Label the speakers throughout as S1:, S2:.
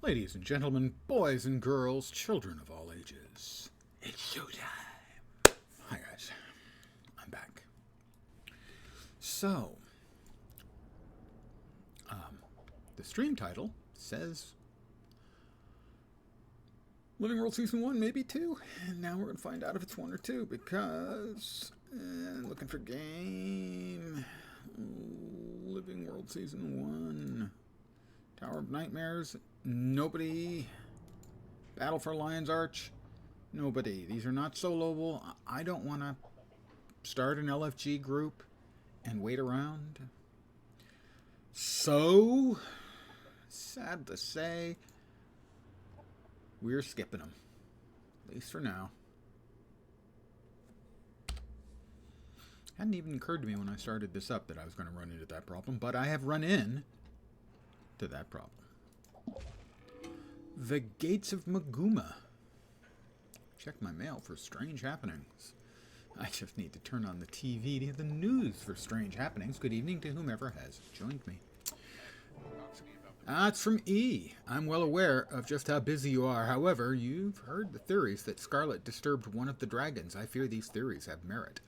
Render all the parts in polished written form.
S1: Ladies and gentlemen, boys and girls, children of all ages, it's showtime. Hi guys, I'm back. So, the stream title says Living World Season 1, maybe 2, and now we're going to find out if it's 1 or 2, because, looking for game, Living World Season 1, Tower of Nightmares, nobody, Battle for Lion's Arch, nobody. These are not soloable. I don't want to start an LFG group and wait around. So, sad to say, we're skipping them. At least for now. Hadn't even occurred to me when I started this up that I was going to run into that problem, but I have run in to that problem. The Gates of Maguma. Check my mail for strange happenings. I just need to turn on the TV to hear the news for strange happenings. Good evening to whomever has joined me. It's from E. I'm well aware of just how busy you are. However, you've heard the theories that Scarlet disturbed one of the dragons. I fear these theories have merit.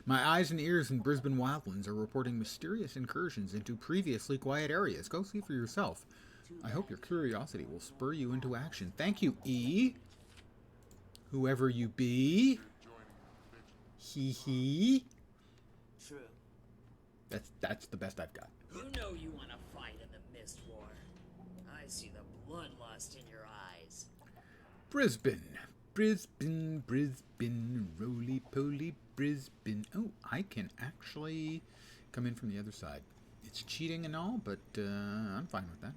S1: My eyes and ears in Brisbane wildlands are reporting mysterious incursions into previously quiet areas. Go see for yourself. I hope your curiosity will spur you into action. Thank you, E. Whoever you be. Hee hee.
S2: True.
S1: That's the best I've got.
S2: You know you want to fight in the Mist War. I see the bloodlust in your eyes.
S1: Brisbane. Brisbane, Brisbane, roly-poly Brisbane. Oh, I can actually come in from the other side. It's cheating and all, but I'm fine with that.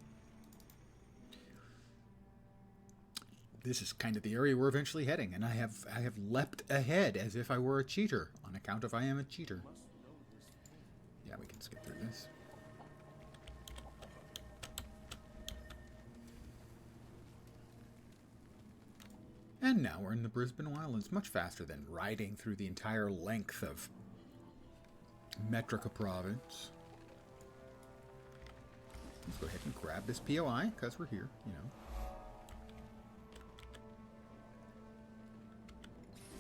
S1: This is kind of the area we're eventually heading, and I have leapt ahead as if I were a cheater, on account of I am a cheater. Yeah, we can skip through this. And now we're in the Brisbane Wildlands, much faster than riding through the entire length of Metrica Province. Let's go ahead and grab this POI, because we're here, you know.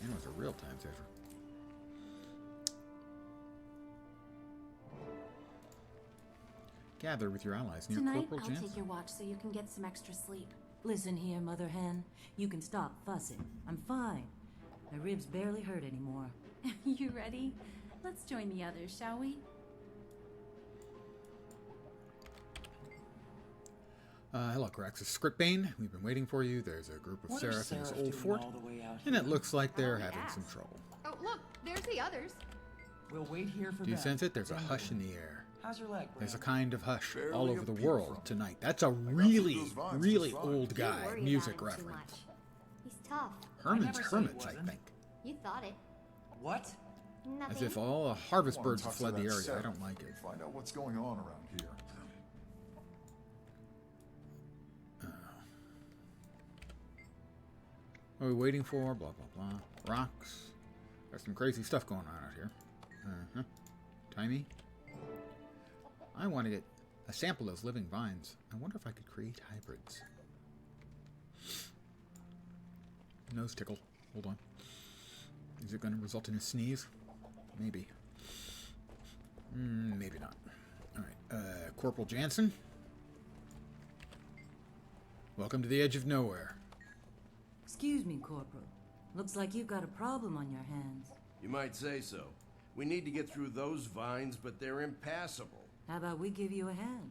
S1: And it was a real time saver. Gather with your allies near
S3: Tonight,
S1: Corporal
S3: I'll
S1: Jansen.
S3: take your watch so you can get some extra sleep.
S4: Listen here, Mother Hen. You can stop fussing. I'm fine. My ribs barely hurt anymore.
S3: You ready? Let's join the others, shall we?
S1: Hello, Caraxus Scriptbane. We've been waiting for you. There's a group of Seraphs in this old fort, and it looks like they're having some trouble.
S5: Oh, look, there's the others.
S6: We'll wait here for
S1: Do you
S6: them.
S1: sense it? There's a hush in the air.
S6: How's your leg,
S1: There's a
S6: Brad?
S1: kind of hush
S7: Barely
S1: all
S7: a
S1: over the
S7: peep
S1: world
S7: from.
S1: tonight. That's a
S7: really
S1: really old guy music reference.
S5: He's tough.
S1: Herman's
S6: never said he
S1: Hermits, I
S6: wasn't.
S1: think.
S5: You thought it.
S6: What?
S5: Nothing.
S1: As if all the harvest
S7: Come on,
S1: birds
S7: talk
S1: have
S7: to
S1: fled the
S7: that
S1: area. I
S7: Seraph.
S1: don't like it.
S7: Find out what's going on around here.
S1: What are we waiting for? Blah, blah, blah. Rocks. There's some crazy stuff going on out here. Uh-huh. Timey. I want to get a sample of those living vines. I wonder if I could create hybrids. Nose tickle. Hold on. Is it going to result in a sneeze? Maybe. Maybe not. Alright. Corporal Jansen. Welcome to the edge of nowhere.
S4: Excuse me, Corporal. Looks like you've got a problem on your hands.
S8: You might say so. We need to get through those vines, but they're impassable.
S4: How about we give you a hand?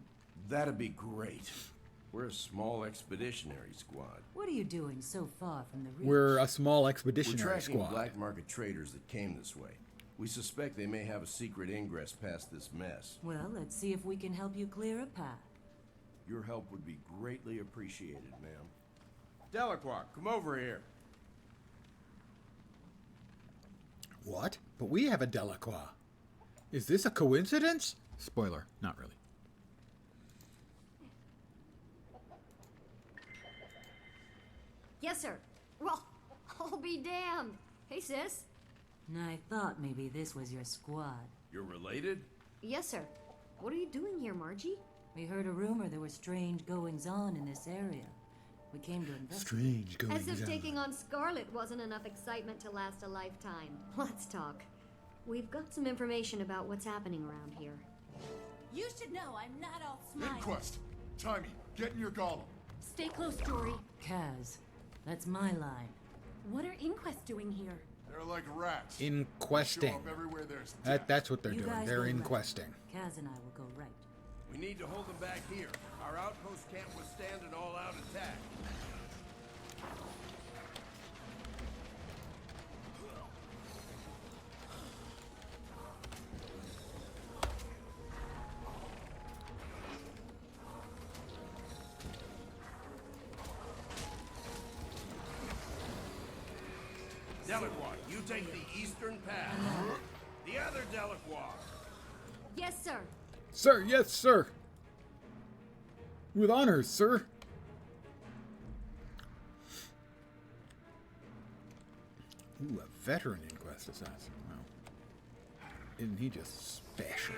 S8: That'd be great. We're a small expeditionary squad.
S4: What are you doing so far from the reach?
S1: We're a small
S8: We're
S1: expeditionary
S8: tracking
S1: squad.
S8: black market traders that came this way. We suspect they may have a secret ingress past this mess.
S4: Well, let's see if we can help you clear a path.
S8: Your help would be greatly appreciated, ma'am. Delacroix, come over here.
S1: What? But we have a Delacroix. Is this a coincidence? Spoiler, not really.
S5: Yes, sir. Well, I'll be damned. Hey, sis.
S4: I thought maybe this was your squad.
S8: You're related?
S5: Yes, sir. What are you doing here, Margie?
S4: We heard a rumor there were strange goings-on in this area. We came to investigate.
S1: Strange goings
S5: As if
S1: on.
S5: taking on Scarlet wasn't enough excitement to last a lifetime. Let's talk. We've got some information about what's happening around here.
S3: You should know I'm not all smile.
S7: Inquest! Timey, get in your golem.
S3: Stay close, Jory.
S4: Kaz, that's my line.
S3: What are Inquest doing here?
S7: They're like rats.
S1: Inquesting.
S7: Show up everywhere there's death.
S1: That's what they're
S4: You
S1: doing.
S4: guys
S1: They're
S4: go right.
S1: inquesting.
S4: Kaz and I will go right.
S8: We need to hold them back here. Our outpost can't withstand an all-out attack. Delacroix, you take the eastern path. The other Delacroix.
S5: Yes, sir.
S1: Sir, yes, sir. With honors, sir. Ooh, a veteran inquest assassin. Wow. Isn't he just special?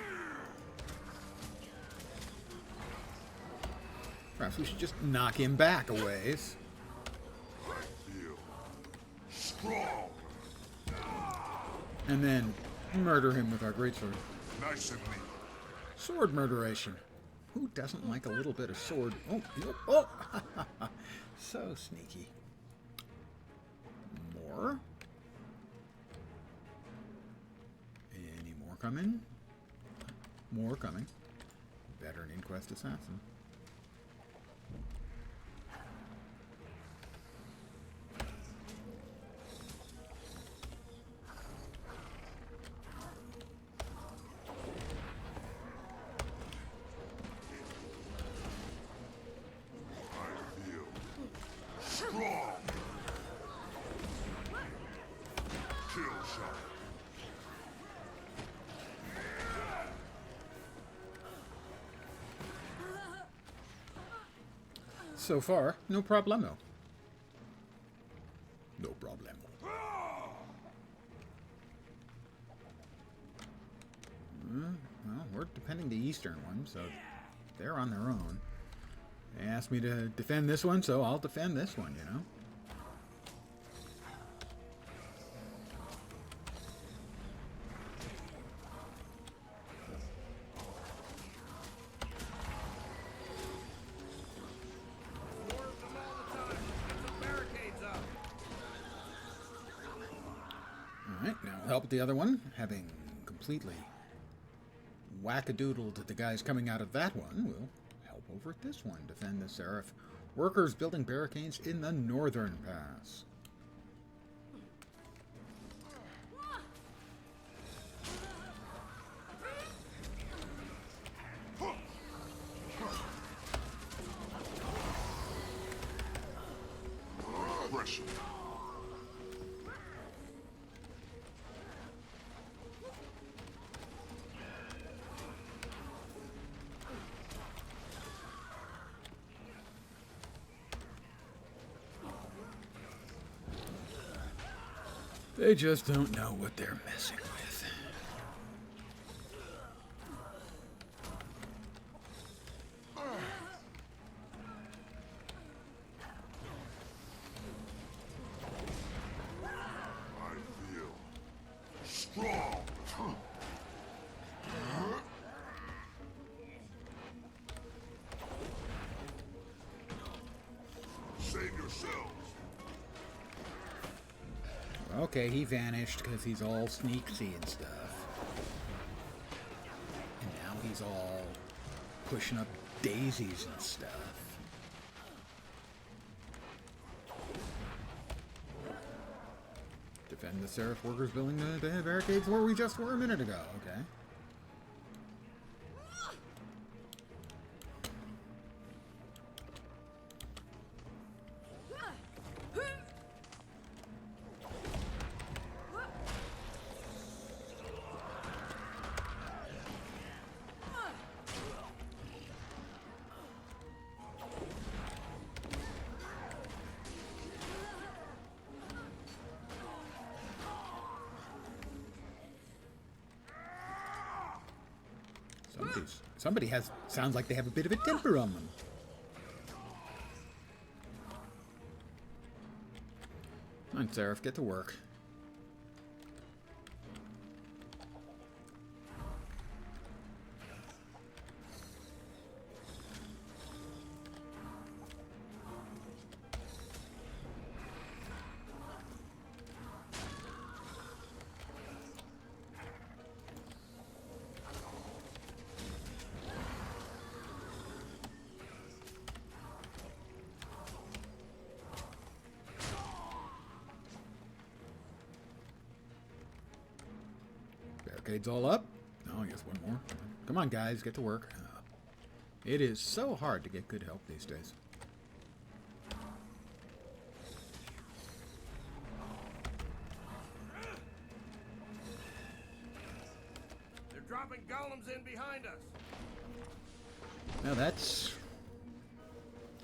S1: Perhaps we should just knock him back a ways.
S7: I feel strong.
S1: And then murder him with our greatsword.
S7: Nice and neat.
S1: Sword murderation. Who doesn't like a little bit of sword? Oh, oh! So sneaky. More? Any more coming? More coming. Veteran inquest assassin.
S7: I feel strong. Kill shot.
S1: So far, no problemo. No problemo. Well, we're defending the eastern one, so they're on their own. They asked me to defend this one, so I'll defend this one, you know?
S8: Swarm them all the time. Get some barricades up.
S1: Alright, now we'll help the other one, having completely whack-a-doodled the guys coming out of that one. We'll help over at this one, defend the Seraph. Workers building barricades in the northern pass.
S7: Pressure.
S1: They just don't know what they're messing with.
S7: I feel strong. Save yourselves.
S1: Okay, he vanished because he's all sneaky and stuff. And now he's all pushing up daisies and stuff. Defend the Seraph workers building the barricades where we just were a minute ago. Okay. Somebody sounds like they have a bit of a temper on them. Come on, Seraph, get to work. Barricades all up. Oh, I guess one more. Come on, guys, get to work. It is so hard to get good help these days.
S8: They're dropping golems in behind us.
S1: Now that's...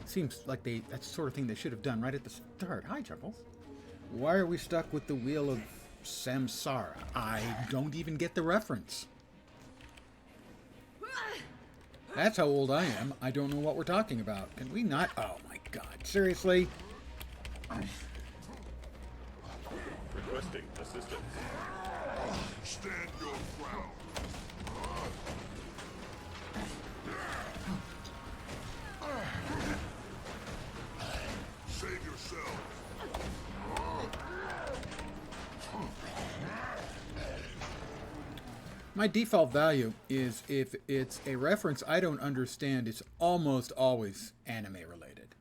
S1: Seems like that's the sort of thing they should have done right at the start. Hi, Chuckles. Why are we stuck with the Wheel of Samsara? I don't even get the reference. That's how old I am. I don't know what we're talking about. Can we not? Oh my god. Seriously?
S9: Requesting assistance.
S7: Stand your ground. Save yourself.
S1: My default value is if it's a reference I don't understand, it's almost always anime related.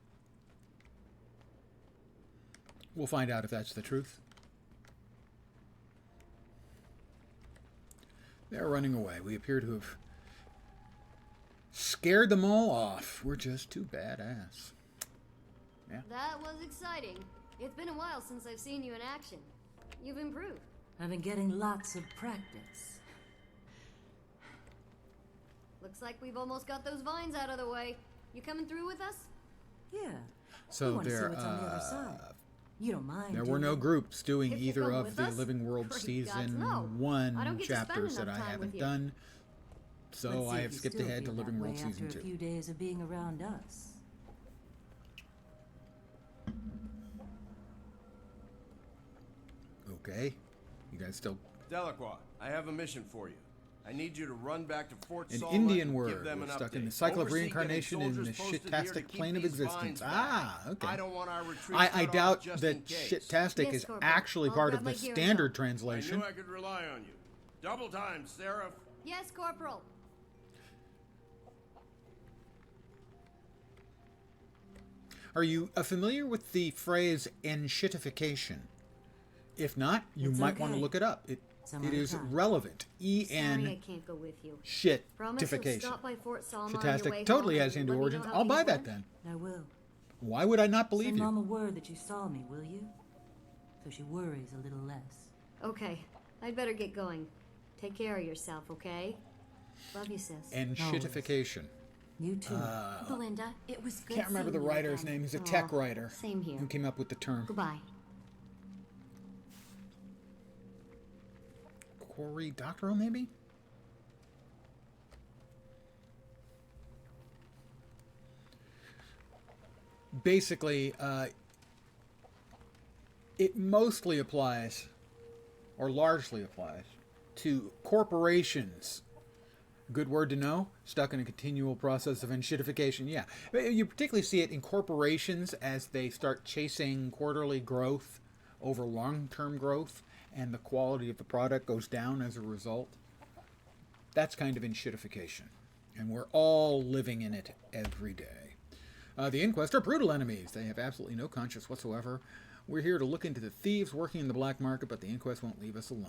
S1: We'll find out if that's the truth. They're running away. We appear to have scared them all off. We're just too badass. Yeah.
S5: That was exciting. It's been a while since I've seen you in action. You've improved.
S4: I've been getting lots of practice.
S5: Looks like we've almost got those vines out of the way. You coming through with us?
S4: Yeah.
S1: So
S4: You want to see
S1: there,
S4: what's on the other side. You don't mind,
S1: there
S4: do
S1: were no
S4: you?
S1: groups doing
S5: If you
S1: either
S5: come
S1: of
S5: with
S1: the
S5: us,
S1: Living World
S5: great
S1: Season
S5: gods, no. I
S1: 1
S5: don't get to spend
S1: chapters that
S5: enough
S1: I
S5: time
S1: haven't
S5: with you.
S1: done. So
S4: Let's see
S1: I
S4: if
S1: have
S4: you
S1: skipped
S4: still
S1: ahead to
S4: feel
S1: Living
S4: that
S1: World
S4: way
S1: Season
S4: after
S1: 2.
S4: a few days of being around us.
S1: Okay. You guys still...
S8: Delacroix, I have a mission for you. I need you to run back to Fort
S1: An
S8: Salma
S1: Indian
S8: and
S1: word.
S8: give them
S1: We're
S8: an
S1: stuck in
S8: update.
S1: the cycle of
S8: Oversee
S1: reincarnation
S8: getting
S1: in the
S8: soldiers posted here to
S1: shit-tastic
S8: keep
S1: plane of
S8: these
S1: existence.
S8: vines back.
S1: Ah, okay.
S8: I don't want our retreat
S1: I
S8: cut off
S1: doubt
S8: just
S1: that
S8: in case.
S1: shit-tastic
S5: Yes,
S1: is
S5: Corporal.
S1: actually
S5: I'll
S1: part
S5: grab
S1: of
S5: my
S1: the
S5: gear and
S1: standard
S5: help.
S8: I
S1: translation.
S8: knew I could rely on you. Double time, Seraph.
S5: Yes, Corporal.
S1: Are you familiar with the phrase enshittification? If not, you
S4: It's
S1: might want to
S4: okay.
S1: look it up.
S4: Some
S1: It
S4: other
S1: is
S4: time.
S1: relevant.
S5: Sorry I
S1: E-N
S5: can't go with you. Promise you'll
S1: shittification.
S5: stop by Fort Salma on your
S1: Shitastic
S5: way
S1: totally
S5: home
S1: has
S5: and
S1: Hindu
S5: let me know
S1: origins.
S5: how
S1: I'll buy
S5: things
S1: that
S5: went.
S1: then.
S4: I will.
S1: Why would I not believe
S4: Send
S1: you?
S4: Mama word that you saw me, will you? So she worries a little less.
S5: Okay, I'd better get going. Take care of yourself, okay? Love you, sis.
S1: Enshittification.
S4: You too.
S3: Belinda, it was good
S1: Can't remember the
S3: seeing you
S1: writer's
S3: again.
S1: name. He's a
S5: Aw,
S1: tech writer.
S5: same here.
S1: Who came up with the term.
S5: Goodbye.
S1: Corey Doctorow, maybe? Basically, it mostly applies, or largely applies, to corporations. Good word to know. Stuck in a continual process of enshittification. Yeah. You particularly see it in corporations as they start chasing quarterly growth over long-term growth, and the quality of the product goes down as a result. That's kind of enshittification. And we're all living in it every day. The Inquest are brutal enemies. They have absolutely no conscience whatsoever. We're here to look into the thieves working in the black market, but the Inquest won't leave us alone.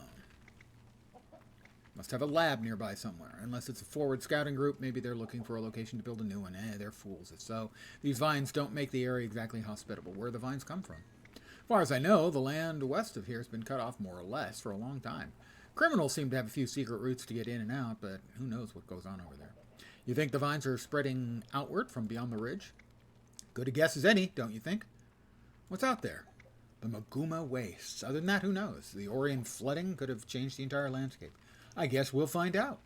S1: Must have a lab nearby somewhere. Unless it's a forward scouting group, maybe they're looking for a location to build a new one. They're fools if so. These vines don't make the area exactly hospitable. Where do the vines come from? As far as I know, the land west of here has been cut off more or less for a long time. Criminals seem to have a few secret routes to get in and out, but who knows what goes on over there. You think the vines are spreading outward from beyond the ridge? Good a guess as any, don't you think? What's out there? The Maguma Wastes. Other than that, who knows? The Orion flooding could have changed the entire landscape. I guess we'll find out.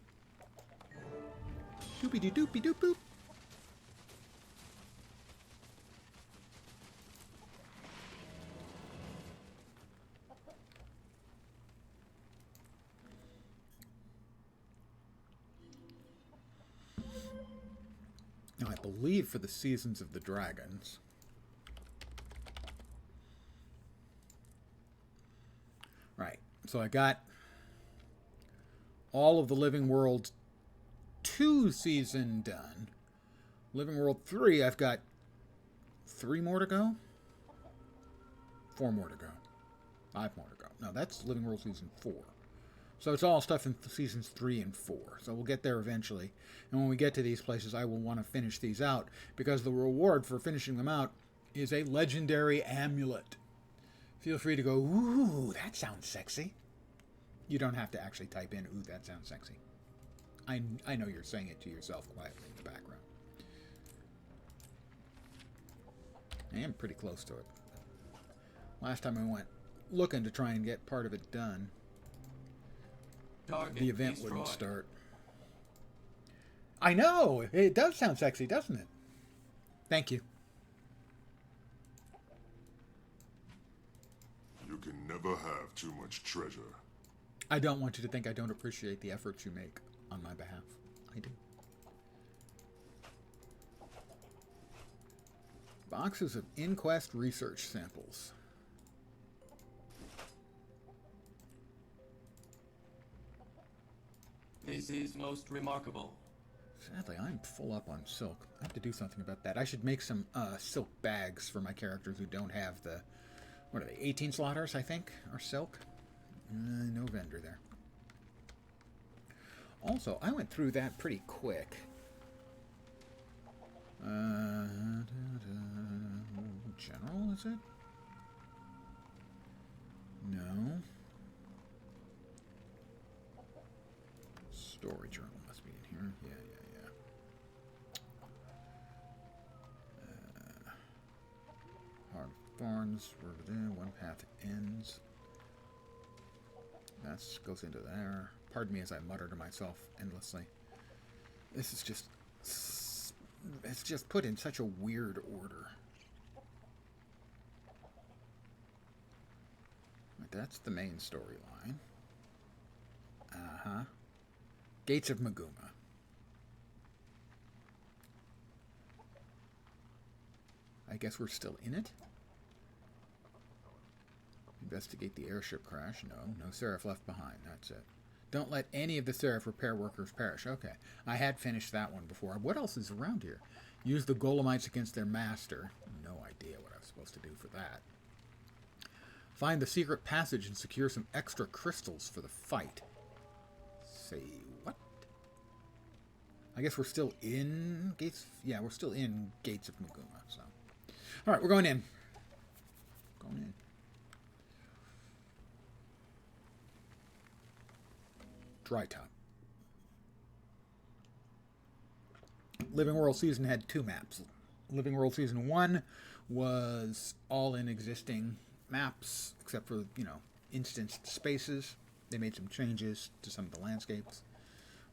S1: Doopy-doo-doopy-doop-boop. believe for the Seasons of the Dragons. Right. So I got all of the Living World 2 season done. Living World 3, I've got 3 more to go? 4 more to go. 5 more to go. No, that's Living World Season 4. So it's all stuff in Seasons 3 and 4. So we'll get there eventually. And when we get to these places, I will want to finish these out, because the reward for finishing them out is a legendary amulet. Feel free to go, ooh, that sounds sexy. You don't have to actually type in, ooh, that sounds sexy. I know you're saying it to yourself quietly in the background. I am pretty close to it. Last time I went looking to try and get part of it done, the event wouldn't start. I know! It does sound sexy, doesn't it? Thank you.
S7: You can never have too much treasure.
S1: I don't want you to think I don't appreciate the efforts you make on my behalf. I do. Boxes of Inquest research samples.
S10: This is most remarkable.
S1: Sadly, I'm full up on silk. I have to do something about that. I should make some silk bags for my characters who don't have the... What are they? 18 slaughters, I think, are silk. No vendor there. Also, I went through that pretty quick. General, is it? No. Story journal must be in here. Yeah. Heart of Thorns, one path ends. That goes into there. Pardon me as I mutter to myself endlessly. This is just... It's just put in such a weird order. That's the main storyline. Uh-huh. Gates of Maguma. I guess we're still in it? Investigate the airship crash. No Seraph left behind. That's it. Don't let any of the Seraph repair workers perish. Okay. I had finished that one before. What else is around here? Use the Golemites against their master. No idea what I was supposed to do for that. Find the secret passage and secure some extra crystals for the fight. Say what? I guess we're still in Gates... Yeah, we're still in Gates of Maguma, so... Alright, we're going in. Going in. Dry Top. Living World Season had 2 maps. Living World Season 1 was all in existing maps, except for, instanced spaces. They made some changes to some of the landscapes.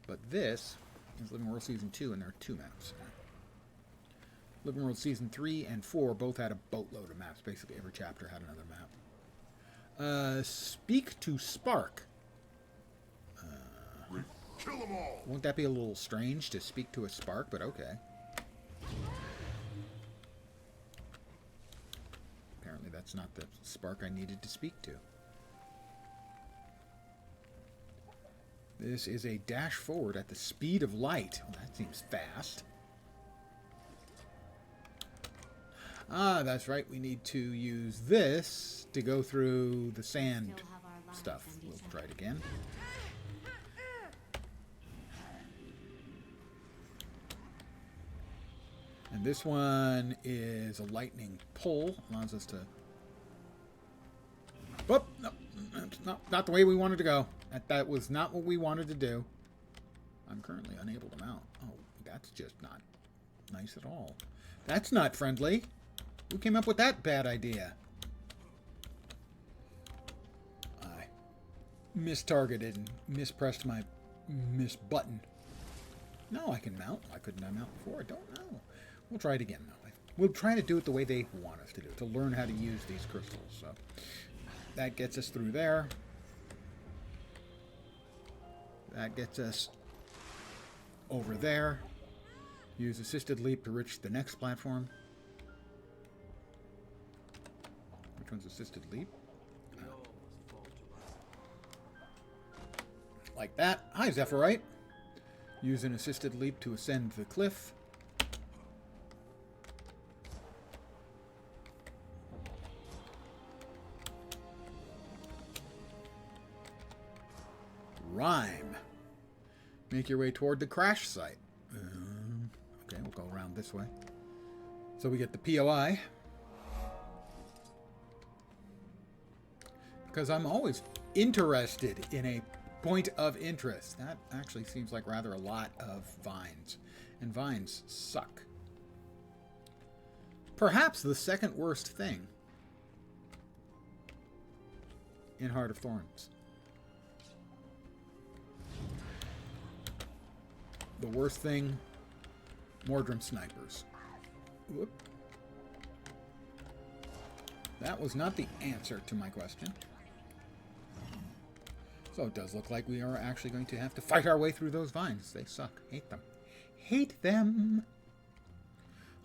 S1: But this is Living World Season 2, and there are 2 maps. Living World Season 3 and 4 both had a boatload of maps. Basically, every chapter had another map. Speak to Spark.
S7: Kill them all!
S1: Won't that be a little strange to speak to a Spark, but okay. Apparently that's not the Spark I needed to speak to. This is a dash forward at the speed of light. Well, that seems fast. Ah, that's right. We need to use this to go through the sand stuff. We'll try it again. And this one is a lightning pull. Allows us to... Whoop! No, that's not the way we wanted to go. That was not what we wanted to do. I'm currently unable to mount. Oh, that's just not nice at all. That's not friendly. Who came up with that bad idea? I mistargeted and mispressed my button. No, I can mount. Why couldn't I mount before? I don't know. We'll try it again, though. We'll try to do it the way they want us to do it, to learn how to use these crystals. So that gets us through there. That gets us over there. Use assisted leap to reach the next platform. Which one's assisted leap? Like that. Hi, Zephyrite. Use an assisted leap to ascend the cliff. Rhyme. Make your way toward the crash site. Okay, we'll go around this way. So we get the POI. Because I'm always interested in a point of interest. That actually seems like rather a lot of vines. And vines suck. Perhaps the second worst thing in Heart of Thorns. The worst thing, Mordrim snipers. Whoop. That was not the answer to my question. So it does look like we are actually going to have to fight our way through those vines. They suck. Hate them. Hate them.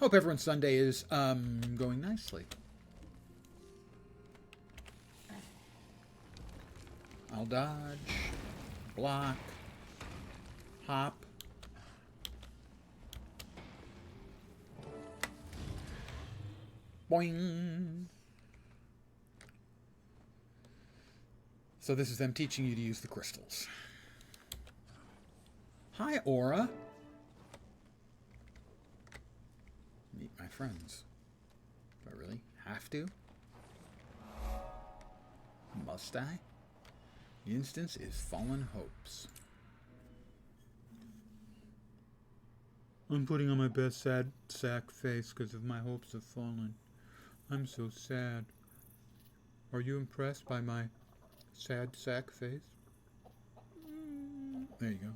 S1: Hope everyone's Sunday is going nicely. I'll dodge, block, hop. Boing. So this is them teaching you to use the crystals. Hi, Aura. Meet my friends. Do I really have to? Must I? The instance is Fallen Hopes. I'm putting on my best sad sack face because of my hopes have fallen. I'm so sad. Are you impressed by my sad sack face? There you go.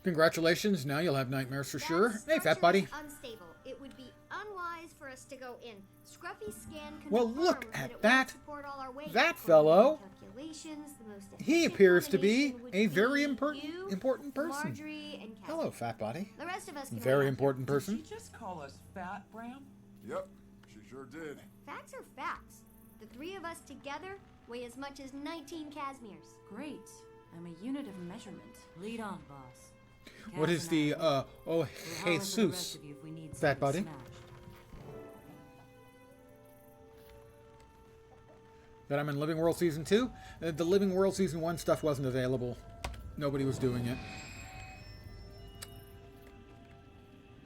S1: Congratulations, now you'll have nightmares for sure. Hey, fat buddy.
S5: Unstable. It would be unwise for us to go in. Scruffy scan
S1: Well,
S5: confirms
S1: look
S5: that
S1: at
S5: it
S1: that.
S5: won't support all our weight.
S1: That
S5: For
S1: fellow.
S5: calculations, the most
S1: He
S5: efficient
S1: appears to be
S5: combination would
S1: a very
S5: be
S1: important person.
S5: Marjorie, and Cassie.
S1: Hello, fat body.
S5: The rest of us can
S1: Very
S5: wait.
S1: important person.
S6: Did she just call us fat, Bram?
S7: Yep, she sure did.
S5: Facts are facts. The three of us together weigh as much as 19 Casimirs.
S3: Great. I'm a unit of measurement.
S4: Lead on, boss.
S1: What
S4: Cass
S1: is
S4: and
S1: the,
S4: I will holler for the
S1: Jesus,
S4: rest of you if we need
S1: fat
S4: something
S1: buddy?
S4: smashed.
S1: That I'm in Living World Season 2? The Living World Season 1 stuff wasn't available. Nobody was doing it.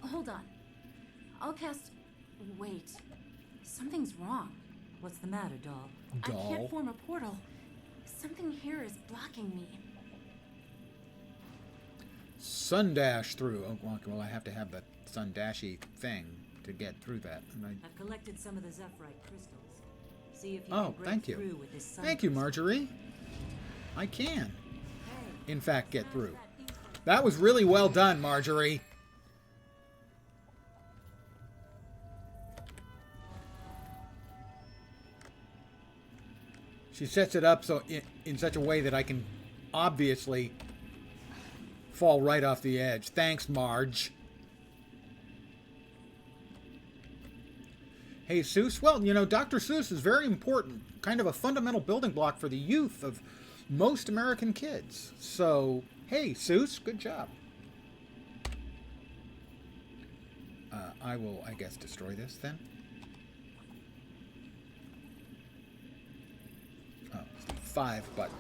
S3: Hold on. I'll cast... Wait. Something's wrong.
S4: What's the matter, doll?
S3: I
S1: Doll.
S3: can't form a portal. Something here is blocking me.
S1: Sundash through. Oh, well, I have to have that Sundashy thing to get through that. And
S4: I've collected some of the Zephyrite crystals. See if you
S1: Oh,
S4: can break
S1: thank you.
S4: through with this sun
S1: Thank you,
S4: crystal.
S1: Marjorie. I can,
S4: Hey,
S1: in fact, get through.
S4: that defense.
S1: That was really well done, Marjorie. She sets it up so in such a way that I can obviously fall right off the edge. Thanks, Marge. Hey, Seuss. Well, you know, Dr. Seuss is very important, kind of a fundamental building block for the youth of most American kids. So, hey, Seuss, good job. I will, I guess, destroy this then. Oh, it's the 5 button.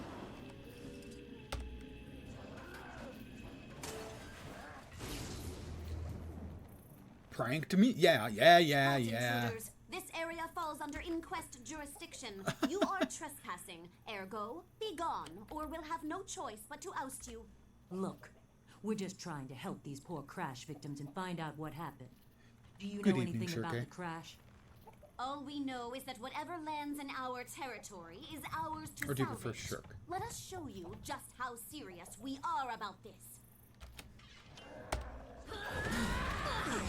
S1: Pranked me? Yeah.
S11: Intruders, this area falls under inquest jurisdiction. You are trespassing. Ergo, be gone, or we'll have no choice but to oust you.
S4: Look, we're just trying to help these poor crash victims and find out what happened. Do you
S1: Good
S4: know
S1: evening,
S4: anything about
S1: Shirkey.
S4: the crash?
S11: All we know is that whatever lands in our territory is ours to
S1: Or do you
S11: salvage.
S1: prefer Shirk?
S11: Let us show you just how serious we are about this.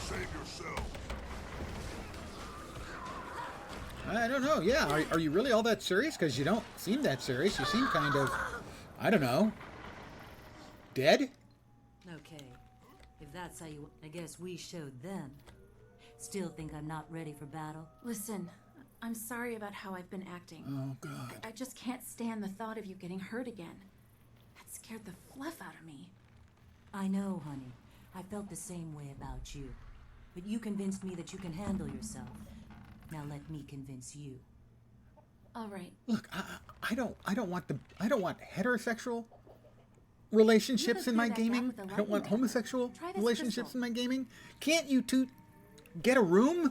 S7: Save yourself.
S1: I don't know. Yeah, are you really all that serious? Because you don't seem that serious. You seem kind of, I don't know, dead?
S4: Okay. If that's how you... I guess we showed them. Still think I'm not ready for battle?
S3: Listen, I'm sorry about how I've been acting.
S1: Oh, God.
S3: I just can't stand the thought of you getting hurt again. That scared the fluff out of me.
S4: I know, honey. I felt the same way about you. But you convinced me that you can handle yourself. Now let me convince you.
S3: All right.
S1: Look, I don't want heterosexual relationships in my
S3: clear that gap
S1: gaming.
S3: with the
S1: I don't
S3: lightning
S1: want
S3: tower.
S1: homosexual
S3: Try this
S1: relationships
S3: crystal.
S1: in my gaming. Can't you two get a room?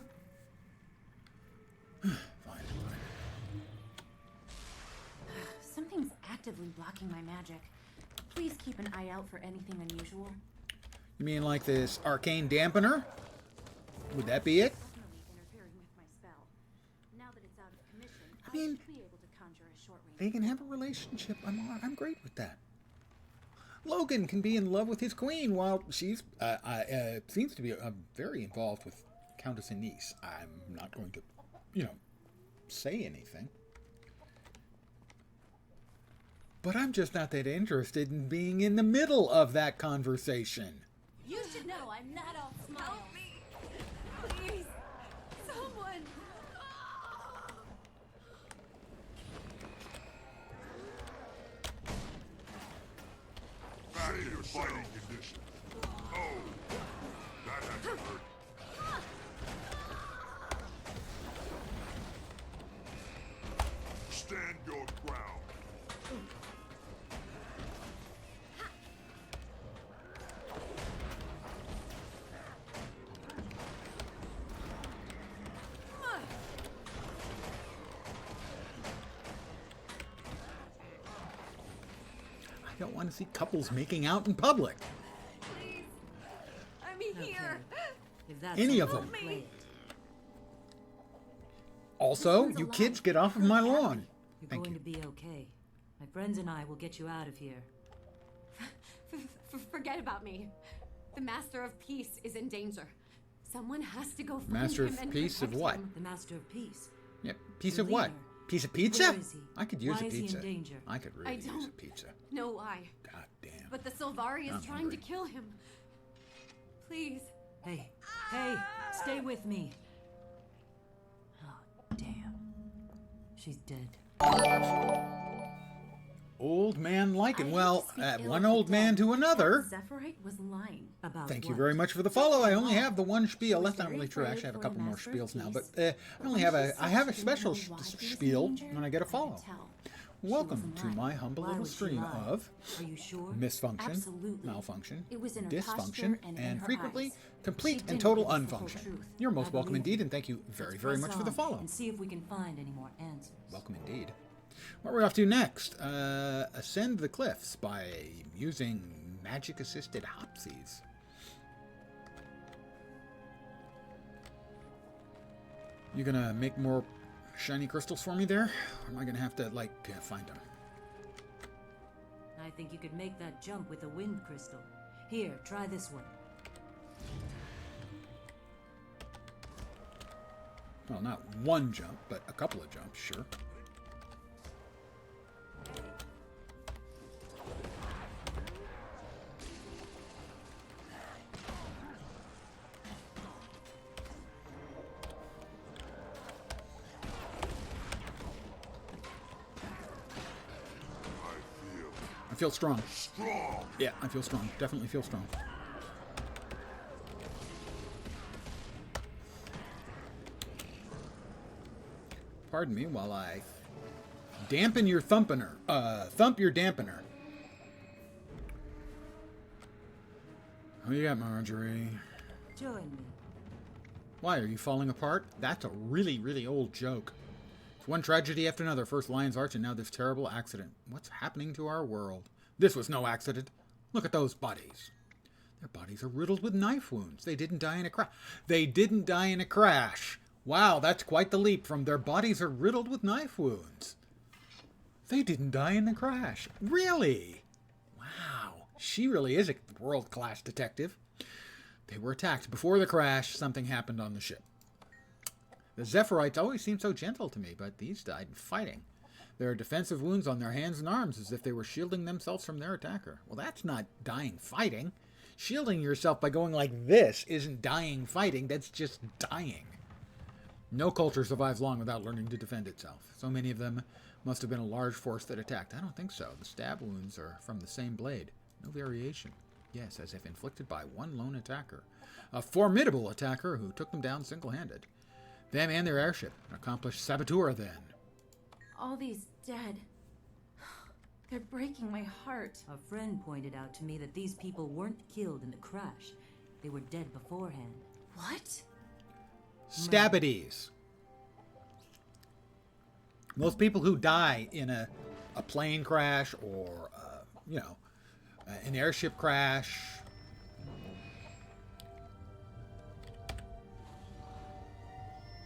S1: Fine.
S3: Something's actively blocking my magic. Please keep an eye out for anything unusual.
S1: You mean like this arcane dampener? Would that be it?
S3: Definitely interfering with my spell. Now that it's out of commission,
S1: I mean,
S3: should be able to conjure a short range.
S1: they can have a relationship. I'm great with that. Logan can be in love with his queen while she's seems to be very involved with Countess Anise. I'm not going to, say anything. But I'm just not that interested in being in the middle of that conversation.
S11: You should know I'm not all smiles.
S3: Help me! Please! Someone!
S7: Back to your fighting condition. Oh, that had to hurt. Stand your ground.
S1: I don't want to see couples making out in public.
S3: Please! I'm
S4: Okay.
S3: here!
S4: If that's
S1: Any
S4: all,
S1: of them.
S4: play it.
S1: Also,
S3: one's
S1: you
S3: alive.
S1: kids get off of my lawn.
S4: You're
S1: Thank
S4: going
S1: you.
S4: to be okay. My friends and I will get you out of here.
S11: Forget about me. The Master of Peace is in danger. Someone has to go find
S1: Master
S11: him
S1: of
S11: and
S1: Peace of
S11: protect
S1: what?
S11: him.
S4: The Master of Peace.
S1: Yeah, piece
S4: The
S1: of what?
S4: leader.
S1: Piece of pizza?
S4: Where is he?
S1: I could use
S4: Why
S1: a
S4: is he in
S1: pizza.
S4: danger?
S1: I could really
S11: I
S1: use a
S11: don't-
S1: pizza.
S11: No why.
S1: God damn.
S11: But the Sylvari is
S1: I'm
S11: trying
S1: hungry.
S11: to kill him. Please.
S4: Hey, stay with me. Oh, damn. She's dead.
S1: Old man liking.
S3: I
S1: Well,
S3: hate to speak ill
S1: one
S3: of the
S1: old man
S3: dead.
S1: to another.
S3: Zephyrite was lying.
S4: About
S1: Thank you
S4: what?
S1: very much for the follow. I only have the one spiel.
S3: was
S1: That's not
S3: very
S1: really true. I
S3: afraid
S1: actually have a
S3: for
S1: couple
S3: the
S1: more
S3: Master of
S1: spiels now,
S3: Peace.
S1: but I only have
S3: When
S1: a.
S3: she
S1: I
S3: said
S1: have a
S3: she didn't
S1: special
S3: know why he was in
S1: spiel
S3: danger,
S1: when I get a
S3: I could
S1: follow.
S3: tell.
S1: Welcome
S3: wasn't
S1: to
S3: lying.
S1: my humble
S4: Why
S1: little
S4: would she
S1: stream
S4: lie?
S1: of
S4: Are you sure?
S1: misfunction,
S3: Absolutely.
S1: malfunction,
S3: It was in her
S1: dysfunction,
S3: posture and in her
S1: frequently
S3: eyes.
S1: complete
S3: She
S1: and
S3: didn't
S1: total
S3: give us the whole
S1: unfunction.
S3: truth.
S1: You're most
S4: I
S1: welcome
S4: believe
S1: indeed,
S4: it.
S1: and thank you very,
S4: Let's
S1: very
S4: press
S1: much for the
S4: on
S1: follow.
S4: And see if we can find any more answers.
S1: Welcome indeed. What are we off to next? Ascend the Cliffs by using magic-assisted hopsies. You gonna make more shiny crystals for me there? Or am I gonna have to, find them?
S4: I think you could make that jump with a wind crystal. Here, try this one.
S1: Well, not one jump, but a couple of jumps, sure. I feel strong.
S7: Strong.
S1: Yeah, I feel strong. Definitely feel strong. Pardon me while I dampen your thumpener. Thump your dampener. Who you got, Marjorie?
S4: Join me.
S1: Why, are you falling apart? That's a really, really old joke. It's one tragedy after another. First Lion's Arch and now this terrible accident. What's happening to our world? This was no accident. Look at those bodies. Their bodies are riddled with knife wounds. They didn't die in a crash. They didn't die in a crash. Wow, that's quite the leap from their bodies are riddled with knife wounds. They didn't die in the crash. Really? Wow. She really is a world-class detective. They were attacked. Before the crash, something happened on the ship. The Zephyrites always seem so gentle to me, but these died fighting. There are defensive wounds on their hands and arms as if they were shielding themselves from their attacker. Well, that's not dying fighting. Shielding yourself by going like this isn't dying fighting, that's just dying. No culture survives long without learning to defend itself. So many of them must have been a large force that attacked. I don't think so. The stab wounds are from the same blade. No variation. Yes, as if inflicted by one lone attacker. A formidable attacker who took them down single-handed. Them and their airship. An accomplished saboteur, then.
S3: All these dead. They're breaking my heart.
S4: A friend pointed out to me that these people weren't killed in the crash. They were dead beforehand.
S3: What?
S1: Stabbities. Most people who die in a plane crash or, an airship crash,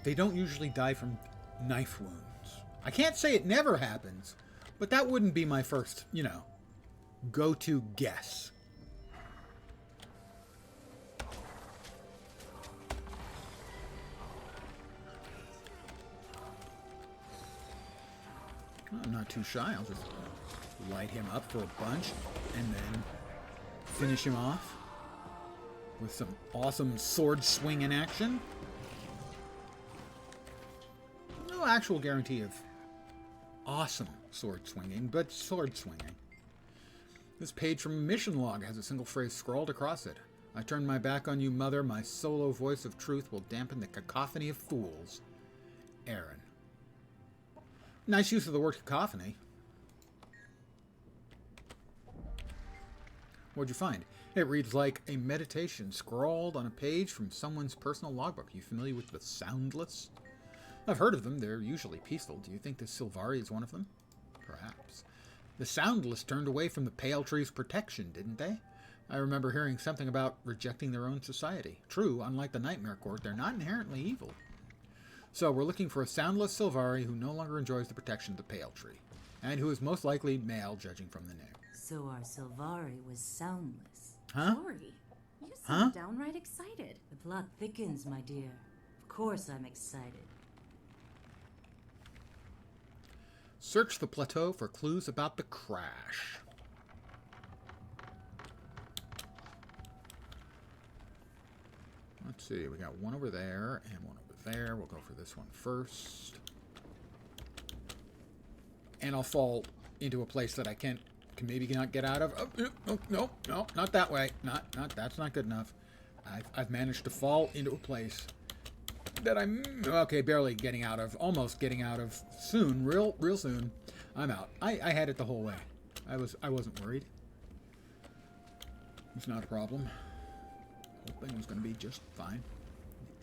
S1: they don't usually die from knife wounds. I can't say it never happens, but that wouldn't be my first, go-to guess. I'm not too shy. I'll just light him up for a bunch and then finish him off with some awesome sword swinging action. No actual guarantee of awesome sword swinging, but sword swinging. This page from a mission log has a single phrase scrawled across it. I turn my back on you, mother. My solo voice of truth will dampen the cacophony of fools. Aaron. Nice use of the word cacophony. What'd you find? It reads like a meditation scrawled on a page from someone's personal logbook. You familiar with the Soundless? I've heard of them. They're usually peaceful. Do you think the Sylvari is one of them? Perhaps. The Soundless turned away from the Pale Tree's protection, didn't they? I remember hearing something about rejecting their own society. True, unlike the Nightmare Court, they're not inherently evil. So we're looking for a Soundless Sylvari who no longer enjoys the protection of the Pale Tree, and who is most likely male, judging from the name.
S4: So our Sylvari was soundless.
S1: Huh?
S3: Sorry. You sound downright excited.
S4: The plot thickens, my dear. Of course I'm excited.
S1: Search the plateau for clues about the crash. Let's see, we got one over there and one over there. We'll go for this one first. And I'll fall into a place that I can maybe not get out of. Oh, no, not that way. Not that's not good enough. I've managed to fall into a place that I'm barely getting out of, almost getting out of soon, real soon. I'm out. I had it the whole way. I wasn't worried. It's not a problem. The whole thing was going to be just fine.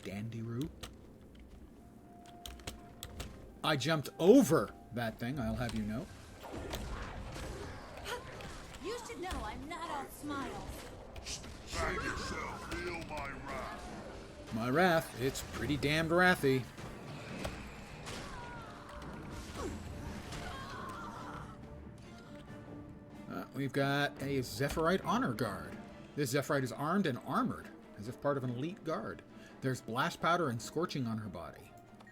S1: Dandy-roo. I jumped over that thing, I'll have you know.
S11: You should know I'm not all smiles.
S7: Bag yourself, feel my wrath.
S1: My wrath, it's pretty damned wrathy. We've got a Zephyrite Honor Guard. This Zephyrite is armed and armored, as if part of an elite guard. There's blast powder and scorching on her body.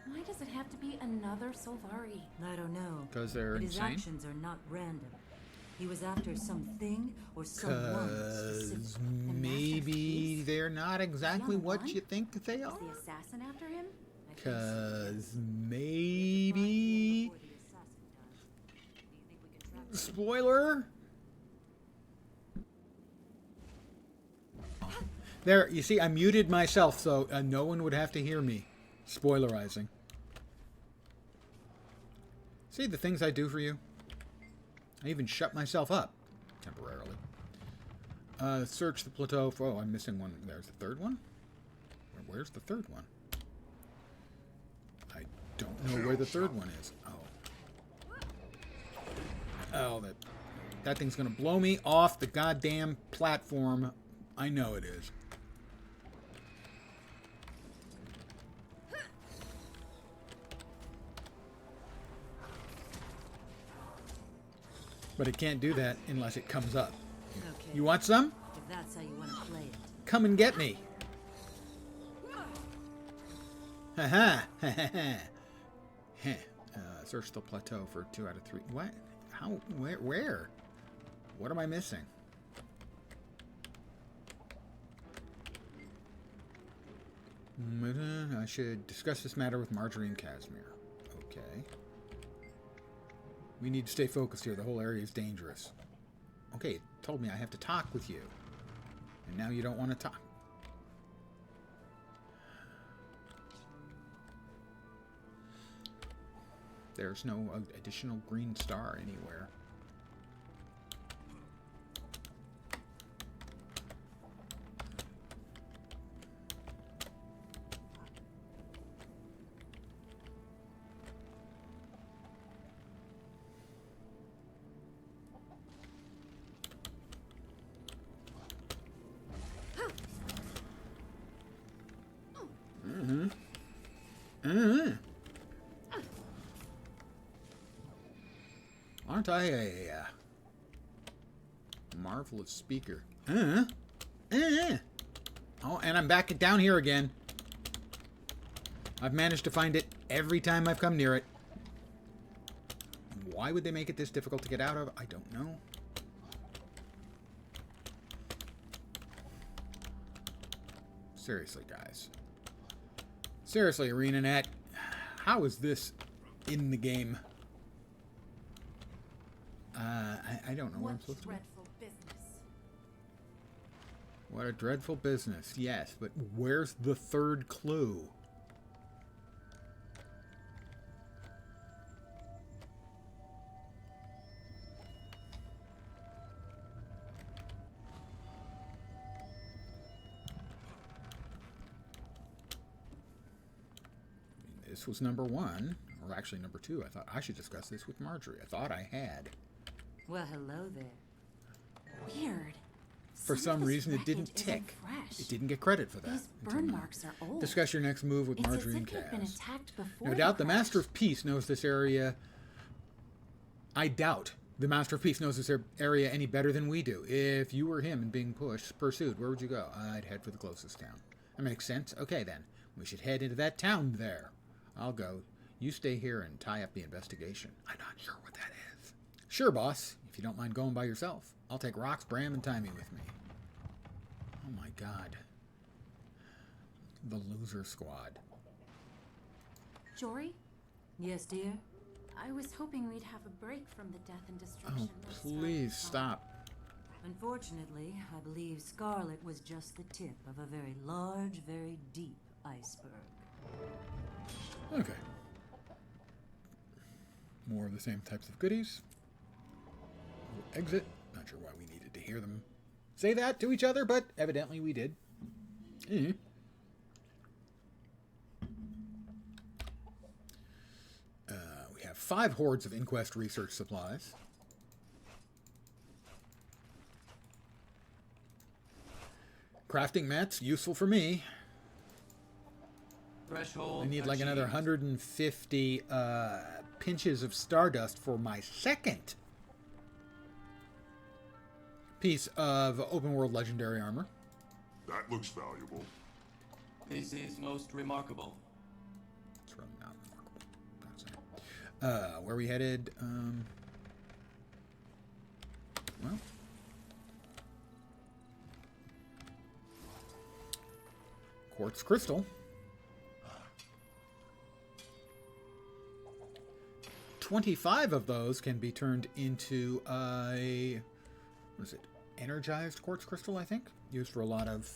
S3: Why does it have to be another Sylvari?
S4: I don't know.
S1: Because they're
S4: but
S1: insane?
S4: His actions are not random. He was after something or someone specific.
S1: Because maybe they're not exactly
S3: Young
S1: what
S3: one?
S1: you think they are.
S3: Is the assassin after him?
S1: Because maybe... Spoiler? There, you see, I muted myself so no one would have to hear me spoilerizing. See the things I do for you? I even shut myself up temporarily. Search the plateau for... Oh, I'm missing one. There's the third one? Where's the third one? I don't know where the third one is. Oh, that thing's gonna blow me off the goddamn platform. I know it is. But it can't do that unless it comes up.
S4: Okay.
S1: You want some?
S4: If that's how you want to play it.
S1: Come and get me. Haha. Search the plateau for 2 out of 3. What? How? Where? What am I missing? I should discuss this matter with Marjorie and Casimir. Okay. We need to stay focused here. The whole area is dangerous. Okay, it told me I have to talk with you. And now you don't want to talk. There's no additional green star anywhere. Aren't I a marvelous speaker? Oh, and I'm back down here again. I've managed to find it every time I've come near it. Why would they make it this difficult to get out of? I don't know. Seriously, guys. Seriously, ArenaNet. How is this in the game? I don't know where I'm supposed to go. What a dreadful business. Yes, but where's the third clue? This was number 1, or actually number 2. I thought I should discuss this with Marjorie. I thought I had.
S4: Well, hello there.
S3: Weird.
S1: For some reason, it didn't tick. It didn't get credit for that.
S3: These burn marks are old.
S1: Discuss your next move with Marjorie and
S3: It's as if they've been
S1: Kaz.
S3: attacked before.
S1: No doubt the Master of Peace knows this area. I doubt the Master of Peace knows this area any better than we do. If you were him and being pursued, where would you go? I'd head for the closest town. That makes sense. Okay, then. We should head into that town there. I'll go. You stay here and tie up the investigation. I'm not sure what that is. Sure, boss. If you don't mind going by yourself. I'll take Rox, Bram, and Timmy with me. Oh my god. The loser squad.
S3: Jory?
S4: Yes, dear?
S3: I was hoping we'd have a break from the death and destruction.
S1: Oh,
S3: that
S1: please
S3: Scarlet
S1: stop.
S4: Unfortunately, I believe Scarlet was just the tip of a very large, very deep iceberg.
S1: Okay. More of the same types of goodies. We'll exit. Not sure why we needed to hear them say that to each other, but evidently we did. We have 5 hordes of Inquest research supplies. Crafting mats, useful for me.
S10: Threshold
S1: I need like
S10: achieved.
S1: another 150 pinches of stardust for my second piece of open world legendary armor.
S7: That looks valuable.
S10: This is most remarkable.
S1: It's really not remarkable. Where we headed? Well, quartz crystal. 25 of those can be turned into a, what is it, energized quartz crystal, I think? Used for a lot of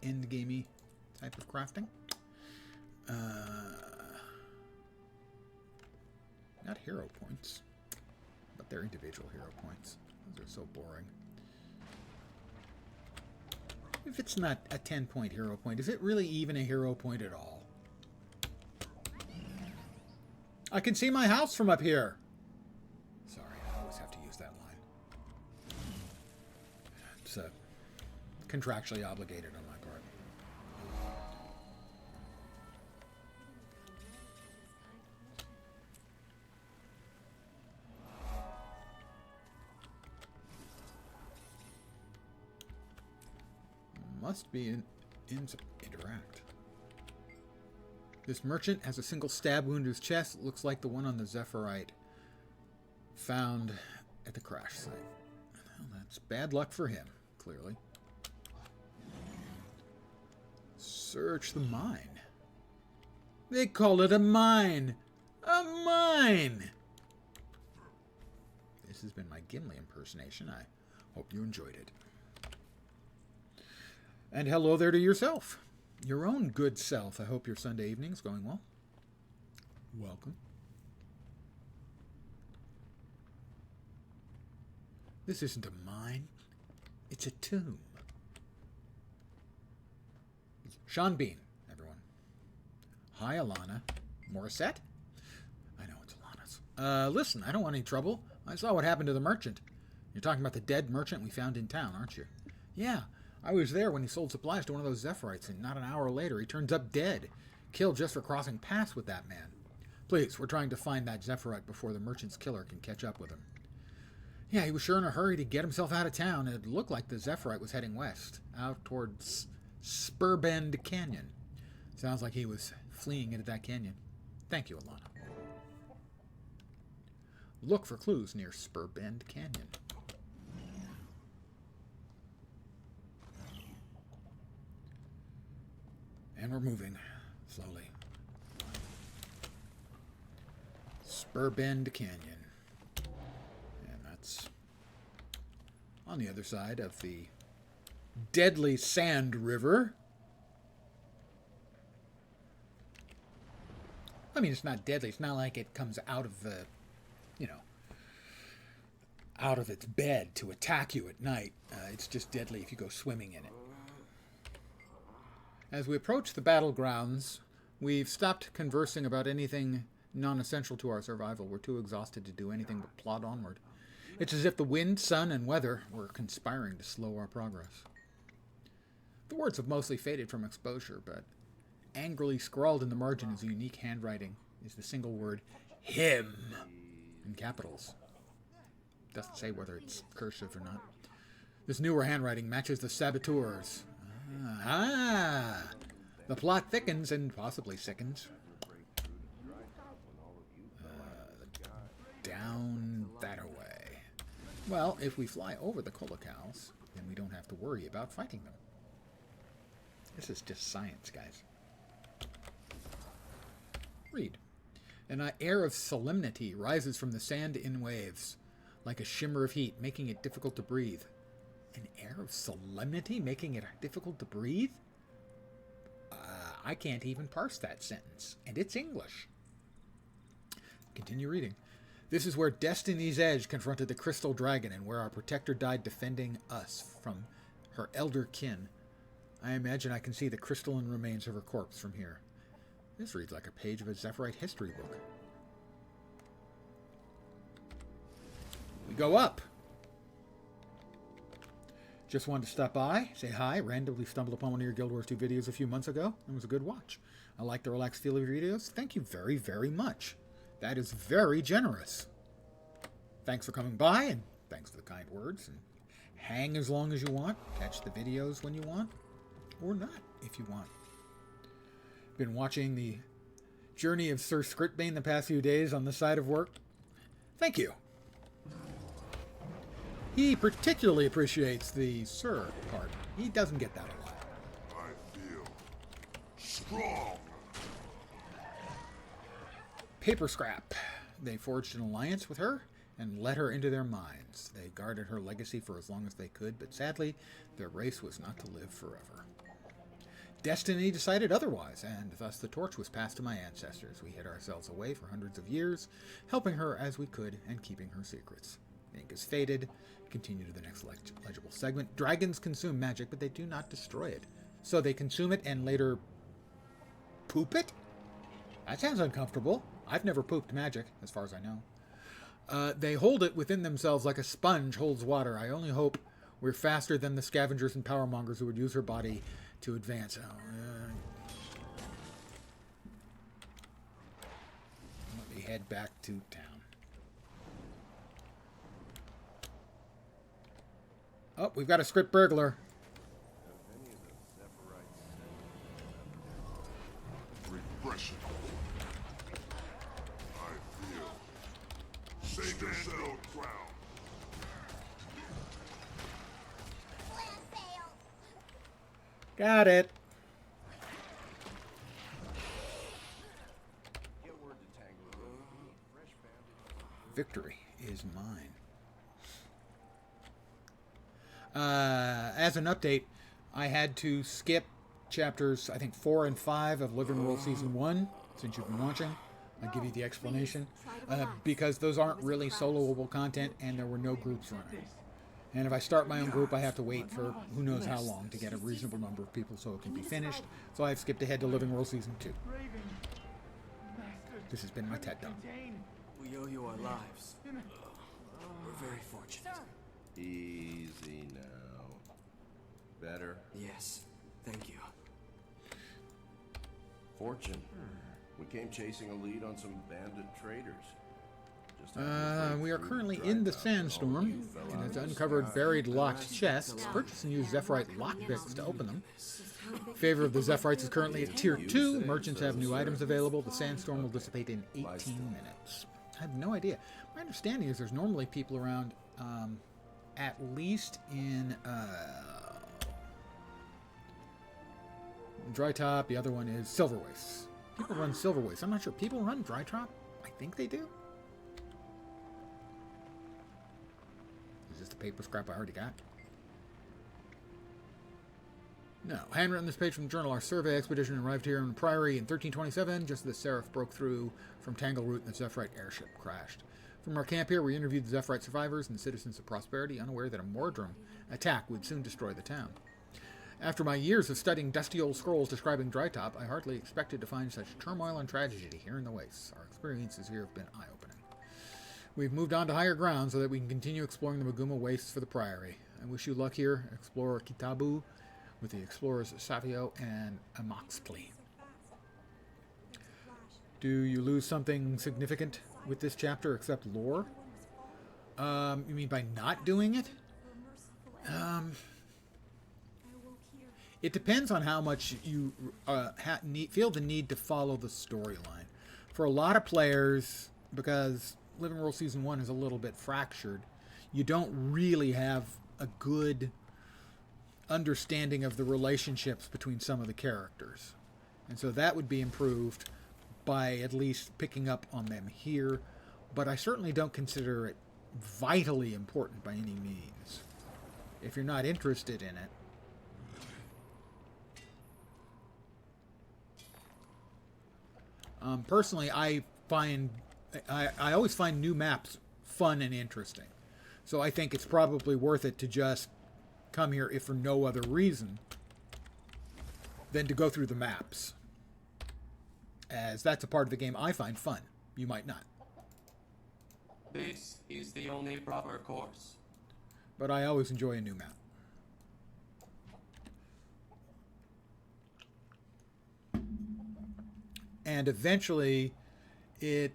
S1: end-gamey type of crafting. Not hero points, but they're individual hero points. Those are so boring. If it's not a 10-point hero point, is it really even a hero point at all? I can see my house from up here. Sorry, I always have to use that line. It's contractually obligated on my part. Must be in interact. This merchant has a single stab wound to his chest. It looks like the one on the Zephyrite found at the crash site. Well, that's bad luck for him, clearly. Search the mine. They call it a mine. A mine! This has been my Gimli impersonation. I hope you enjoyed it. And hello there to yourself. Your own good self. I hope your Sunday evening's going well. Welcome. This isn't a mine. It's a tomb. Sean Bean, everyone. Hi, Alana. Morissette? I know it's Alana's. Listen, I don't want any trouble. I saw what happened to the merchant. You're talking about the dead merchant we found in town, aren't you? Yeah, I was there when he sold supplies to one of those Zephyrites, and not an hour later he turns up dead. Killed just for crossing paths with that man. Please, we're trying to find that Zephyrite before the merchant's killer can catch up with him. Yeah, he was sure in a hurry to get himself out of town. It looked like the Zephyrite was heading west, out towards Spurbend Canyon. Sounds like he was fleeing into that canyon. Thank you, Alana. Look for clues near Spurbend Canyon. And we're moving slowly. Spurbend Canyon. And that's on the other side of the deadly Sand River. I mean, it's not deadly. It's not like it comes out of the, out of its bed to attack you at night. It's just deadly if you go swimming in it. As we approach the battlegrounds, we've stopped conversing about anything non-essential to our survival. We're too exhausted to do anything but plod onward. It's as if the wind, sun, and weather were conspiring to slow our progress. The words have mostly faded from exposure, but angrily scrawled in the margin is a unique handwriting is the single word, him, in capitals. Doesn't say whether it's cursive or not. This newer handwriting matches the saboteurs. The plot thickens and possibly sickens. Down that way. Well, if we fly over the Kolokals, then we don't have to worry about fighting them. This is just science, guys. Read. An air of solemnity rises from the sand in waves, like a shimmer of heat, making it difficult to breathe. An air of solemnity making it difficult to breathe? I can't even parse that sentence, and it's English. Continue reading. This is where Destiny's Edge confronted the Crystal Dragon and where our protector died defending us from her elder kin. I imagine I can see the crystalline remains of her corpse from here. This reads like a page of a Zephyrite history book. We go up. Just wanted to stop by, say hi, randomly stumbled upon one of your Guild Wars 2 videos a few months ago. It was a good watch. I like the relaxed feel of your videos. Thank you very, very much. That is very generous. Thanks for coming by, and thanks for the kind words. And hang as long as you want. Catch the videos when you want. Or not, if you want. Been watching the journey of Sir Scriptbane the past few days on the side of work. Thank you. He particularly appreciates the Sir part. He doesn't get that a lot.
S7: I feel strong.
S1: Paper Scrap. They forged an alliance with her and let her into their minds. They guarded her legacy for as long as they could, but sadly, their race was not to live forever. Destiny decided otherwise, and thus the torch was passed to my ancestors. We hid ourselves away for hundreds of years, helping her as we could and keeping her secrets. Ink is faded. Continue to the next legible segment. Dragons consume magic, but they do not destroy it. So they consume it and later poop it? That sounds uncomfortable. I've never pooped magic, as far as I know. They hold it within themselves like a sponge holds water. I only hope we're faster than the scavengers and powermongers who would use her body to advance. Let me head back to town. Oh, we've got a script burglar.
S7: Refreshing. I feel. Save yourself, ground.
S1: Got it. victory is mine. As an update, I had to skip chapters, I think, 4 and 5 of Living World Season 1, since you've been watching. I'll give you the explanation. Because those aren't really soloable content, and there were no groups running. And if I start my own group, I have to wait for who knows how long to get a reasonable number of people so it can be finished. So I've skipped ahead to Living World Season 2. This has been my TED Talk.
S10: We owe you our lives. We're very fortunate.
S8: Easy now. Better?
S10: Yes, thank you.
S8: Fortune. We came chasing a lead on some bandit traders.
S1: We are currently in the sandstorm. It has uncovered buried locked chests. Purchase and use Zephyrite lockpicks to open them. Favor of the Zephyrites is currently at Tier 2. Merchants have new items available. The sandstorm will dissipate in 18 minutes. I have no idea. My understanding is there's normally people around, at least in Dry Top. The other one is Silver Wastes. People run Silver Wastes. I'm not sure. People run Dry Top? I think they do. Is this the paper scrap I already got? No. Handwritten this page from the journal. Our survey expedition arrived here in Priory in 1327, just as the Seraph broke through from Tangleroot and the Zephyrite airship crashed. From our camp here, we interviewed the Zephyrite survivors and the citizens of Prosperity, unaware that a Mordrum attack would soon destroy the town. After my years of studying dusty old scrolls describing Drytop, I hardly expected to find such turmoil and tragedy here in the wastes. Our experiences here have been eye-opening. We've moved on to higher ground so that we can continue exploring the Maguma wastes for the Priory. I wish you luck here, Explorer Kitabu, with the explorers Savio and Amoxpley. Do you lose something significant with this chapter except lore? You mean by not doing it? It depends on how much you feel the need to follow the storyline. For a lot of players, because Living World Season 1 is a little bit fractured, you don't really have a good understanding of the relationships between some of the characters. And so that would be improved by at least picking up on them here. But I certainly don't consider it vitally important by any means. If you're not interested in it, personally, I always find new maps fun and interesting. So I think it's probably worth it to just come here, if for no other reason than to go through the maps. As that's a part of the game I find fun. You might not.
S10: This is the only proper course.
S1: But I always enjoy a new map. And eventually, it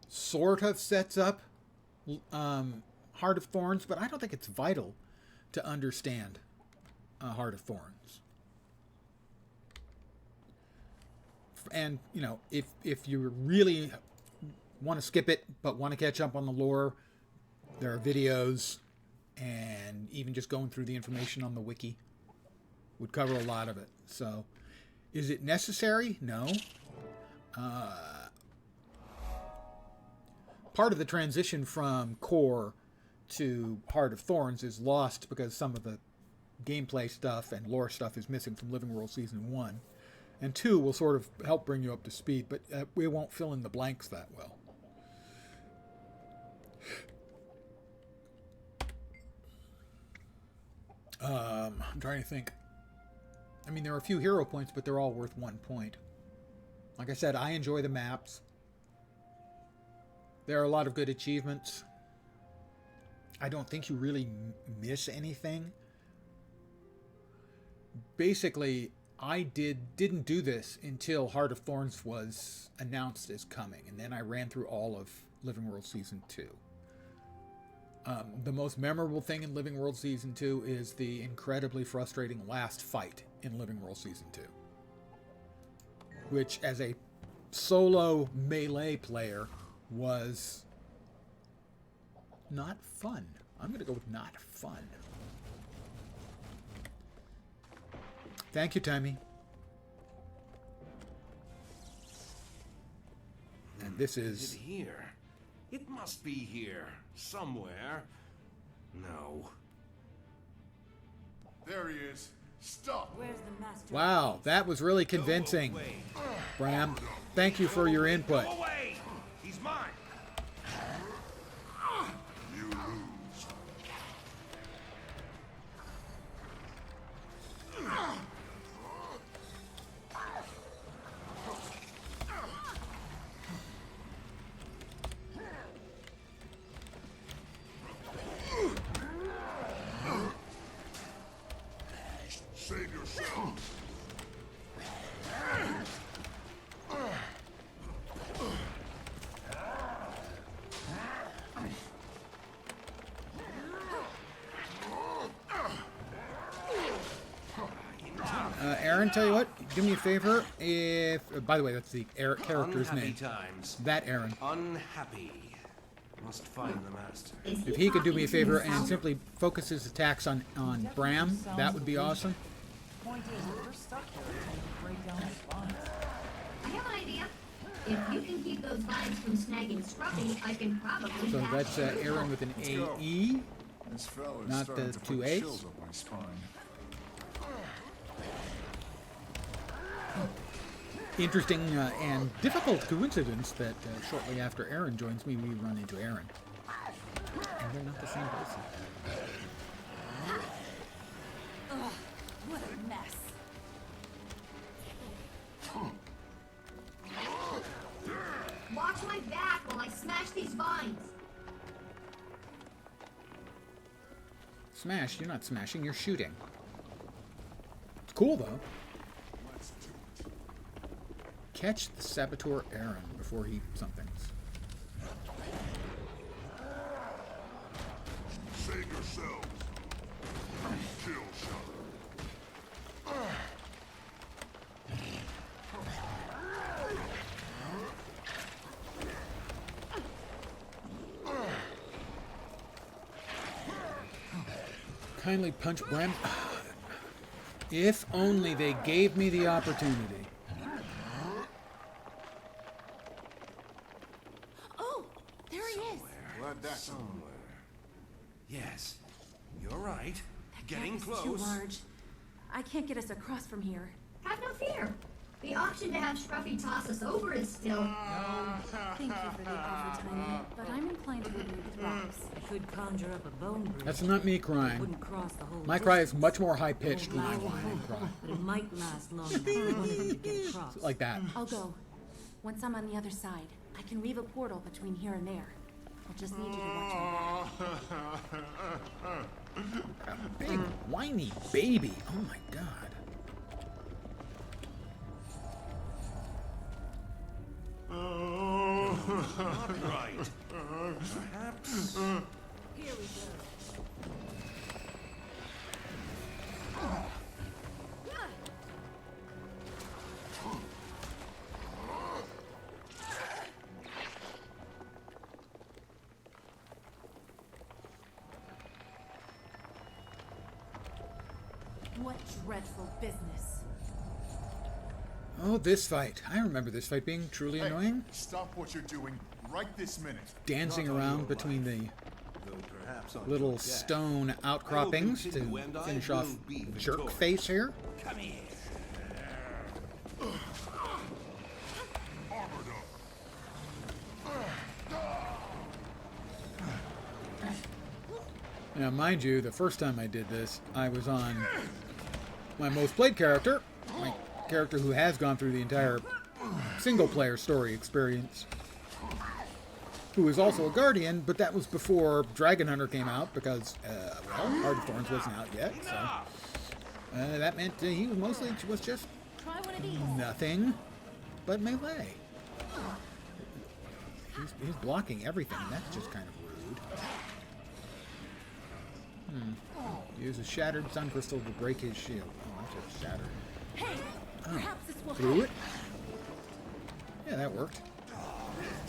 S1: sort of sets up Heart of Thorns, but I don't think it's vital to understand Heart of Thorns. And, you know, if you really want to skip it, but want to catch up on the lore, there are videos, and even just going through the information on the wiki would cover a lot of it. So, is it necessary? No. Part of the transition from core to Heart of Thorns is lost because some of the gameplay stuff and lore stuff is missing from Living World Season 1. And 2 will sort of help bring you up to speed, but we won't fill in the blanks that well. I'm trying to think. I mean, there are a few hero points, but they're all worth 1 point. Like I said, I enjoy the maps. There are a lot of good achievements. I don't think you really miss anything. Basically, I didn't do this until Heart of Thorns was announced as coming, and then I ran through all of Living World Season 2. The most memorable thing in Living World Season 2 is the incredibly frustrating last fight in Living World Season 2. Which, as a solo melee player, was not fun. I'm going to go with not fun. Thank you, Tammy. And this is...
S8: Here. It must be here, somewhere. No.
S7: There he is. Stop.
S4: Where's the master?
S1: Wow, that was really convincing.
S8: Go away.
S1: Bram, thank you for your input.
S8: Go away! He's mine!
S7: You lose. Save yourself.
S1: Aaron, tell you what, do me a favor. If, by the way, that's the character's
S8: Unhappy
S1: name.
S8: times.
S1: That Aaron.
S8: Unhappy. Must find the master.
S1: If he could do me a favor and simply focus his attacks on Bram, that would be awesome.
S6: Point is, if we're stuck here, it's going to break down the spines.
S5: I have an idea. If you can keep those vines from snagging Scruffy, I can probably.
S1: So that's Aaron with an AE.
S7: This fella's
S1: Not
S7: starting
S1: the
S7: to
S1: two
S7: put
S1: A's?
S7: chills up my spine.
S1: Interesting and difficult coincidence that shortly after Aaron joins me, we run into Aaron. And they're not the same person.
S3: Ugh, what a mess.
S5: Watch my back while I smash these vines.
S1: Smash? You're not smashing, you're shooting. It's cool, though.
S7: Let's do it.
S1: Catch the saboteur Aaron before he somethings.
S7: Save yourselves. Kill shot.
S1: Kindly punch Bram. If only they gave me the opportunity.
S3: Oh, there he is.
S7: Glad that's
S8: Somewhere. Yes. You're right.
S3: That
S8: Getting
S3: gap is too
S8: close.
S3: large. I can't get us across from here.
S5: Have no fear. The option to have Scruffy toss us over is still.
S3: Thank you for the overtime, but I'm inclined to remove the rocks.
S4: I could conjure up a bone bridge.
S1: That's not me crying.
S4: Wouldn't cross the whole
S1: My cry is
S4: distance.
S1: much more high-pitched when I
S4: Won't
S1: whine
S4: last
S1: and
S4: long,
S1: cry.
S4: but it might last long enough for one of them to get across.
S1: Like that.
S3: I'll go. Once I'm on the other side, I can weave a portal between here and there. I'll just need you to watch my back.
S1: Big whiny baby. Oh my god.
S8: Right. Perhaps.
S4: Here we go.
S3: What dreadful business.
S1: Oh, this fight. I remember this fight being truly
S7: Hey,
S1: annoying.
S7: stop what you're doing right this minute.
S1: Dancing
S8: Not on
S1: around
S8: your
S1: between the
S8: Though perhaps on
S1: little
S8: your death.
S1: stone outcroppings to
S8: continue, and I
S1: finish
S8: will
S1: off
S8: be
S1: jerk
S8: victorious.
S1: face here.
S8: Come here.
S7: Armored up.
S1: Now, mind you, the first time I did this, I was on my most played character, my character who has gone through the entire single-player story experience, who is also a Guardian, but that was before Dragon Hunter came out, because, well, Heart of Thorns wasn't out yet, so that meant he was mostly just
S3: Try one of these.
S1: nothing but melee. He's blocking everything. That's just kind of rude. Use a shattered sun crystal to break his shield. Oh, that's just shattered.
S3: Hey, perhaps this will
S1: Threw
S3: help.
S1: it? Yeah, that worked.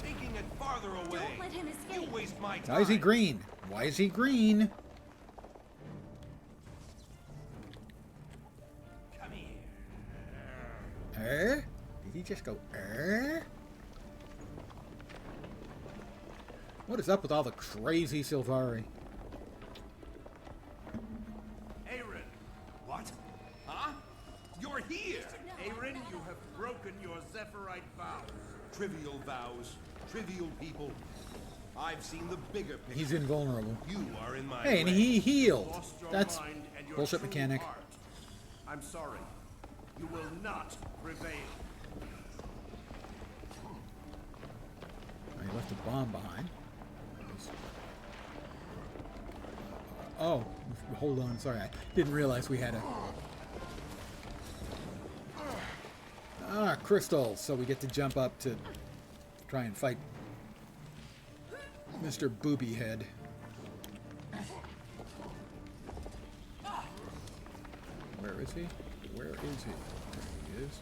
S8: Taking it farther away.
S3: Don't let him escape.
S8: You waste my time.
S1: Why is he green? Why is he green?
S8: Come here.
S1: Did he just go, What is up with all the crazy Sylvari?
S8: Aaron! What? Huh? You're here! Aaron, you have broken your Zephyrite vows. Trivial vows, trivial people. I've seen the bigger picture.
S1: He's invulnerable.
S8: You are in my
S1: Hey, and
S8: way.
S1: he healed.
S8: Lost your
S1: That's
S8: mind and your
S1: bullshit
S8: true
S1: mechanic.
S8: heart. I'm sorry. You will not prevail.
S1: He left a bomb behind. Oh, hold on. Sorry, I didn't realize we had a... crystals. So we get to jump up to try and fight Mr. Booby Head. Where is he? Where is he? There he is.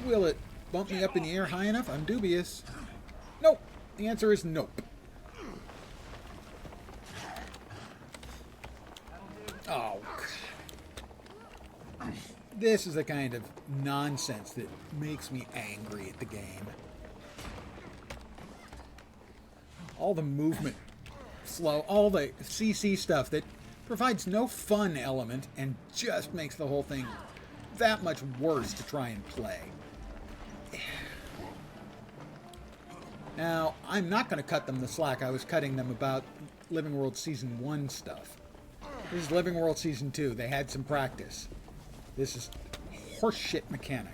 S1: Will it bump me up in the air high enough? I'm dubious. Nope. The answer is nope. Oh. This is the kind of nonsense that makes me angry at the game. All the movement slow, all the CC stuff that provides no fun element and just makes the whole thing that much worse to try and play. Now, I'm not going to cut them the slack. I was cutting them about Living World Season 1 stuff. This is Living World Season 2. They had some practice. This is horseshit mechanic.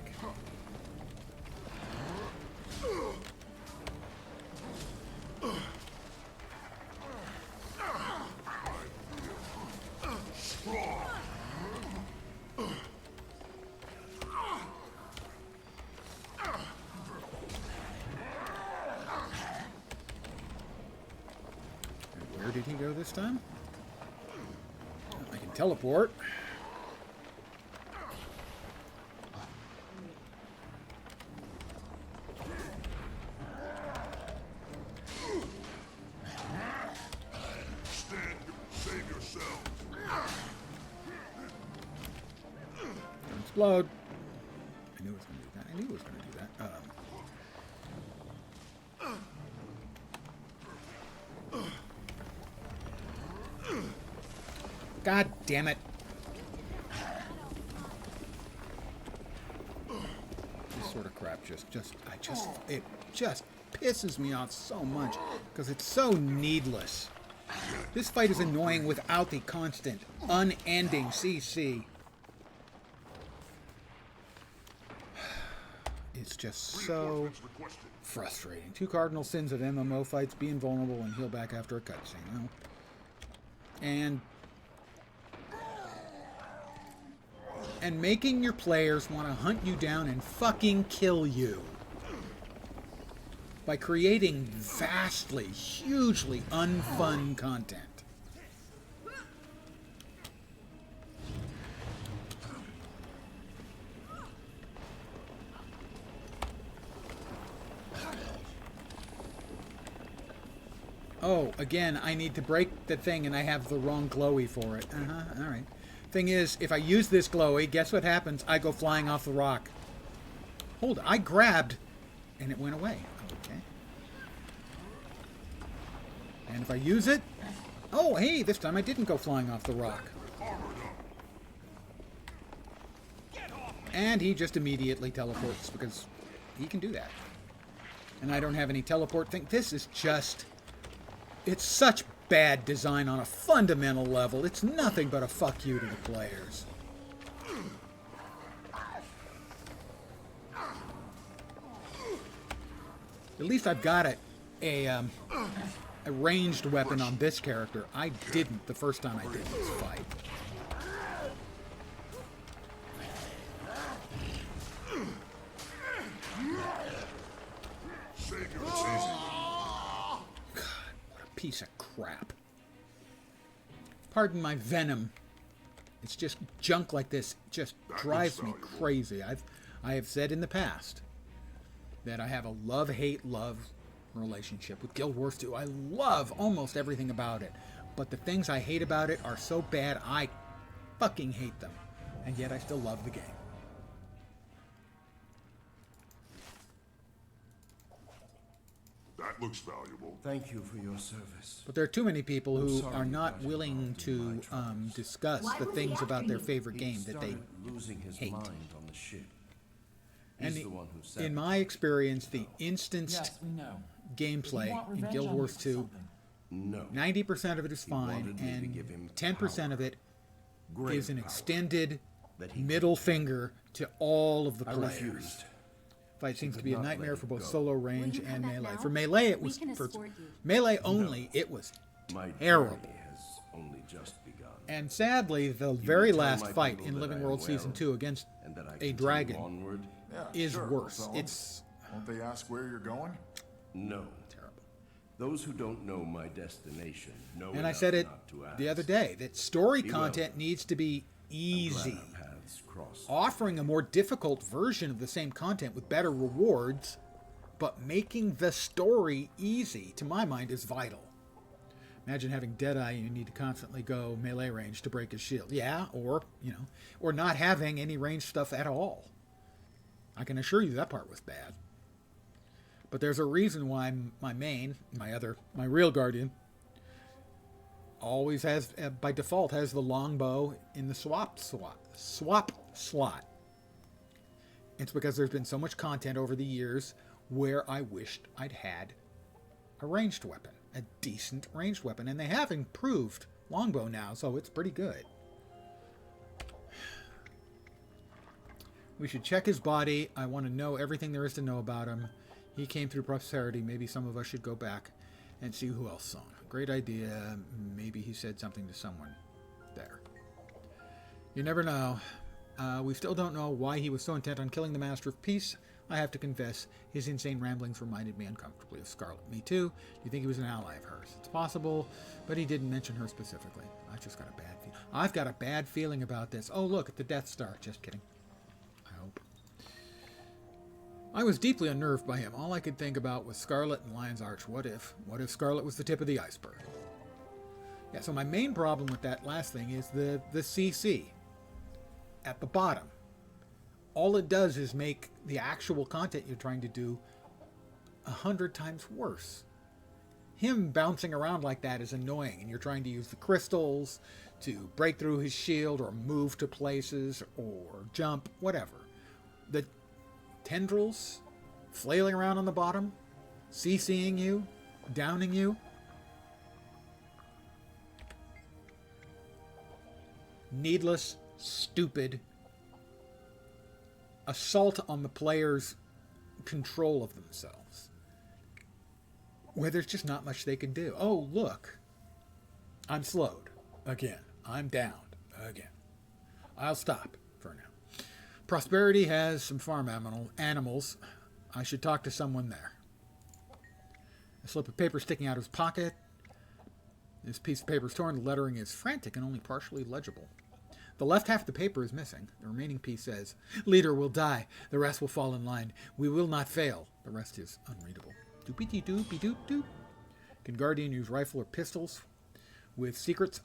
S1: Where did he go this time? I can teleport.
S7: Save yourself.
S1: Don't explode. I knew it was going to do that. I knew it was going to do that. God damn it. This sort of crap it just pisses me off so much because it's so needless. This fight is annoying without the constant, unending CC. It's just so frustrating. 2 cardinal sins of MMO fights: be invulnerable and heal back after a cutscene. Well, and making your players want to hunt you down and fucking kill you by creating vastly, hugely unfun content. Oh, again, I need to break the thing and I have the wrong glowy for it. Alright. Thing is, if I use this glowy, guess what happens? I go flying off the rock. Hold it, I grabbed and it went away. Okay. And if I use it... Oh, hey, this time I didn't go flying off the rock. And he just immediately teleports because he can do that. And I don't have any teleport thing. This is just... It's such bad design on a fundamental level. It's nothing but a fuck you to the players. At least I've got a ranged weapon on this character. I didn't the first time I did this fight. Piece of crap. Pardon my venom. It's just junk like this just drives me crazy. I have said in the past that I have a love-hate-love relationship with Guild Wars 2. I love almost everything about it, but the things I hate about it are so bad I fucking hate them, and yet I still love the game.
S7: That looks valuable.
S10: Thank you for your service.
S1: But there are too many people
S10: I'm
S1: who
S10: sorry
S1: are
S10: you
S1: not
S10: got
S1: willing
S10: involved in my
S1: to
S10: troubles.
S1: discuss
S3: Why
S1: the
S3: was he
S1: things about
S3: after
S1: their
S3: you?
S1: favorite
S10: He
S1: game that they
S10: started losing his
S1: hate.
S10: mind on the ship.
S1: And
S10: He's the one who said
S1: in my experience, the instanced
S6: Yes, we know. If
S1: gameplay
S6: you want
S1: in
S6: revenge
S1: Guild
S6: on
S1: Wars
S6: me for
S1: 2,
S6: something,
S10: no.
S1: 90% of it is
S10: He
S1: fine,
S10: wanted me to give him
S1: and 10% of
S10: power.
S1: it
S10: Great
S1: is an
S10: power
S1: extended
S10: that he
S1: middle finger to all of the
S10: I
S1: players.
S10: refused.
S1: Fight seems to
S10: could
S1: be a
S10: not
S1: nightmare
S10: let
S1: for
S10: it
S1: both
S10: go.
S1: solo range
S3: you come
S1: and
S3: back
S1: melee.
S3: now?
S1: For melee, it
S3: We
S1: was
S3: can
S1: for
S3: escort you.
S1: melee only. It was
S10: My
S1: terrible.
S10: journey has only just begun.
S1: And sadly, the
S10: You
S1: very
S10: will tell
S1: last
S10: my
S1: fight
S10: people
S1: in
S10: that
S1: Living
S10: I am
S1: World Season
S10: well,
S1: 2 against
S10: and that I
S1: a
S10: continue
S1: dragon
S7: Yeah,
S10: onward.
S1: is
S7: sure,
S1: worse.
S7: tell 'em.
S1: It's
S7: Won't they ask where you're going?
S10: No.
S1: terrible.
S10: Those who don't know my destination know
S1: And I
S10: enough
S1: said it
S10: not to ask.
S1: the other day that story
S10: Be
S1: content
S10: well.
S1: needs to be
S10: I'm
S1: easy.
S10: glad our paths crossed.
S1: Offering a more difficult version of the same content with better rewards, but making the story easy, to my mind, is vital. Imagine having Deadeye and you need to constantly go melee range to break his shield. Yeah, or, or not having any range stuff at all. I can assure you that part was bad. But there's a reason why my main, my real Guardian, always has, by default, has the longbow in the swap slot. It's because there's been so much content over the years where I wished I'd had a ranged weapon, a decent ranged weapon, and they have improved longbow now, so it's pretty good. We should check his body. I want to know everything there is to know about him. He came through prosperity. Maybe some of us should go back and see who else saw him. Great idea. Maybe he said something to someone there. You never know. We still don't know why he was so intent on killing the Master of Peace. I have to confess, his insane ramblings reminded me uncomfortably of Scarlet. Me too. Do you think he was an ally of hers? It's possible, but he didn't mention her specifically. I just got a bad feeling. I've got a bad feeling about this. Oh, look, at the Death Star. Just kidding. I hope. I was deeply unnerved by him. All I could think about was Scarlet and Lion's Arch. What if? What if Scarlet was the tip of the iceberg? Yeah, so my main problem with that last thing is the CC at the bottom. All it does is make the actual content you're trying to do 100 times worse. Him bouncing around like that is annoying, and you're trying to use the crystals to break through his shield or move to places or jump, whatever. The tendrils flailing around on the bottom, CCing you, downing you. Needless, stupid assault on the player's control of themselves, where there's just not much they can do. Oh, look, I'm slowed again. I'm downed again. I'll stop for now. Prosperity has some farm animals. I should talk to someone there. A slip of paper sticking out of his pocket. This piece of paper is torn. The lettering is frantic and only partially legible. The left half of the paper is missing. The remaining piece says, "Leader will die. The rest will fall in line. We will not fail." The rest is unreadable. Doopy-dee-doopy-doop-doop. Can Guardian use rifle or pistols with secrets?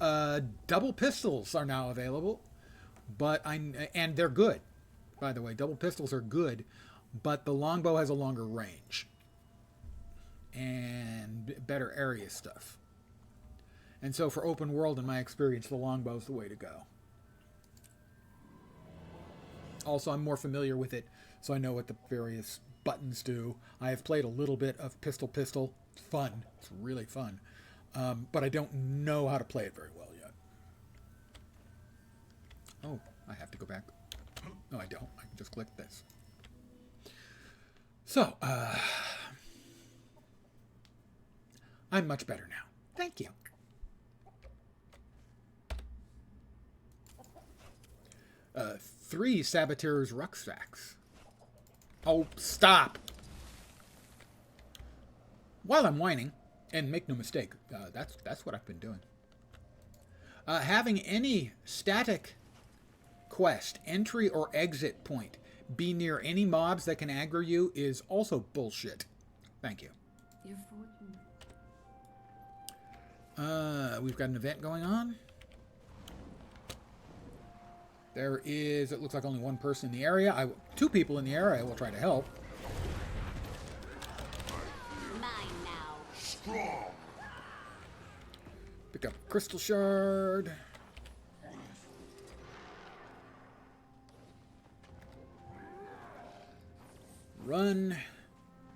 S1: Double pistols are now available, and they're good. By the way, double pistols are good, but the longbow has a longer range and better area stuff. And so for open world, in my experience, the longbow is the way to go. Also, I'm more familiar with it, so I know what the various buttons do. I have played a little bit of Pistol. It's fun. It's really fun. But I don't know how to play it very well yet. Oh, I have to go back. No, I don't. I can just click this. So, I'm much better now. Thank you. Three saboteurs' rucksacks. Oh, stop! While I'm whining, and make no mistake, that's what I've been doing. Having any static quest, entry or exit point be near any mobs that can aggro you is also bullshit. Thank you.
S3: You're fortunate.
S1: We've got an event going on. There is, it looks like only one person in the area. Two people in the area. I will try to help.
S11: Mine now.
S7: Strong.
S1: Pick up crystal shard. Run.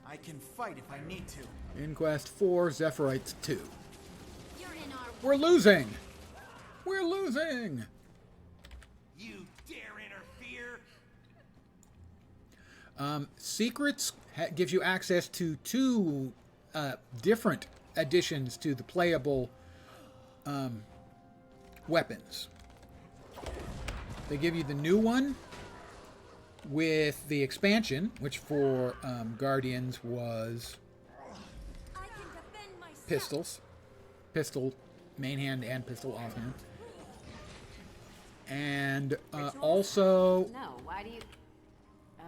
S6: I can fight if I need to.
S1: Inquest 4, Zephyrite 2.
S11: You're in our
S1: We're losing! We're losing!
S8: You dare interfere?
S1: Secrets gives you access to 2 different additions to the playable weapons. They give you the new one with the expansion, which for Guardians was
S11: I can defend myself.
S1: pistols. Pistol main hand and pistol offhand. And also...
S3: No, why do you... Oh.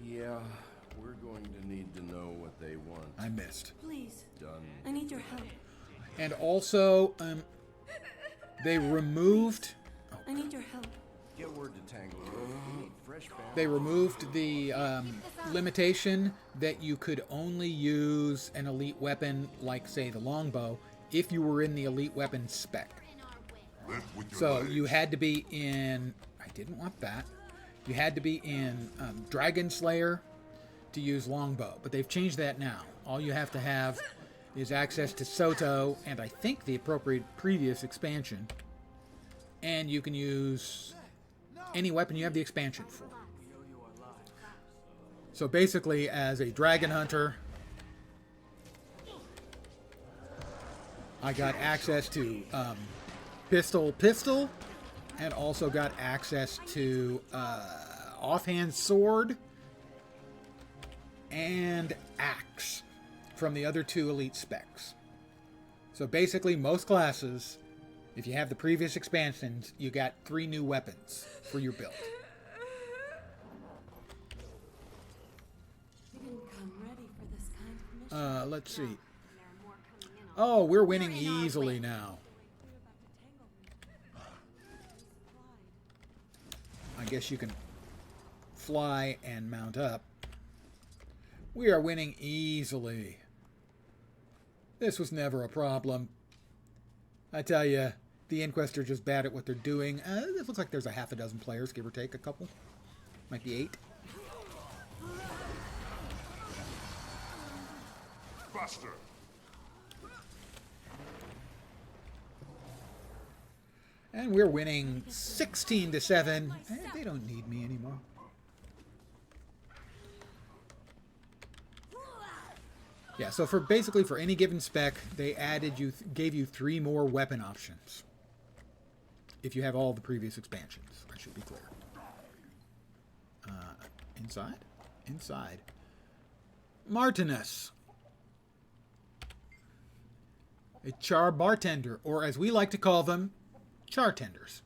S10: Yeah, we're going to need to know what they want.
S1: I missed.
S4: Please,
S10: Done.
S4: I need your help.
S1: And also, they removed...
S4: I need your help.
S10: Get word to Tango. We need fresh band.
S1: They removed the limitation that you could only use an elite weapon, like, say, the longbow, if you were in the elite weapon spec.
S7: Lift with your
S1: So
S7: legs.
S1: you had to be in... I didn't want that. You had to be in Dragon Slayer to use longbow, but they've changed that now. All you have to have is access to Soto and I think the appropriate previous expansion. And you can use any weapon you have the expansion for. So basically, as a dragon hunter, I got access to pistol, and also got access to offhand sword and axe from the other 2 elite specs. So basically, most classes, if you have the previous expansions, you got 3 new weapons for your build.
S4: You didn't come ready for this kind of mission.
S1: Let's see.
S11: There are more coming in on
S1: Oh, we're winning
S11: You're in our
S1: easily
S11: way.
S1: now. I guess you can fly and mount up. We are winning easily. This was never a problem. I tell you, the Inquest are just bad at what they're doing. It looks like there's a half a dozen players, give or take a couple. Might be 8.
S7: Faster.
S1: And we're winning 16-7. They don't need me anymore. Yeah, so for basically for any given spec, they gave you 3 more weapon options. If you have all the previous expansions, I should be clear. Inside? Inside. Martinus. A char bartender, or as we like to call them, chartenders.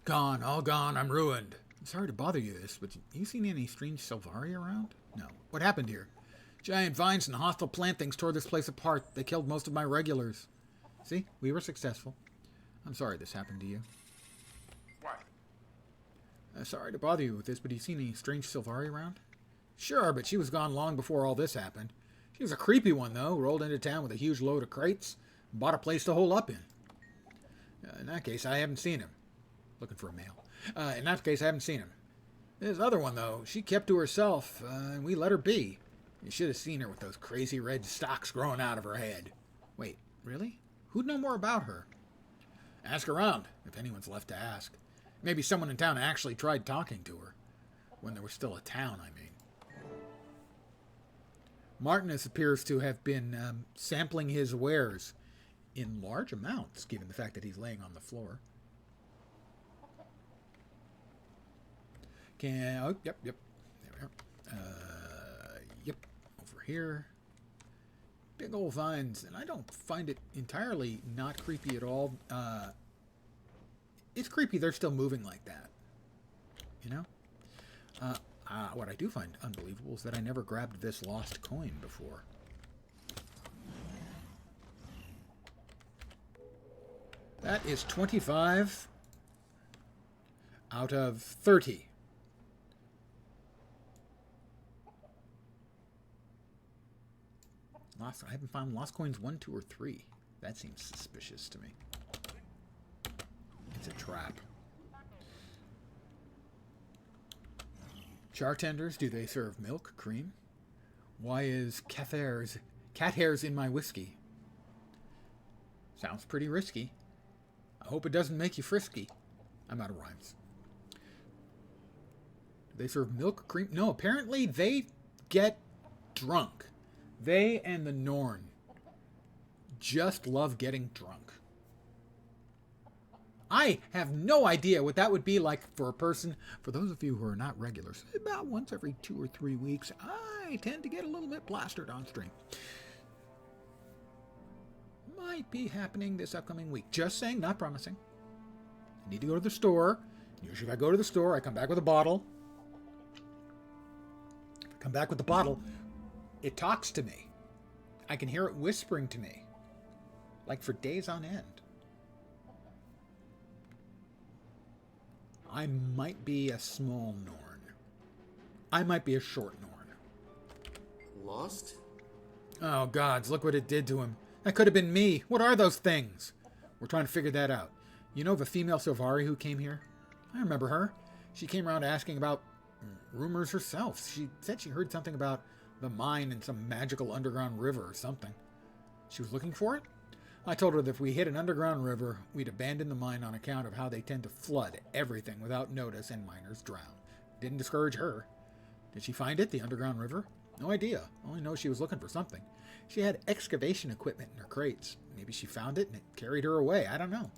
S1: Gone, all gone, I'm ruined. I'm sorry to bother you this, but you seen any strange Sylvari around? No. What happened here? Giant vines and hostile plant things tore this place apart. They killed most of my regulars. See? We were successful. I'm sorry this happened to you.
S7: What?
S1: Sorry to bother you with this, but you seen any strange Sylvari around? Sure, but she was gone long before all this happened. She was a creepy one, though. Rolled into town with a huge load of crates. And bought a place to hole up in. In that case, I haven't seen him. Looking for a male. In that case, I haven't seen him. This other one, though, she kept to herself, and we let her be. You should have seen her with those crazy red stalks growing out of her head. Wait, really? Who'd know more about her? Ask around, if anyone's left to ask. Maybe someone in town actually tried talking to her. When there was still a town, I mean. Martinus appears to have been sampling his wares in large amounts, given the fact that he's laying on the floor. Oh, yep. There we are. Yep, over here. Big old vines, and I don't find it entirely not creepy at all. It's creepy they're still moving like that. You know? What I do find unbelievable is that I never grabbed this lost coin before. That is 25 out of 30. I haven't found lost coins 1, 2, or 3. That seems suspicious to me. It's a trap. Chartenders, do they serve milk, cream? Why is cat hairs in my whiskey? Sounds pretty risky. I hope it doesn't make you frisky. I'm out of rhymes. Do they serve milk, cream? No, apparently they get drunk. They and the Norn just love getting drunk. I have no idea what that would be like for a person. For those of you who are not regulars, about once every 2 or 3 weeks, I tend to get a little bit plastered on stream. Might be happening this upcoming week. Just saying, not promising. I need to go to the store. Usually if I go to the store, I come back with a bottle. If I come back with the bottle, it talks to me. I can hear it whispering to me. Like for days on end. I might be a small Norn. I might be a short Norn.
S10: Lost?
S1: Oh, gods, look what it did to him. That could have been me. What are those things? We're trying to figure that out. You know of a female Silvari who came here? I remember her. She came around asking about rumors herself. She said she heard something about the mine in some magical underground river or something. She was looking for it? I told her that if we hit an underground river, we'd abandon the mine on account of how they tend to flood everything without notice and miners drown. Didn't discourage her. Did she find it, the underground river? No idea. Only know she was looking for something. She had excavation equipment in her crates. Maybe she found it and it carried her away. I don't know.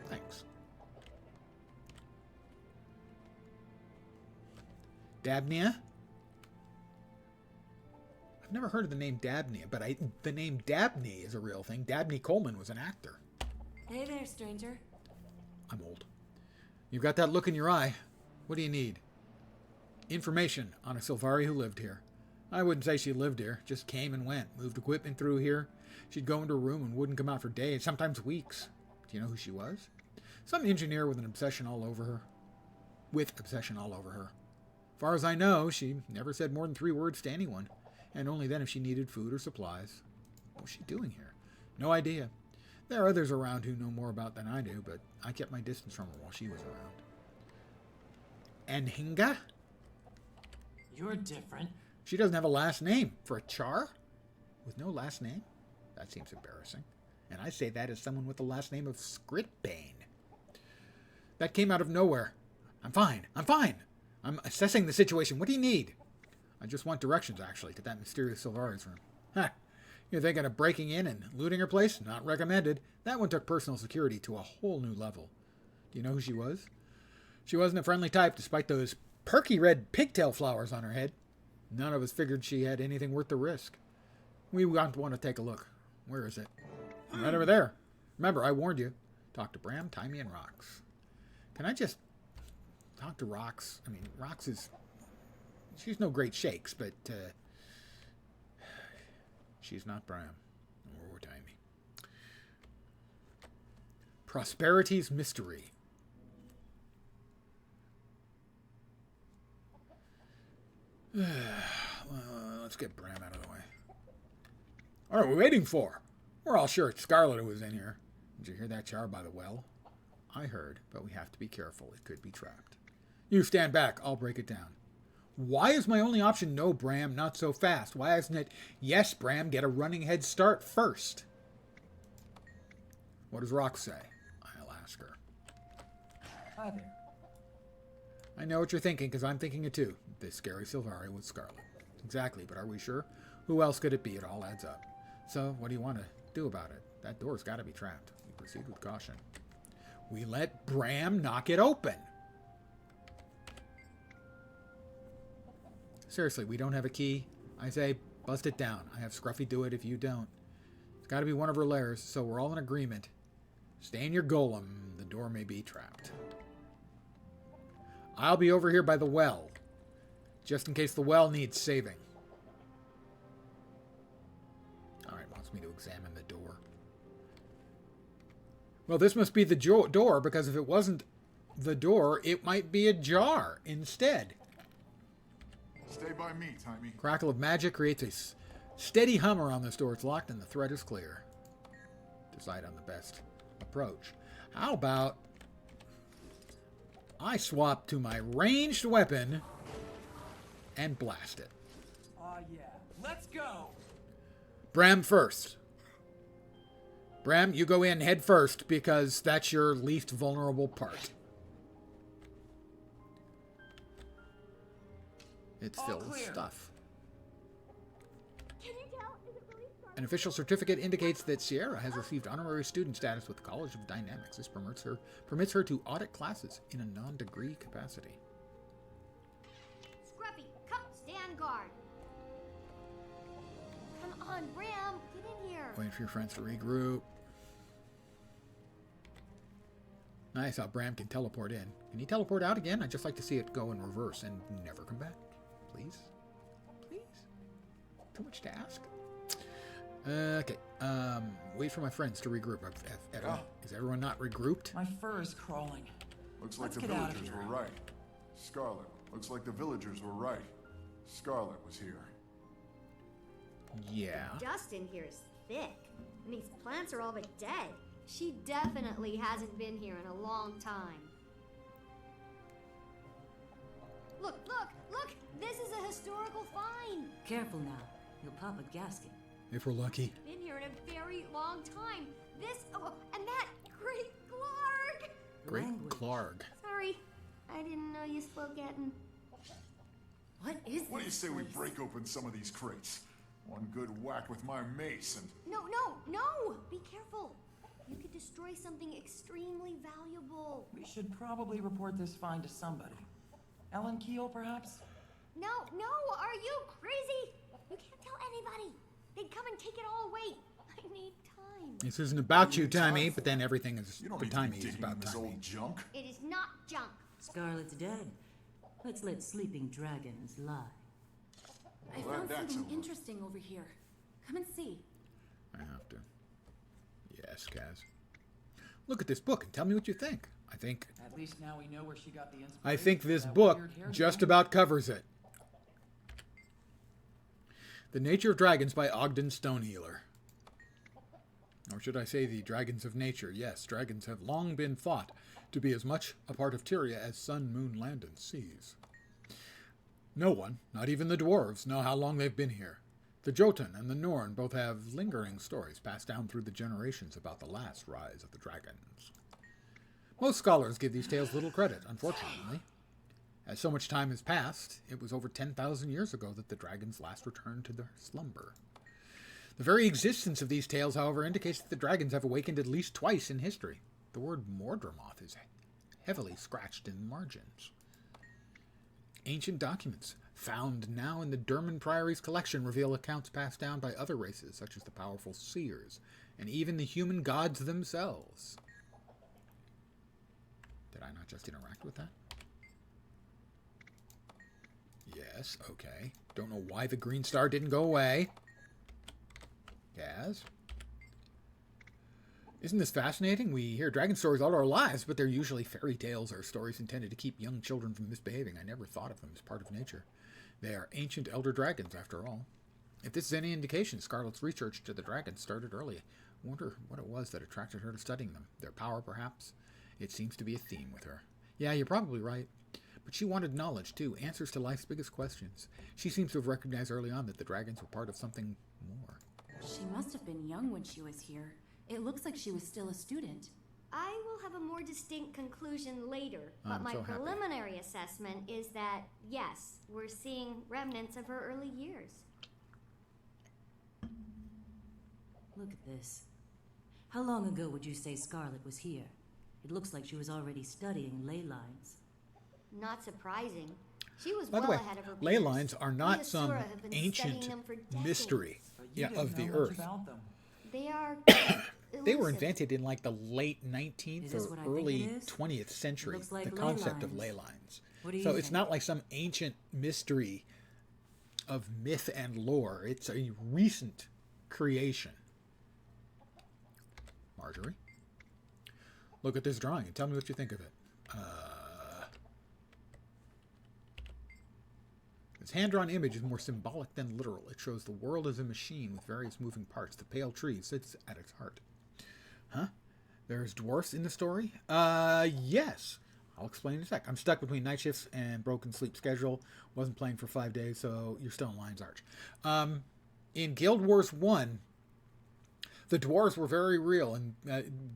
S1: Thanks. Dabnia? I've never heard of the name Dabnia, but the name Dabney is a real thing. Dabney Coleman was an actor.
S4: Hey there, stranger.
S1: I'm old. You've got that look in your eye. What do you need? Information on a Silvari who lived here. I wouldn't say she lived here, just came and went, moved equipment through here. She'd go into a room and wouldn't come out for days, sometimes weeks. Do you know who she was? Some engineer with an obsession all over her. With obsession all over her. As far as I know, she never said more than 3 words to anyone, and only then if she needed food or supplies. What was she doing here? No idea. There are others around who know more about than I do, but I kept my distance from her while she was around. Anhinga?
S6: You're different.
S1: She doesn't have a last name. For a Char? With no last name? That seems embarrassing. And I say that as someone with the last name of Scritbane. That came out of nowhere. I'm fine. I'm assessing the situation. What do you need? I just want directions, actually, to that mysterious Silvari's room. Ha! You're thinking of breaking in and looting her place? Not recommended. That one took personal security to a whole new level. Do you know who she was? She wasn't a friendly type, despite those perky red pigtail flowers on her head. None of us figured she had anything worth the risk. We want to take a look. Where is it? Right over there. Remember, I warned you. Talk to Bram, Timey, and Rox. Can I just talk to Rox? I mean, Rox is... She's no great shakes, but... she's not Bram. Or Timey. Prosperity's Mystery. Well, let's get Bram out of the way. What are we waiting for? We're all sure it's Scarlet who was in here. Did you hear that Char by the well? I heard, but we have to be careful. It could be trapped. You stand back. I'll break it down. Why is my only option no, Bram, not so fast? Why isn't it, yes, Bram, get a running head start first? What does Rox say? I'll ask her.
S6: Hi there.
S1: I know what you're thinking, because I'm thinking it too. This scary Silvari with Scarlet. Exactly, but are we sure? Who else could it be? It all adds up. So, what do you want to do about it? That door's got to be trapped. We proceed with caution. We let Bram knock it open. Seriously, we don't have a key. I say, bust it down. I have Scruffy do it if you don't. It's got to be one of her lairs, so we're all in agreement. Stay in your golem. The door may be trapped. I'll be over here by the well, just in case the well needs saving. Alright, wants me to examine the door. Well, this must be the door, because if it wasn't the door, it might be ajar instead.
S7: Stay by me, Timey.
S1: Crackle of magic creates a Steady hummer on this door. It's locked and the threat is clear. Decide on the best approach. How about I swap to my ranged weapon and blast it?
S6: Yeah. Let's go!
S1: Bram first. Bram, you go in head first because that's your least vulnerable part. It's filled with stuff.
S11: Can you tell? Is it really Scarlet?
S1: An official certificate indicates that Sierra has received honorary student status with the College of Dynamics. This permits her to audit classes in a non-degree capacity.
S5: Scruffy, come stand guard. Come on, Bram, get in here.
S1: Wait for your friends to regroup. Nice how Bram can teleport in. Can he teleport out again? I'd just like to see it go in reverse and never come back. Please? Please? Too much to ask? Okay. Wait for my friends to regroup. Is everyone not regrouped?
S6: My fur is crawling.
S7: Looks like
S6: Let's
S7: the
S6: get out of
S7: villagers
S6: here.
S7: were right. Scarlet, looks like the villagers were right. Scarlet was here.
S1: Yeah.
S5: Dust in here is thick, and these plants are all but dead. She definitely hasn't been here in a long time. Look, look, look! This is a historical find!
S4: Careful now. You'll pop a gasket.
S1: If we're lucky.
S5: Been here in a very long time. This, oh, and that great Clark!
S1: Great
S4: Language.
S1: Clark.
S5: Sorry, I didn't know you spoke Eton.
S3: What is
S7: What do you
S3: this
S7: say we
S3: place?
S7: break open some of these crates? One good whack with my mace and...
S5: No, no, no! Be careful. You could destroy something extremely valuable.
S6: We should probably report this find to somebody. Ellen Keel, perhaps?
S5: No, no, are you crazy? You can't tell anybody. They'd come and take it all away. I need time.
S1: This isn't about you, Timey, but then everything is
S7: You don't
S1: for
S7: need to be
S1: Timey is
S7: digging
S1: about
S7: in this
S1: Timey.
S7: old junk.
S5: It is not junk.
S4: Scarlet's dead. Let's let sleeping dragons lie.
S3: I
S7: Well,
S3: found
S7: that's
S3: something
S7: a-
S3: interesting over here. Come and see.
S1: I have to. Yes, Kaz. Look at this book and tell me what you think.
S6: At least now we know where she got the inspiration.
S1: I think
S6: for
S1: this
S6: that
S1: book
S6: weird hair
S1: just
S6: thing.
S1: about covers it. The Nature of Dragons by Ogden Stonehealer. Or should I say the Dragons of Nature? Yes, dragons have long been thought to be as much a part of Tyria as sun, moon, land, and seas. No one, not even the dwarves, know how long they've been here. The Jotun and the Norn both have lingering stories passed down through the generations about the last rise of the dragons. Most scholars give these tales little credit, unfortunately. As so much time has passed, it was over 10,000 years ago that the dragons last returned to their slumber. The very existence of these tales, however, indicates that the dragons have awakened at least twice in history. The word Mordramoth is heavily scratched in the margins. Ancient documents found now in the Derman Priory's collection reveal accounts passed down by other races, such as the powerful seers, and even the human gods themselves. Did I not just interact with that? Yes, okay. Don't know why the green star didn't go away. Yes. Isn't this fascinating? We hear dragon stories all our lives, but they're usually fairy tales or stories intended to keep young children from misbehaving. I never thought of them as part of nature. They are ancient elder dragons, after all. If this is any indication, Scarlet's research to the dragons started early. I wonder what it was that attracted her to studying them. Their power, perhaps? It seems to be a theme with her. Yeah, you're probably right. But she wanted knowledge, too. Answers to life's biggest questions. She seems to have recognized early on that the dragons were part of something more.
S3: She must have been young when she was here. It looks like she was still a student.
S5: I will have a more distinct conclusion later, but
S1: I'm
S5: my
S1: so happy.
S5: preliminary assessment is that, yes, we're seeing remnants of her early years.
S4: Look at this. How long ago would you say Scarlet was here? It looks like she was already studying ley lines.
S5: Not surprising. She was
S1: By the
S5: well
S1: way,
S5: ahead of her
S1: ley
S5: peers.
S1: lines are
S5: We
S1: not
S5: as
S1: some
S5: Sura have been
S1: ancient
S5: studying them for decades.
S1: mystery
S6: But you didn't
S1: of the
S6: know much
S1: earth.
S6: about them.
S5: They are
S1: They were
S5: elusive.
S1: invented in like the late 19th
S4: Is this
S1: or
S4: what I think
S1: early
S4: it is?
S1: 20th century.
S4: Looks like
S1: The
S4: ley
S1: concept of
S4: lines.
S1: ley lines.
S4: What do you
S1: So it's
S4: think?
S1: not like some ancient mystery of myth and lore. It's a recent creation. Marjorie, look at this drawing and tell me what you think of it. This hand-drawn image is more symbolic than literal. It shows the world as a machine with various moving parts. The pale tree sits at its heart. Huh? There's dwarfs in the story? Yes. I'll explain in a sec. I'm stuck between night shifts and broken sleep schedule. Wasn't playing for 5 days, so you're still in Lion's Arch. In Guild Wars 1, the dwarves were very real, and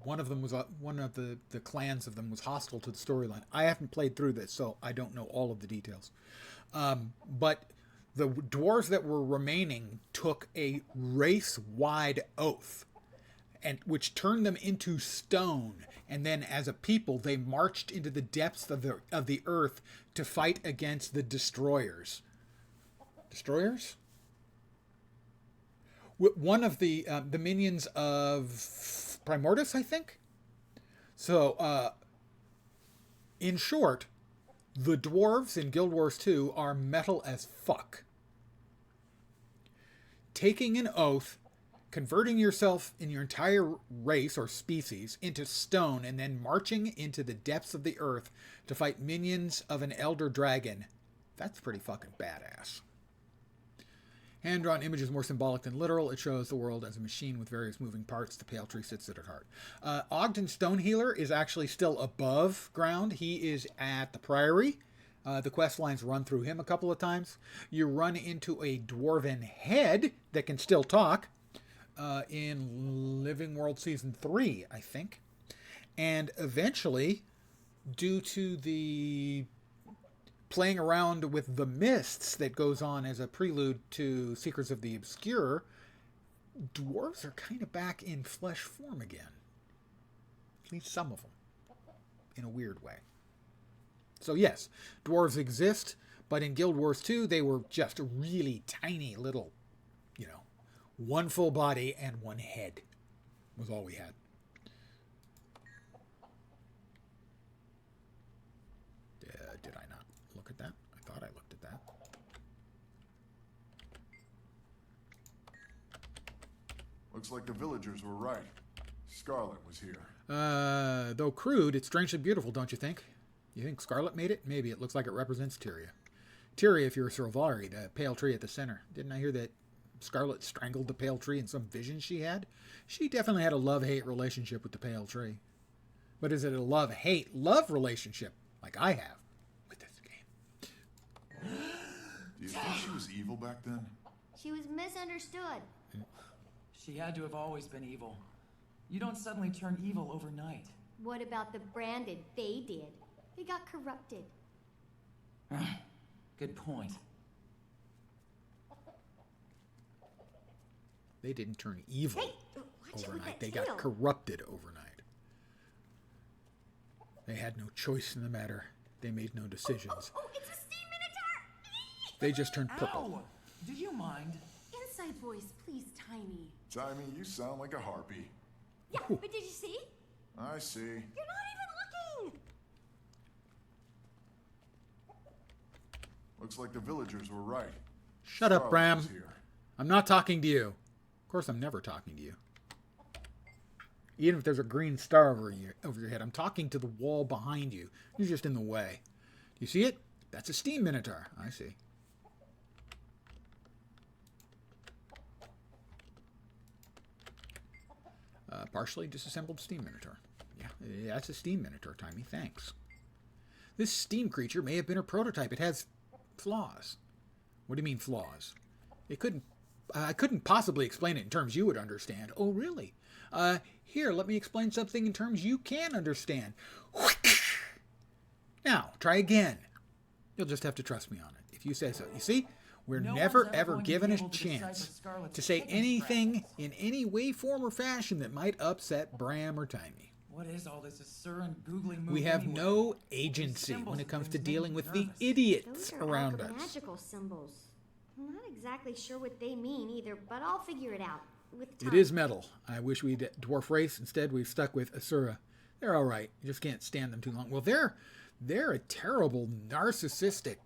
S1: one of them was one of the clans of them was hostile to the storyline. I haven't played through this, so I don't know all of the details. But the dwarves that were remaining took a race-wide oath, and which turned them into stone. And then, as a people, they marched into the depths of the earth to fight against the destroyers. Destroyers? One of the minions of Primordus, I think. So, in short, the dwarves in Guild Wars 2 are metal as fuck. Taking an oath, converting yourself in your entire race or species into stone, and then marching into the depths of the earth to fight minions of an elder dragon. That's pretty fucking badass. Hand-drawn image is more symbolic than literal. It shows the world as a machine with various moving parts. The pale tree sits at its heart. Ogden Stonehealer is actually still above ground. He is at the Priory. The quest lines run through him a couple of times. You run into a dwarven head that can still talk in Living World Season 3, I think. And eventually, due to the playing around with the mists that goes on as a prelude to Secrets of the Obscure, dwarves are kind of back in flesh form again. At least some of them. In a weird way. So yes, dwarves exist, but in Guild Wars 2, they were just really tiny little, one full body and one head was all we had. Did I not look at that? I thought I looked at that.
S7: Looks like the villagers were right. Scarlet was here.
S1: Though crude, it's strangely beautiful, don't you think? You think Scarlet made it? Maybe. It looks like it represents Tyria. Tyria, if you're a Sylvari, the pale tree at the center. Didn't I hear that Scarlet strangled the pale tree in some vision she had? She definitely had a love-hate relationship with the pale tree. But is it a love-hate-love relationship like I have with this game?
S7: Do you think she was evil back then?
S5: She was misunderstood.
S6: She had to have always been evil. You don't suddenly turn evil overnight.
S5: What about the branded? They did. They got corrupted.
S6: Good point.
S1: They didn't turn evil overnight. They got
S5: tail.
S1: corrupted overnight. They had no choice in the matter. They made no decisions.
S11: Oh, it's a steam minotaur!
S1: They just turned purple.
S6: Ow! Do you mind?
S3: Inside voice, please, Tiny.
S7: Timmy, you sound like a harpy.
S11: Yeah, but did you see?
S7: I see.
S11: You're not even looking!
S7: Looks like the villagers were right.
S1: Shut up,
S7: Scarlet
S1: Bram.
S7: was here.
S1: I'm not talking to you. Of course, I'm never talking to you. Even if there's a green star over your head, I'm talking to the wall behind you. You're just in the way. Do you see it? That's a steam minotaur. I see. Partially disassembled steam minotaur. Yeah, that's a steam minotaur, Timey. Thanks. This steam creature may have been a prototype. It has flaws. What do you mean flaws? I couldn't possibly explain it in terms you would understand. Oh, really? Here, let me explain something in terms you can understand. Now, try again. You'll just have to trust me on it, if you say so. You see? We're
S6: No
S1: never,
S6: one's
S1: ever
S6: going to
S1: given
S6: be
S1: a
S6: able to
S1: chance
S6: decipher Scarlet's
S1: to say
S6: hidden
S1: anything
S6: strategies.
S1: in any way, form, or fashion that might upset Bram or Timey.
S6: What is all this Asura and googly moo
S1: We have
S6: anyway?
S1: no agency when it comes to dealing with the idiots
S5: Those are
S1: around us.
S5: magical symbols. I'm not exactly sure what they mean either, but I'll figure it out. With time.
S1: It is metal. I wish we'd dwarf race. Instead, we've stuck with Asura. They're all right. You just can't stand them too long. Well, they're a terrible, narcissistic,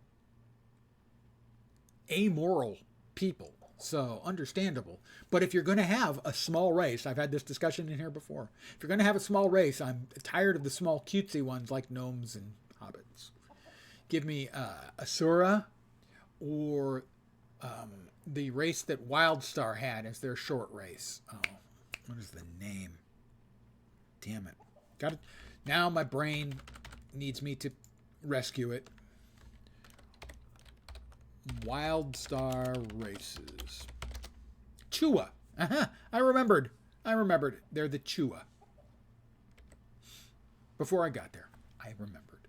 S1: amoral people. So, understandable. But if you're going to have a small race, I've had this discussion in here before. If you're going to have a small race, I'm tired of the small cutesy ones like gnomes and hobbits. Give me Asura or the race that Wildstar had as their short race. Oh, what is the name? Damn it. Got it. Now my brain needs me to rescue it. Wildstar races. Chua. Uh-huh. I remembered. They're the Chua. Before I got there, I remembered.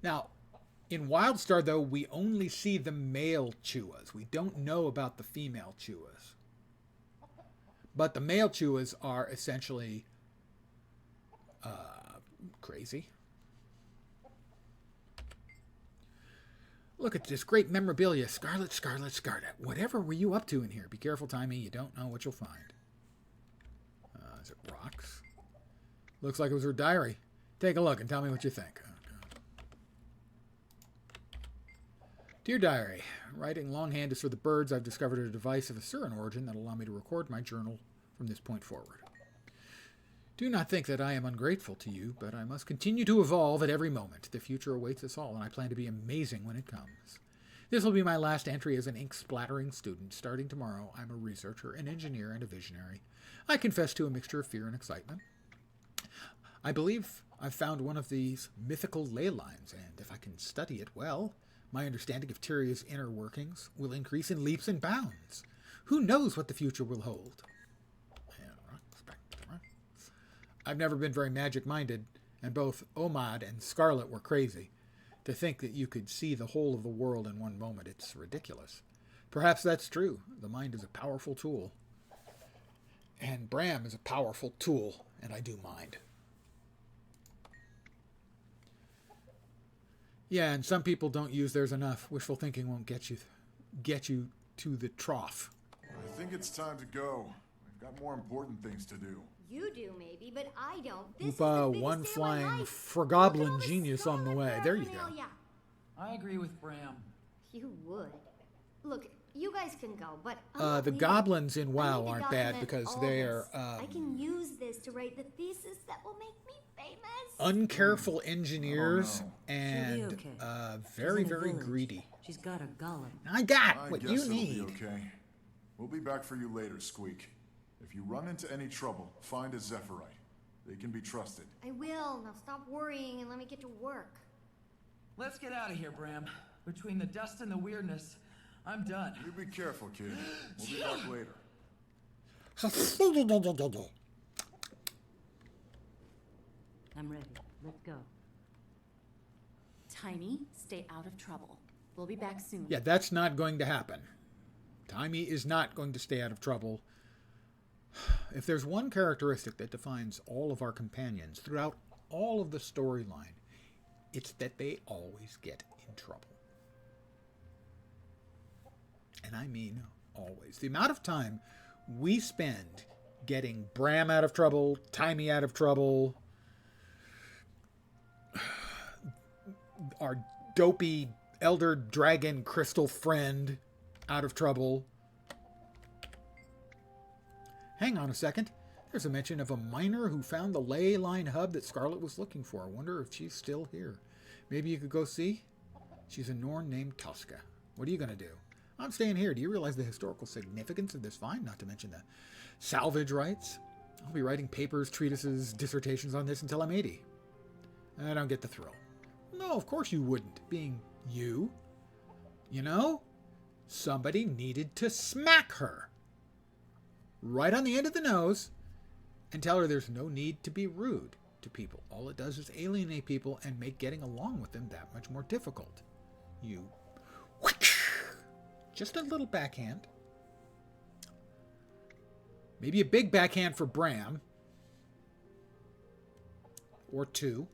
S1: Now, in Wildstar, though, we only see the male Chuas. We don't know about the female Chuas. But the male Chuas are essentially crazy. Look at this great memorabilia. Scarlet, Scarlet, Scarlet. Whatever were you up to in here? Be careful, Timey. You don't know what you'll find. Is it rocks? Looks like it was her diary. Take a look and tell me what you think. Oh, God. Dear Diary, writing longhand is for the birds. I've discovered a device of a Surin origin that will allow me to record my journal from this point forward. Do not think that I am ungrateful to you, but I must continue to evolve at every moment. The future awaits us all, and I plan to be amazing when it comes. This will be my last entry as an ink-splattering student. Starting tomorrow, I'm a researcher, an engineer, and a visionary. I confess to a mixture of fear and excitement. I believe I've found one of these mythical ley lines, and if I can study it well, my understanding of Tyria's inner workings will increase in leaps and bounds. Who knows what the future will hold? I've never been very magic-minded, and both Omad and Scarlet were crazy. To think that you could see the whole of the world in one moment, it's ridiculous. Perhaps that's true. The mind is a powerful tool. And Bram is a powerful tool, and I do mind. Yeah, and some people don't use theirs enough. Wishful thinking won't get you to the trough.
S7: I think it's time to go. We've got more important things to do.
S5: You do maybe, but I don't. This is
S1: Oopa,
S5: the
S1: one
S5: biggest day of my
S1: flying
S5: life.
S1: Fregoblin genius on the way. There you go.
S5: Paraphernalia.
S6: I agree with Bram.
S5: You would. Look, you guys can go, but I'm not
S1: The
S5: leaving.
S1: goblins in
S5: I
S1: WoW
S5: need to
S1: aren't bad
S5: document
S1: because
S5: all
S1: they're
S5: this. I can use this to write the thesis that will make me famous.
S1: uncareful engineers and
S4: She'll be okay.
S1: very,
S4: She's in a
S1: very
S4: village.
S1: greedy.
S4: She's got a golem.
S1: I got
S7: I
S1: what
S7: guess
S1: you
S7: it'll
S1: need.
S7: be okay. We'll be back for you later, Squeak. If you run into any trouble, find a Zephyrite. They can be trusted.
S5: I will. Now stop worrying and let me get to work.
S6: Let's get out of here, Bram. Between the dust and the weirdness, I'm done.
S7: You be careful, kid. We'll be back later.
S4: I'm ready. Let's go.
S3: Tiny, stay out of trouble. We'll be back soon.
S1: Yeah, that's not going to happen. Timey is not going to stay out of trouble. If there's one characteristic that defines all of our companions throughout all of the storyline, it's that they always get in trouble. And I mean always. The amount of time we spend getting Bram out of trouble, Timey out of trouble, our dopey elder dragon crystal friend out of trouble. Hang on a second. There's a mention of a miner who found the ley line hub that Scarlet was looking for. I wonder if she's still here. Maybe you could go see? She's a Norn named Tosca. What are you going to do? I'm staying here. Do you realize the historical significance of this find? Not to mention the salvage rights. I'll be writing papers, treatises, dissertations on this until I'm 80. I don't get the thrill. No, of course you wouldn't, being you. You know, somebody needed to smack her right on the end of the nose and tell her there's no need to be rude to people. All it does is alienate people and make getting along with them that much more difficult. You... Just a little backhand. Maybe a big backhand for Bram. Or two.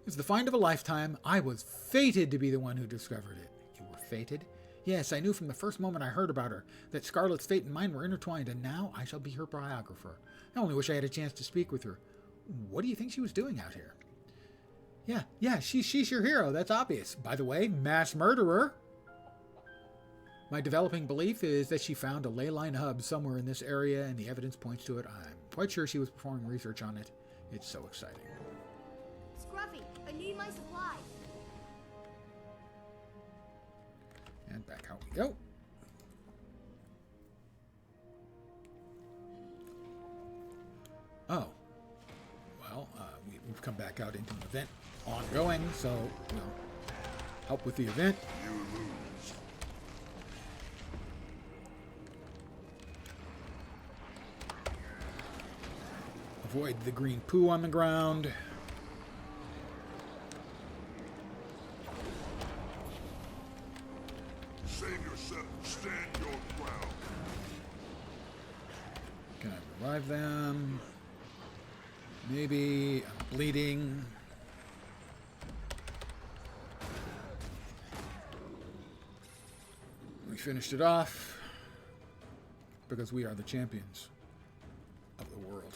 S1: It's the find of a lifetime. I was fated to be the one who discovered it. You were fated? Yes, I knew from the first moment I heard about her that Scarlet's fate and mine were intertwined, and now I shall be her biographer. I only wish I had a chance to speak with her. What do you think she was doing out here? Yeah, she's your hero. That's obvious. By the way, mass murderer. My developing belief is that she found a ley line hub somewhere in this area, and the evidence points to it. I'm quite sure she was performing research on it. It's so exciting.
S5: Scruffy, I need my supplies.
S1: And back out we go. Oh. Well, we've come back out into an event ongoing, so, you know, help with the event.
S7: You lose.
S1: Avoid the green poo on the ground.
S7: Save yourself. Stand your ground.
S1: Can I revive them? Maybe. I'm bleeding. We finished it off because we are the champions of the world.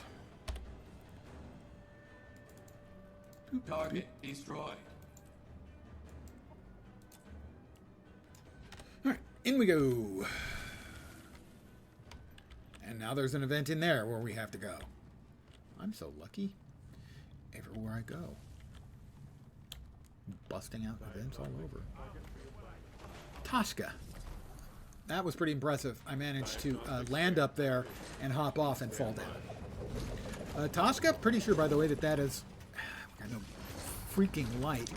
S10: Target destroyed.
S1: All right, in we go. And now there's an event in there where we have to go. I'm so lucky. Everywhere I go. Busting out events all over. Tosca. That was pretty impressive. I managed to land up there and hop off and fall down. Tosca, pretty sure, by the way, that is... I know, freaking light.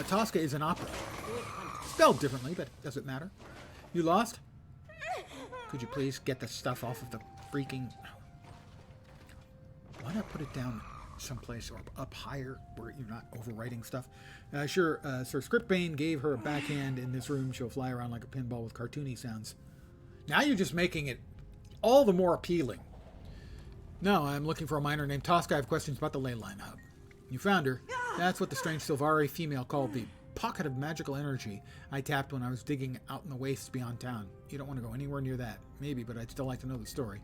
S1: Tosca is an opera. Spelled differently, but doesn't matter. You lost? Could you please get the stuff off of the freaking... Why not put it down someplace or up higher where you're not overwriting stuff? Sure, Sir Scriptbane gave her a backhand in this room. She'll fly around like a pinball with cartoony sounds. Now you're just making it all the more appealing. No, I'm looking for a miner named Tosca. I have questions about the ley line hub. You found her. That's what the strange Silvari female called the pocket of magical energy I tapped when I was digging out in the wastes beyond town. You don't want to go anywhere near that. Maybe, but I'd still like to know the story.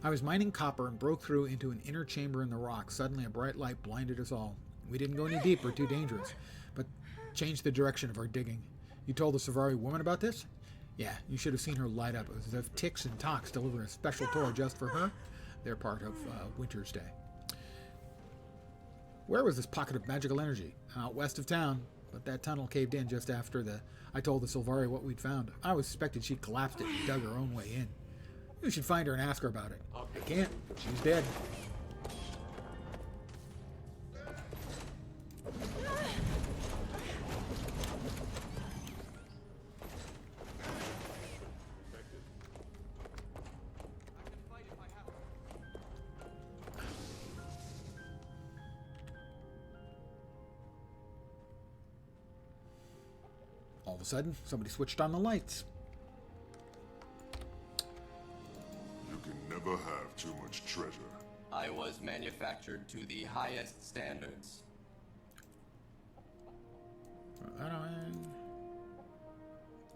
S1: I was mining copper and broke through into an inner chamber in the rock. Suddenly a bright light blinded us all. We didn't go any deeper, too dangerous, but changed the direction of our digging. You told the Silvari woman about this? Yeah, you should have seen her light up. It was as if Tix and Tox delivered a special tour just for her. They're part of Winter's Day. Where was this pocket of magical energy? Out west of town, but that tunnel caved in just after I told the Silvari what we'd found. I always suspected she collapsed it and dug her own way in. You should find her and ask her about it. I can't. She's dead. All of a sudden, somebody switched on the lights.
S7: You can never have too much treasure.
S10: I was manufactured to the highest standards.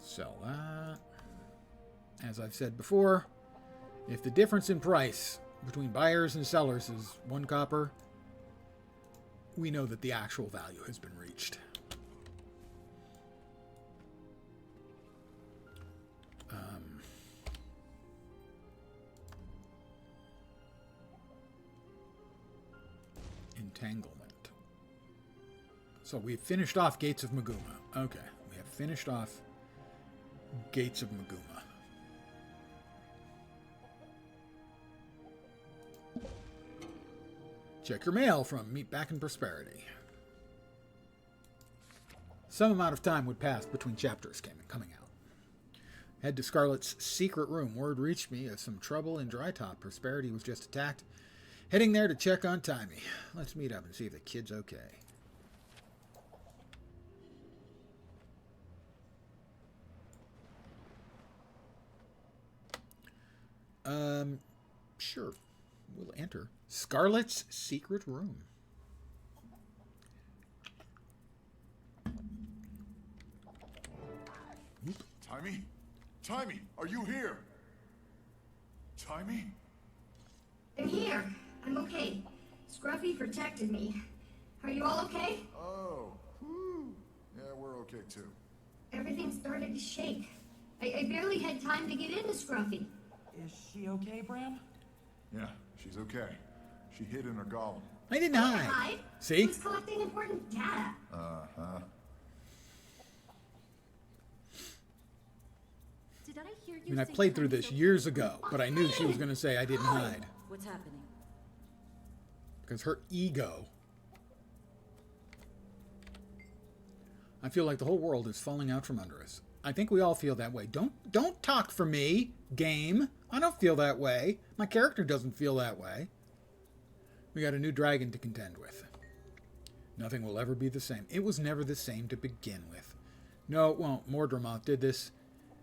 S1: Sell that. As I've said before, if the difference in price between buyers and sellers is 1 copper, we know that the actual value has been reached. Entanglement. So we've finished off Gates of Maguma. Okay, we have finished off Gates of Maguma. Check your mail from Meet Back in Prosperity. Some amount of time would pass between chapters coming out. Head to Scarlet's secret room. Word reached me of some trouble in Dry Top. Prosperity was just attacked. Heading there to check on Timmy. Let's meet up and see if the kid's okay. Sure. We'll enter Scarlet's secret room.
S7: Timmy? Timmy, are you here? Timmy?
S12: I'm here. I'm okay. Scruffy protected me. Are you all okay?
S7: Oh, whew. Yeah, we're okay too.
S12: Everything started to shake. I barely had time to get into Scruffy.
S6: Is she okay, Bram?
S7: Yeah, she's okay. She hid in her golem.
S1: I didn't hide. See?
S12: He's collecting important data.
S7: Uh-huh.
S3: Did I hear
S1: I
S3: you
S1: mean, I
S3: say
S1: played through
S3: time
S1: this
S3: so
S1: years
S3: quickly?
S1: ago, but I knew she was going to say I didn't hide.
S4: What's happening?
S1: Because her ego... I feel like the whole world is falling out from under us. I think we all feel that way. Don't talk for me, game. I don't feel that way. My character doesn't feel that way. We got a new dragon to contend with. Nothing will ever be the same. It was never the same to begin with. No, it won't. Mordramoth did this,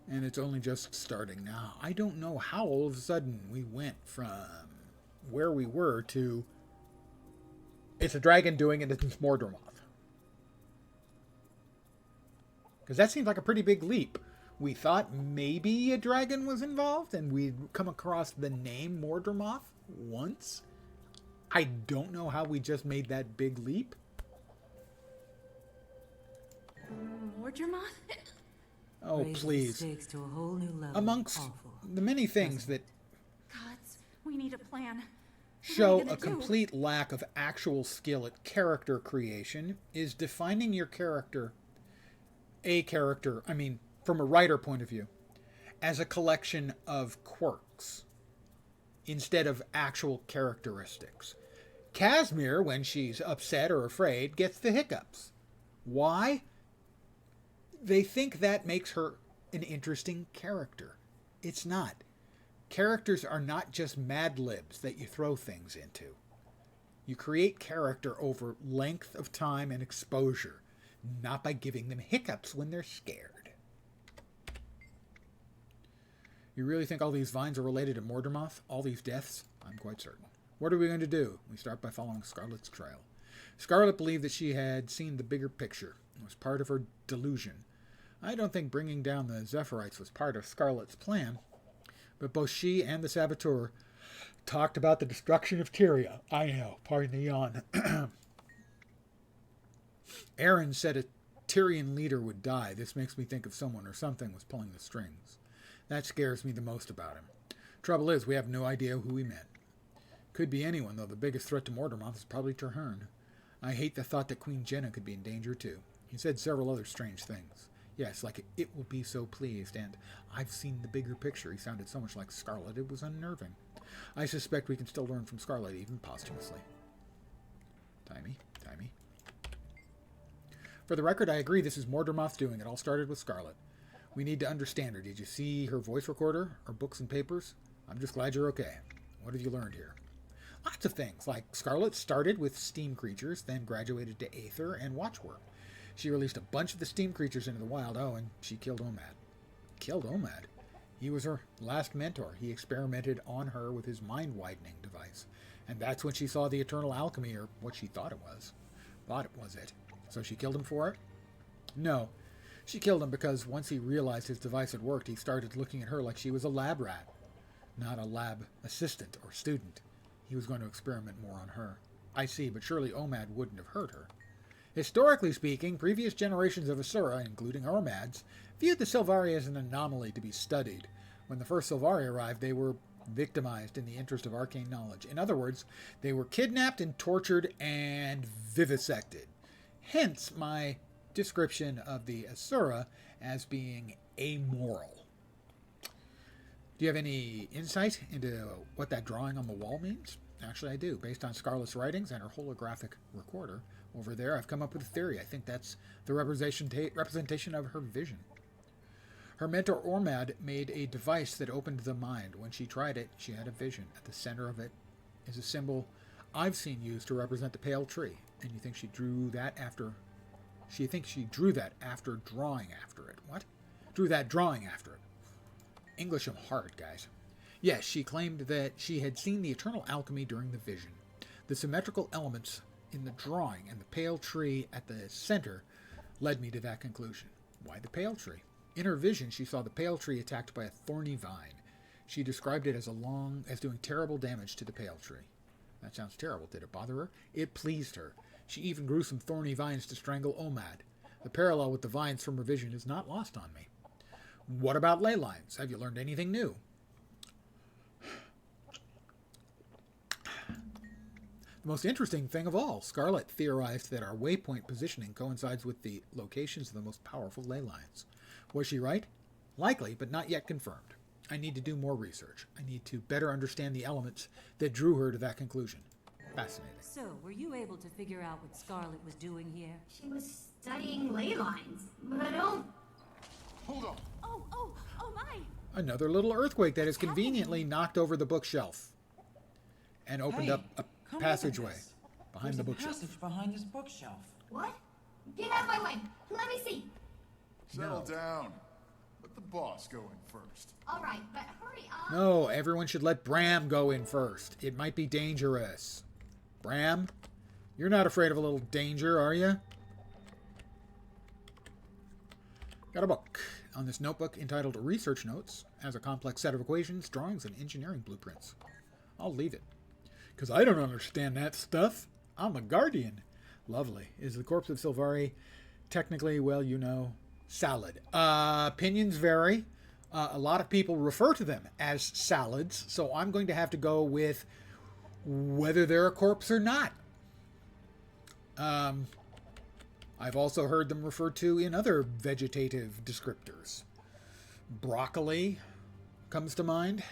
S1: and it's only just starting now. I don't know how all of a sudden we went from where we were to it's a dragon doing it, it's Mordramoth. Because that seems like a pretty big leap. We thought maybe a dragon was involved, and we'd come across the name Mordramoth once. I don't know how we just made that big leap.
S3: Mordramoth?
S1: Oh,
S4: Raised the
S1: please.
S4: stakes to a whole new level.
S1: Amongst
S4: Awful.
S1: the many things that
S3: Gods, we need a plan.
S1: show
S3: What are we
S1: a
S3: gonna do?
S1: complete lack of actual skill at character creation is defining your character, from a writer point of view, as a collection of quirks instead of actual characteristics. Casimir, when she's upset or afraid, gets the hiccups. Why? They think that makes her an interesting character. It's not. Characters are not just Mad Libs that you throw things into. You create character over length of time and exposure, not by giving them hiccups when they're scared. You really think all these vines are related to Mordramoth? All these deaths? I'm quite certain. What are we going to do? We start by following Scarlet's trail. Scarlet believed that she had seen the bigger picture. It was part of her delusion. I don't think bringing down the Zephyrite was part of Scarlet's plan, but both she and the Saboteur talked about the destruction of Tyria. I know, pardon the yawn. Aaron said a Tyrian leader would die. This makes me think of someone or something was pulling the strings. That scares me the most about him. Trouble is, we have no idea who he meant. Could be anyone, though the biggest threat to Mordramoth is probably Traherne. I hate the thought that Queen Jenna could be in danger, too. He said several other strange things. Yes, like it will be so pleased, and I've seen the bigger picture. He sounded so much like Scarlet, it was unnerving. I suspect we can still learn from Scarlet, even posthumously. Timey. For the record, I agree this is Mordramoth doing. It all started with Scarlet. We need to understand her. Did you see her voice recorder, her books and papers? I'm just glad you're okay. What have you learned here? Lots of things, like Scarlet started with steam creatures, then graduated to Aether and Watchwork. She released a bunch of the steam creatures into the wild. Oh, and she killed Omad. Killed Omad? He was her last mentor. He experimented on her with his mind-widening device. And that's when she saw the eternal alchemy, or what she thought it was. Thought it was it. So she killed him for it? No. She killed him because once he realized his device had worked, he started looking at her like she was a lab rat. Not a lab assistant or student. He was going to experiment more on her. I see, but surely Omad wouldn't have hurt her. Historically speaking, previous generations of Asura, including Ormads, viewed the Sylvari as an anomaly to be studied. When the first Sylvari arrived, they were victimized in the interest of arcane knowledge. In other words, they were kidnapped and tortured and vivisected. Hence my description of the Asura as being amoral. Do you have any insight into what that drawing on the wall means? Actually, I do. Based on Scarlet's writings and her holographic recorder over there, I've come up with a theory. I think that's the representation of her vision. Her mentor Ormad made a device that opened the mind. When she tried it, she had a vision. At the center of it is a symbol I've seen used to represent the pale tree. And you think she drew that after... She thinks she drew that after drawing after it. What? Drew that drawing after it. English I'm hard, guys. Yes, she claimed that she had seen the eternal alchemy during the vision. The symmetrical elements in the drawing and the pale tree at the center led me to that conclusion. Why the pale tree? In her vision, she saw the pale tree attacked by a thorny vine. She described it as doing terrible damage to the pale tree. That sounds terrible. Did it bother her? It pleased her. She even grew some thorny vines to strangle Omad. The parallel with the vines from her vision is not lost on me. What about ley lines? Have you learned anything new? The most interesting thing of all, Scarlet theorized that our waypoint positioning coincides with the locations of the most powerful ley lines. Was she right? Likely, but not yet confirmed. I need to do more research. I need to better understand the elements that drew her to that conclusion. Fascinating.
S4: So, were you able to figure out what Scarlet was doing here?
S12: She was studying ley lines, but I don't...
S7: Hold on.
S11: Oh my!
S1: Another little earthquake that has conveniently knocked over the bookshelf and opened up a
S6: come
S1: passageway
S6: look at this.
S1: behind
S6: There's
S1: the
S6: a
S1: bookshelf.
S6: passage behind this bookshelf.
S12: What? Get out of my way! Let me see!
S7: Settle down. Let the boss go in first.
S12: Alright, but hurry up!
S1: No, everyone should let Bram go in first. It might be dangerous. Bram, you're not afraid of a little danger, are you? Got a book. On this notebook entitled Research Notes has a complex set of equations, drawings, and engineering blueprints. I'll leave it. Because I don't understand that stuff. I'm a guardian. Lovely. Is the corpse of Silvari technically, well, you know, salad? Opinions vary. A lot of people refer to them as salads, so I'm going to have to go with whether they're a corpse or not. I've also heard them referred to in other vegetative descriptors. Broccoli comes to mind.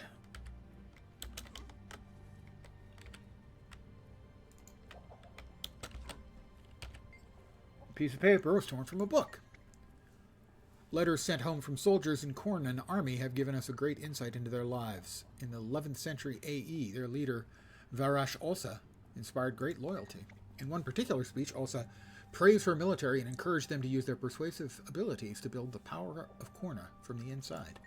S1: A piece of paper was torn from a book. Letters sent home from soldiers in Kornan army have given us a great insight into their lives. In the 11th century AE, their leader, Varash Olsa, inspired great loyalty. In one particular speech, Olsa praised her military and encouraged them to use their persuasive abilities to build the power of Korna from the inside.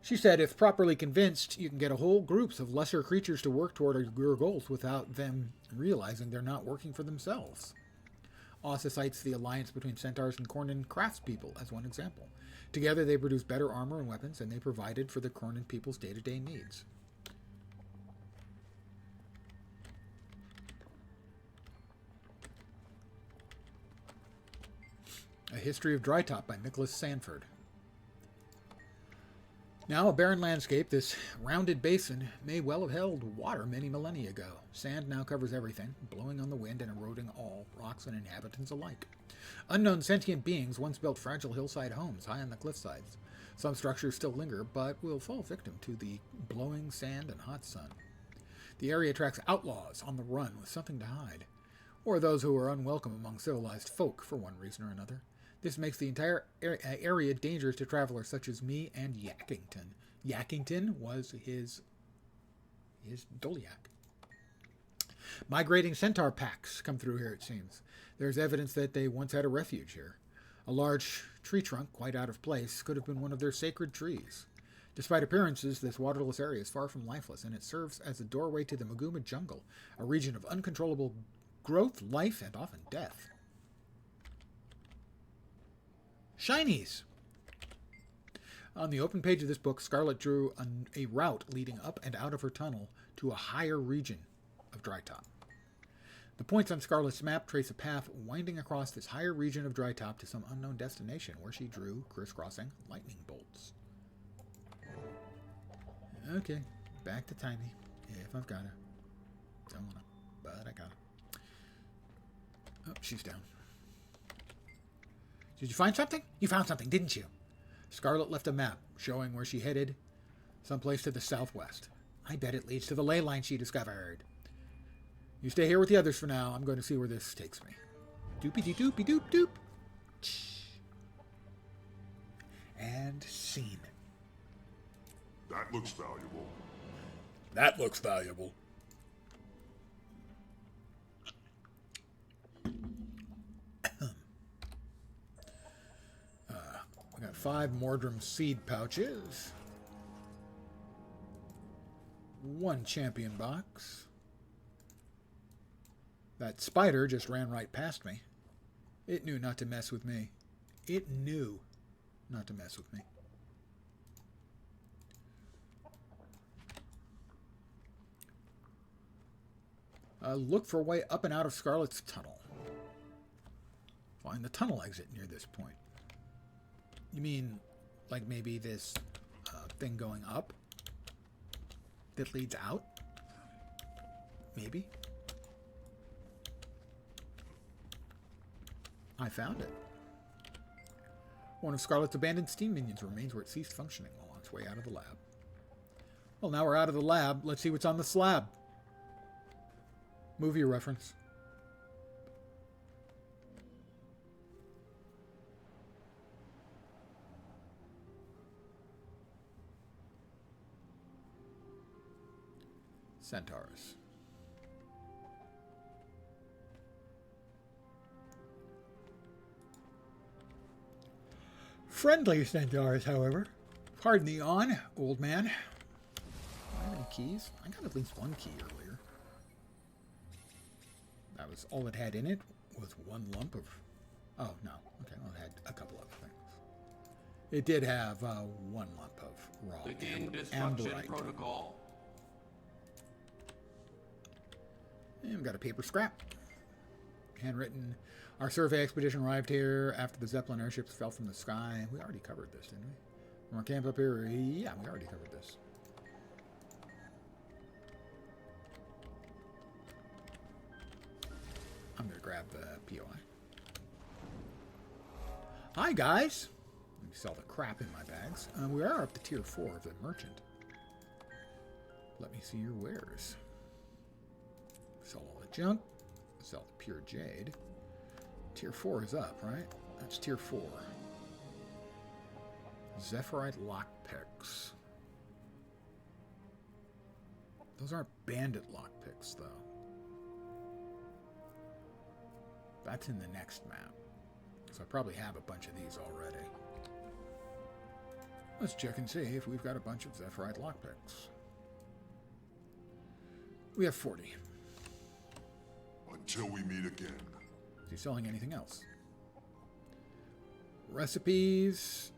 S1: She said, if properly convinced, you can get whole groups of lesser creatures to work toward your goals without them realizing they're not working for themselves. Olsa cites the alliance between centaurs and Kornan craftspeople as one example. Together they produced better armor and weapons, and they provided for the Kornan people's day-to-day needs. A History of Drytop by Nicholas Sanford. Now a barren landscape, this rounded basin may well have held water many millennia ago. Sand now covers everything, blowing on the wind and eroding all, rocks and inhabitants alike. Unknown sentient beings once built fragile hillside homes high on the cliffsides. Some structures still linger, but will fall victim to the blowing sand and hot sun. The area attracts outlaws on the run with something to hide, or those who are unwelcome among civilized folk for one reason or another. This makes the entire area dangerous to travelers such as me and Yakington. Yakington was his Doliak. Migrating centaur packs come through here, it seems. There's evidence that they once had a refuge here. A large tree trunk, quite out of place, could have been one of their sacred trees. Despite appearances, this waterless area is far from lifeless, and it serves as a doorway to the Maguma jungle, a region of uncontrollable growth, life, and often death. Shinies! On the open page of this book, Scarlet drew a route leading up and out of her tunnel to a higher region of Drytop. The points on Scarlet's map trace a path winding across this higher region of Drytop to some unknown destination, where she drew crisscrossing lightning bolts. Okay, back to Tiny, if I've got her. Don't wanna, but I got her. Oh, she's down. Did you find something? You found something, didn't you? Scarlet left a map showing where she headed, someplace to the southwest. I bet it leads to the ley line she discovered. You stay here with the others for now. I'm going to see where this takes me. Doopy-dee-doopy-doop-doop. And scene.
S7: That looks valuable.
S1: That looks valuable. We got 5 Mordrum seed pouches. 1 champion box. That spider just ran right past me. It knew not to mess with me. It knew not to mess with me. Look for a way up and out of Scarlet's tunnel. Find the tunnel exit near this point. You mean, like maybe this thing going up that leads out? Maybe. I found it. One of Scarlet's abandoned steam minions remains where it ceased functioning while on its way out of the lab. Well, now we're out of the lab. Let's see what's on the slab. Movie reference. Centaurs. Friendly centaurs, however. Pardon the yawn, old man. Do I have any keys? I got at least one key earlier. That was all it had in it, was one lump of... Oh, no. Okay, well, it had a couple other things. It did have one lump of raw
S10: Begin destruction
S1: amberite.
S10: protocol.
S1: And we got a paper scrap. Handwritten. Our survey expedition arrived here after the Zeppelin airships fell from the sky. We already covered this, didn't we? From our camp up here, yeah, we already covered this. I'm going to grab the POI. Hi, guys. Let me sell the crap in my bags. We are up to tier 4 of the merchant. Let me see your wares. Sell all the junk. Sell the pure jade. Tier 4 is up, right? That's tier 4. Zephyrite lockpicks. Those aren't bandit lockpicks, though. That's in the next map. So I probably have a bunch of these already. Let's check and see if we've got a bunch of Zephyrite lockpicks. We have 40.
S7: Until we meet again.
S1: Is he selling anything else? Recipes.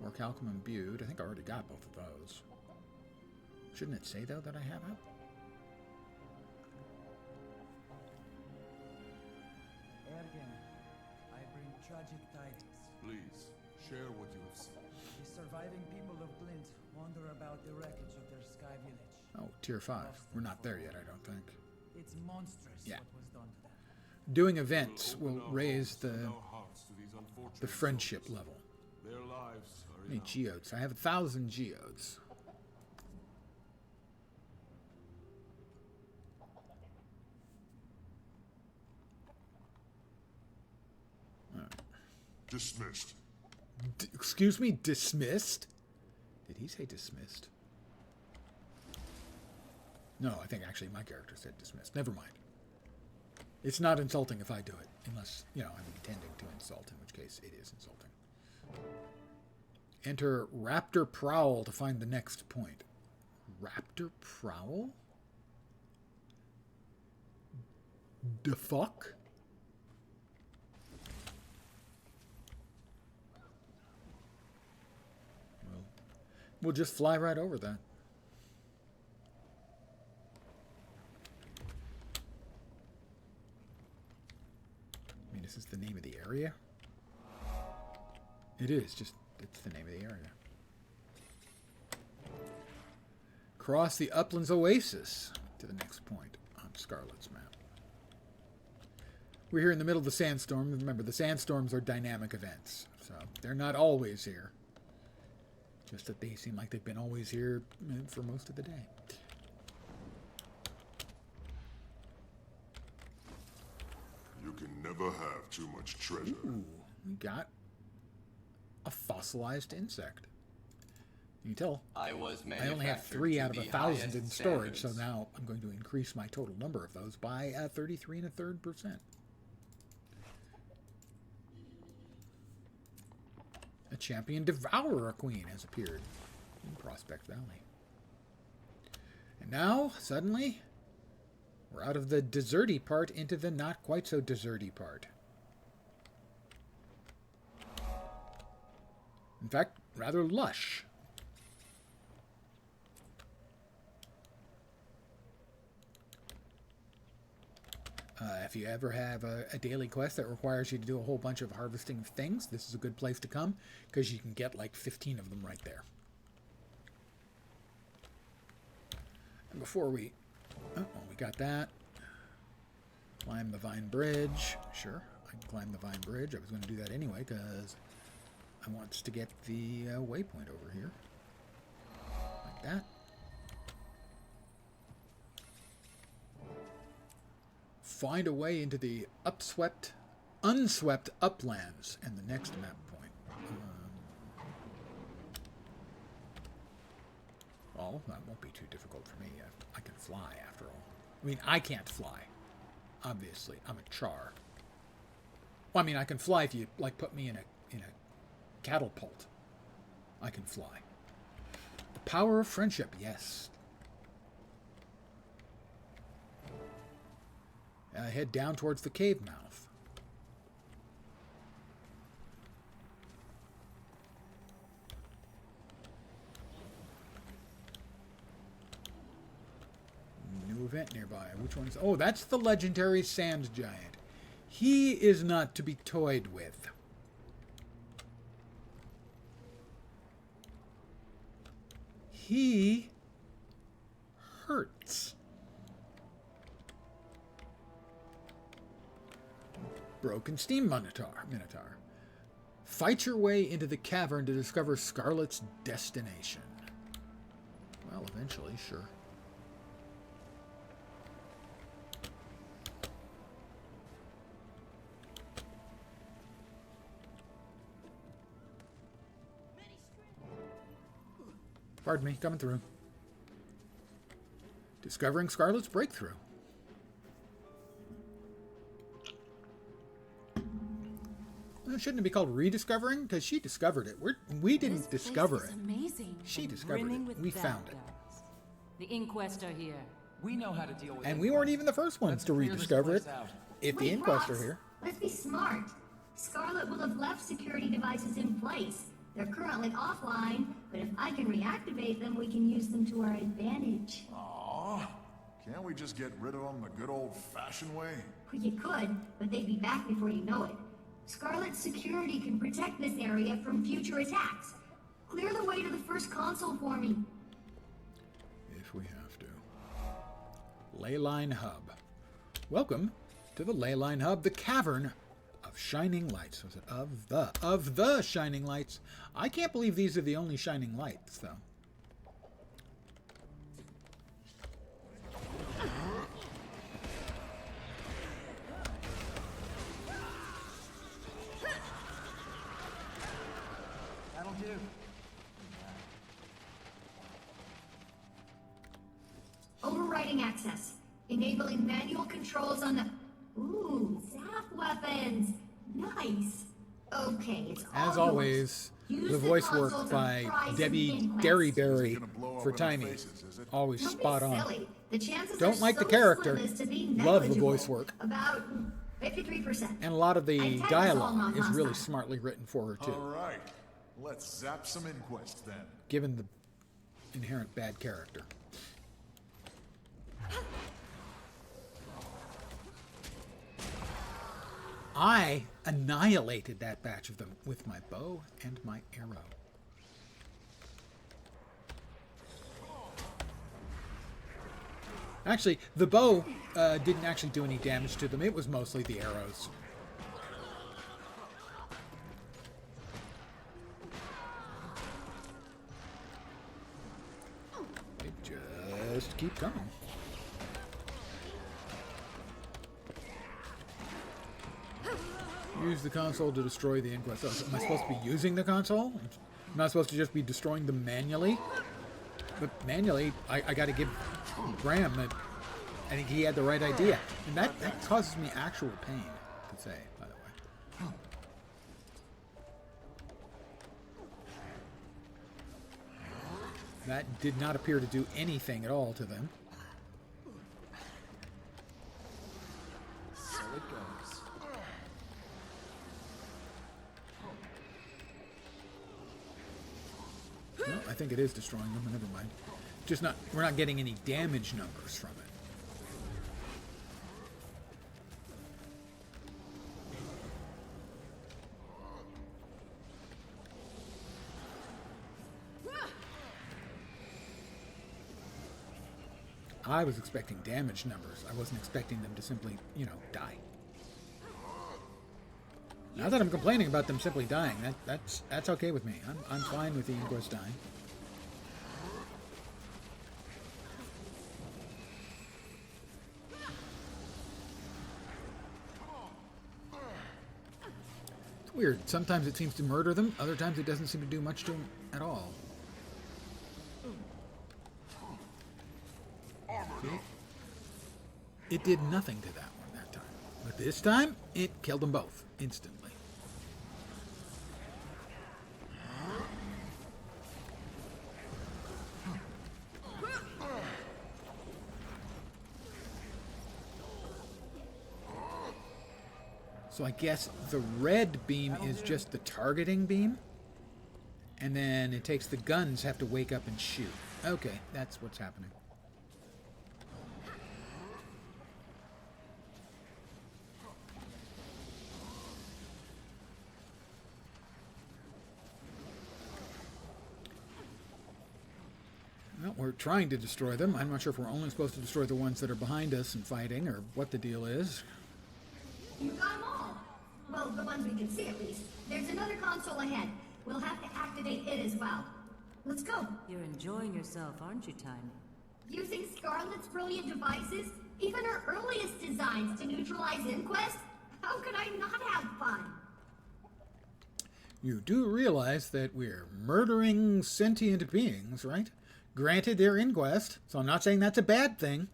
S1: Orichalcum imbued. I think I already got both of those. Shouldn't it say, though, that I have it?
S13: Ergen, I bring tragic tidings.
S8: Please, share what you have seen.
S13: The surviving people of Glint wander about the wreckage of their sky village.
S1: Oh, tier 5. We're not there yet, I don't think.
S13: It's monstrous what was done to them.
S1: Doing events will raise the friendship level.
S8: Their lives are
S1: How many geodes? I have 1,000 geodes.
S7: Dismissed.
S1: Excuse me, dismissed? Did he say dismissed? No, I think actually my character said dismissed. Never mind. It's not insulting if I do it, unless, you know, I'm intending to insult, in which case it is insulting. Enter Raptor Prowl to find the next point. Raptor Prowl? The fuck? Well, we'll just fly right over that. I mean, is this the name of the area? It is, just, it's the name of the area. Cross the Uplands Oasis to the next point on Scarlet's map. We're here in the middle of the sandstorm. Remember, the sandstorms are dynamic events, so they're not always here. Just that they seem like they've been always here for most of the day.
S7: You can never have too much treasure.
S1: Ooh, we got a fossilized insect. You can tell I only have 3 out of 1,000 in storage, so now I'm going to increase my total number of those by 33 1/3%. A champion devourer queen has appeared in Prospect Valley. And now, suddenly, we're out of the deserty part into the not quite so deserty part. In fact, rather lush. If you ever have a daily quest that requires you to do a whole bunch of harvesting of things, this is a good place to come, because you can get like 15 of them right there. And before we... Oh, well, we got that. Climb the Vine Bridge. Sure, I I can climb the Vine Bridge. I was going to do that anyway because I want to get the waypoint over here. Like that. Find a way into the unswept uplands and the next map point. Well, that won't be too difficult for me. I can fly after all. I mean, I can't fly. Obviously, I'm a char. Well, I mean, I can fly if you like put me in a catapult. I can fly. The power of friendship, yes. Head down towards the cave mouth. New event nearby. Which one is... Oh, that's the legendary sand giant. He is not to be toyed with. He hurts. Broken steam minotaur. Fight your way into the cavern to discover Scarlet's destination. Well, eventually, sure. Pardon me, coming through. Discovering Scarlet's breakthrough. Well, shouldn't it be called rediscovering? Because she discovered it. We didn't discover it.
S3: Amazing.
S1: She discovered it. We found it.
S4: The Inquest are here.
S6: We know how to deal with it.
S1: And we weren't even the first ones to rediscover it. If the Inquest are here.
S12: Let's be smart. Scarlet will have left security devices in place. They're currently offline, but if I can reactivate them, we can use them to our advantage.
S7: Aww. Can't we just get rid of them the good old-fashioned way?
S12: Well, you could, but they'd be back before you know it. Scarlet's security can protect this area from future attacks. Clear the way to the first console for me.
S1: If we have to. Leyline Hub. Welcome to the Leyline Hub, the cavern of shining lights. Was it of the shining lights? I can't believe these are the only shining lights, though.
S6: That'll do.
S12: Overriding access. Enabling manual controls on the... Ooh, zap weapons. Nice. Okay, it's all
S1: As always, the voice work by Debbie Derryberry for timing. Always spot on. Don't like the character. Love the voice work.
S12: About 53%.
S1: And a lot of the dialogue is really smartly written for her, too.
S7: All right. Let's zap some Inquest, then.
S1: Given the inherent bad character. I annihilated that batch of them with my bow and my arrow. Actually, the bow didn't actually do any damage to them. It was mostly the arrows. They just keep coming. Use the console to destroy the Inquest. Oh, am I supposed to be using the console? Am I supposed to just be destroying them manually? But manually, I got to give Graham that I think he had the right idea. And that causes me actual pain, to say, by the way. That did not appear to do anything at all to them.
S6: So it goes.
S1: No, I think it is destroying them. Never mind. Just not. We're not getting any damage numbers from it. I was expecting damage numbers. I wasn't expecting them to simply, die. Not that I'm complaining about them simply dying. That's okay with me. I'm fine with the Inquest dying. It's weird. Sometimes it seems to murder them. Other times it doesn't seem to do much to them at all. See? It did nothing to that one that time. But this time, it killed them both instantly. So I guess the red beam is just the targeting beam. And then it takes the guns have to wake up and shoot. Okay, that's what's happening. Well, we're trying to destroy them. I'm not sure if we're only supposed to destroy the ones that are behind us and fighting, or what the deal is.
S12: You got them all. Well, the ones we can see at least. There's another console ahead. We'll have to activate it as well. Let's go.
S4: You're enjoying yourself, aren't you, Tiny?
S12: Using Scarlet's brilliant devices, even her earliest designs to neutralize Inquest? How could I not have fun?
S1: You do realize that we're murdering sentient beings, right? Granted, they're Inquest, so I'm not saying that's a bad thing,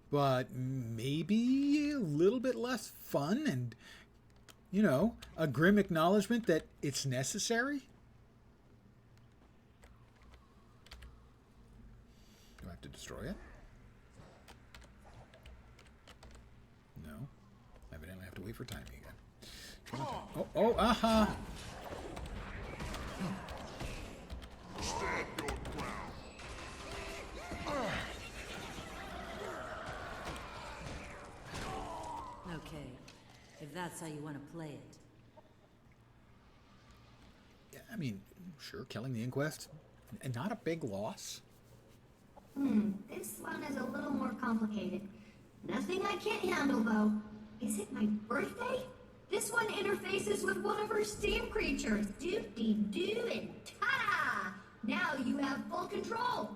S1: but maybe a little bit less fun and, you know, a grim acknowledgement that it's necessary? Do I have to destroy it? No. Evidently I have to wait for timing again. Oh, aha!
S7: Stand your ground.
S4: Okay, if that's how you want to play it.
S1: Yeah, I mean, sure, killing the Inquest, and not a big loss.
S12: This one is a little more complicated. Nothing I can't handle, though. Is it my birthday? This one interfaces with one of her steam creatures. Do-dee-doo, and ta-da! Now you have full control.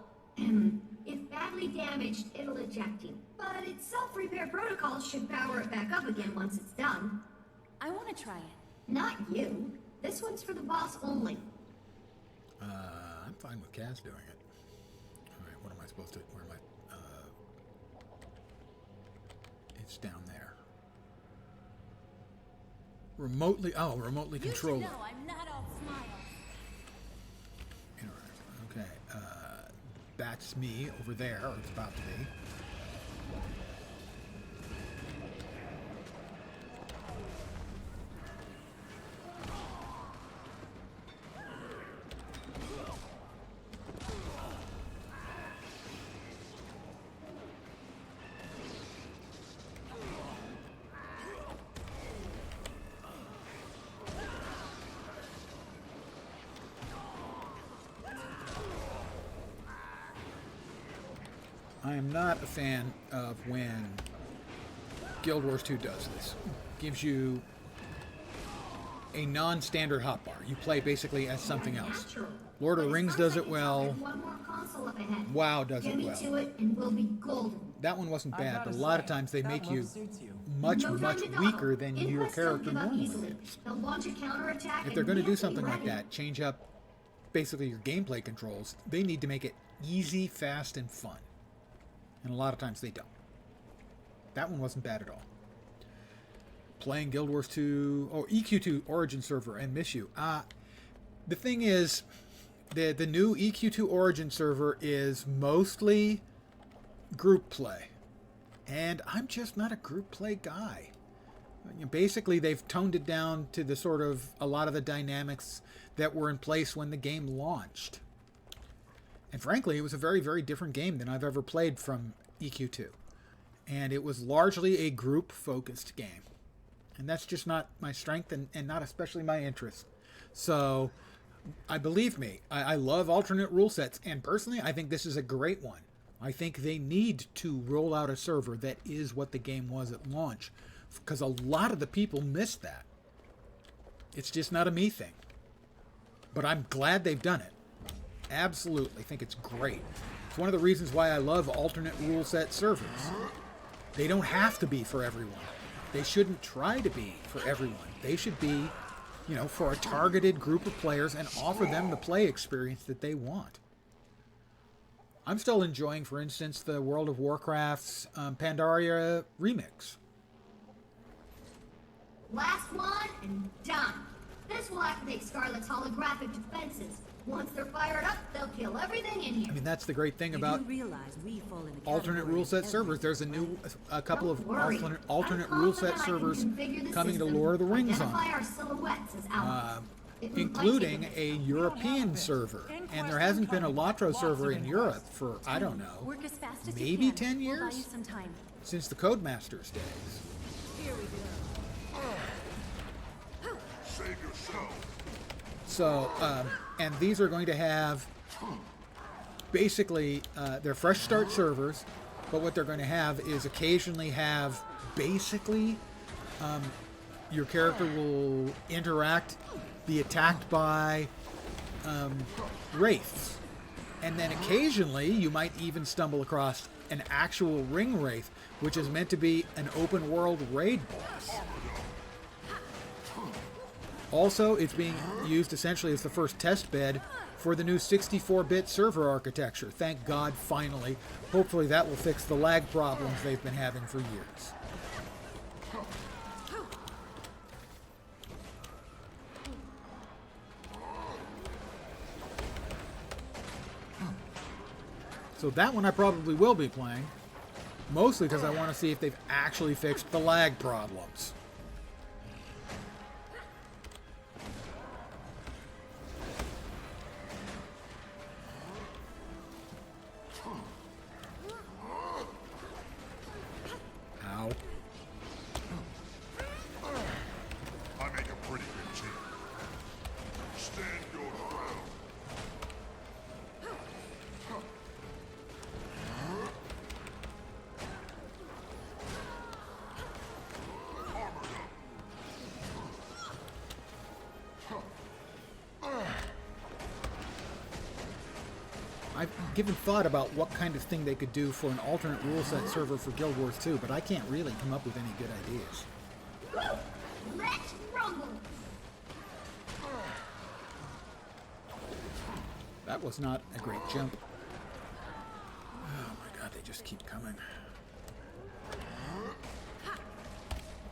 S12: If badly damaged, it'll eject you. But its self-repair protocol should power it back up again once it's done.
S3: I want to try it.
S12: Not you. This one's for the boss only.
S1: I'm fine with Kaz doing it. Alright, what am I supposed to... Where am I... It's down there. Remotely... Oh, remotely control it.
S3: You should know I'm not all smiles.
S1: Okay, that's me over there, or it's about to be. I am not a fan of when Guild Wars 2 does this. Gives you a non-standard hotbar. You play basically as something else. Lord of the Rings does it well. WoW does it well. That one wasn't bad, but a lot of times they make you much weaker than your character normally is. If they're going to do something like that, change up basically your gameplay controls, they need to make it easy, fast, and fun. And a lot of times they don't. That one wasn't bad at all. Playing Guild Wars 2... Oh, EQ2 Origin server, I miss you. The thing is, the new EQ2 Origin server is mostly group play. And I'm just not a group play guy. Basically, they've toned it down to the sort of... a lot of the dynamics that were in place when the game launched. And frankly, it was a very, very different game than I've ever played from EQ2. And it was largely a group-focused game. And that's just not my strength and not especially my interest. So, believe me, I love alternate rule sets. And personally, I think this is a great one. I think they need to roll out a server that is what the game was at launch. Because a lot of the people missed that. It's just not a me thing. But I'm glad they've done it. Absolutely. Think it's great. It's one of the reasons why I love alternate rule set servers. They don't have to be for everyone. They shouldn't try to be for everyone. They should be, you know, for a targeted group of players and offer them the play experience that they want. I'm still enjoying, for instance, the World of Warcraft's Pandaria remix.
S12: Last one and done. This will activate Scarlet's holographic defenses. Once they're fired up, they'll kill everything in here.
S1: I mean, that's the great thing about alternate rule set servers. There's a couple of alternate rule set servers coming to Lord of the Rings on, including a European server. And there hasn't been a LATRO server in Europe for, I don't know, maybe 10 years? Since the Codemasters days.
S3: Here we go.
S7: Save yourself.
S1: So, and these are going to have basically they're fresh start servers, but what they're going to have is occasionally have basically your character will interact, be attacked by wraiths, and then occasionally you might even stumble across an actual ring wraith, which is meant to be an open world raid boss. Also, it's being used essentially as the first test bed for the new 64-bit server architecture. Thank God, finally. Hopefully that will fix the lag problems they've been having for years. So that one I probably will be playing. Mostly because I want to see if they've actually fixed the lag problems. Ow.
S7: I make a pretty good team. Stand your ground.
S1: I've given thought about what kind of thing they could do for an alternate rule set server for Guild Wars 2, but I can't really come up with any good ideas.
S12: Let's rumble.
S1: That was not a great jump. Oh my God, they just keep coming.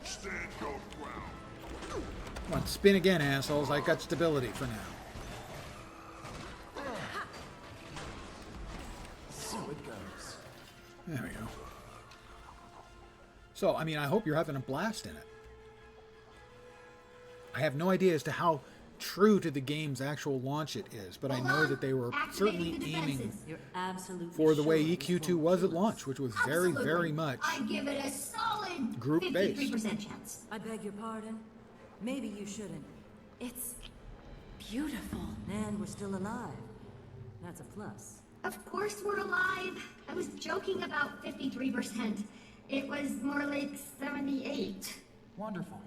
S7: Stand your ground.
S1: Come on, spin again, assholes. I got stability for now.
S6: So it goes.
S1: There we go. So, I mean, I hope you're having a blast in it. I have no idea as to how true to the game's actual launch it is, but I know that they were certainly aiming for the way EQ2 was at launch, which was very, very much
S12: I give it a solid
S1: group-based.
S12: 53% chance.
S4: I beg your pardon? Maybe you shouldn't.
S3: It's beautiful.
S4: And we're still alive. That's a plus.
S12: Of course we're alive. I was joking about 53%. It was more like 78.
S6: Wonderful.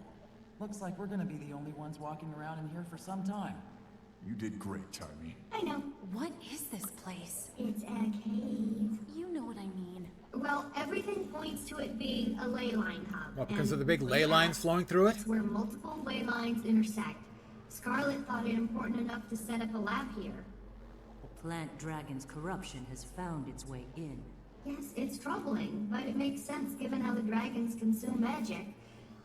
S6: Looks like we're gonna be the only ones walking around in here for some time.
S7: You did great, Timey.
S12: I know.
S3: What is this place?
S12: It's a cave.
S3: You know what I mean.
S12: Well, everything points to it being a ley line hub.
S1: What, because
S12: and
S1: of the big ley
S12: yeah,
S1: lines flowing through it?
S12: It's where multiple ley lines intersect. Scarlet thought it important enough to set up a lab here.
S4: The plant dragon's corruption has found its way in.
S12: Yes, it's troubling, but it makes sense given how the dragons consume magic.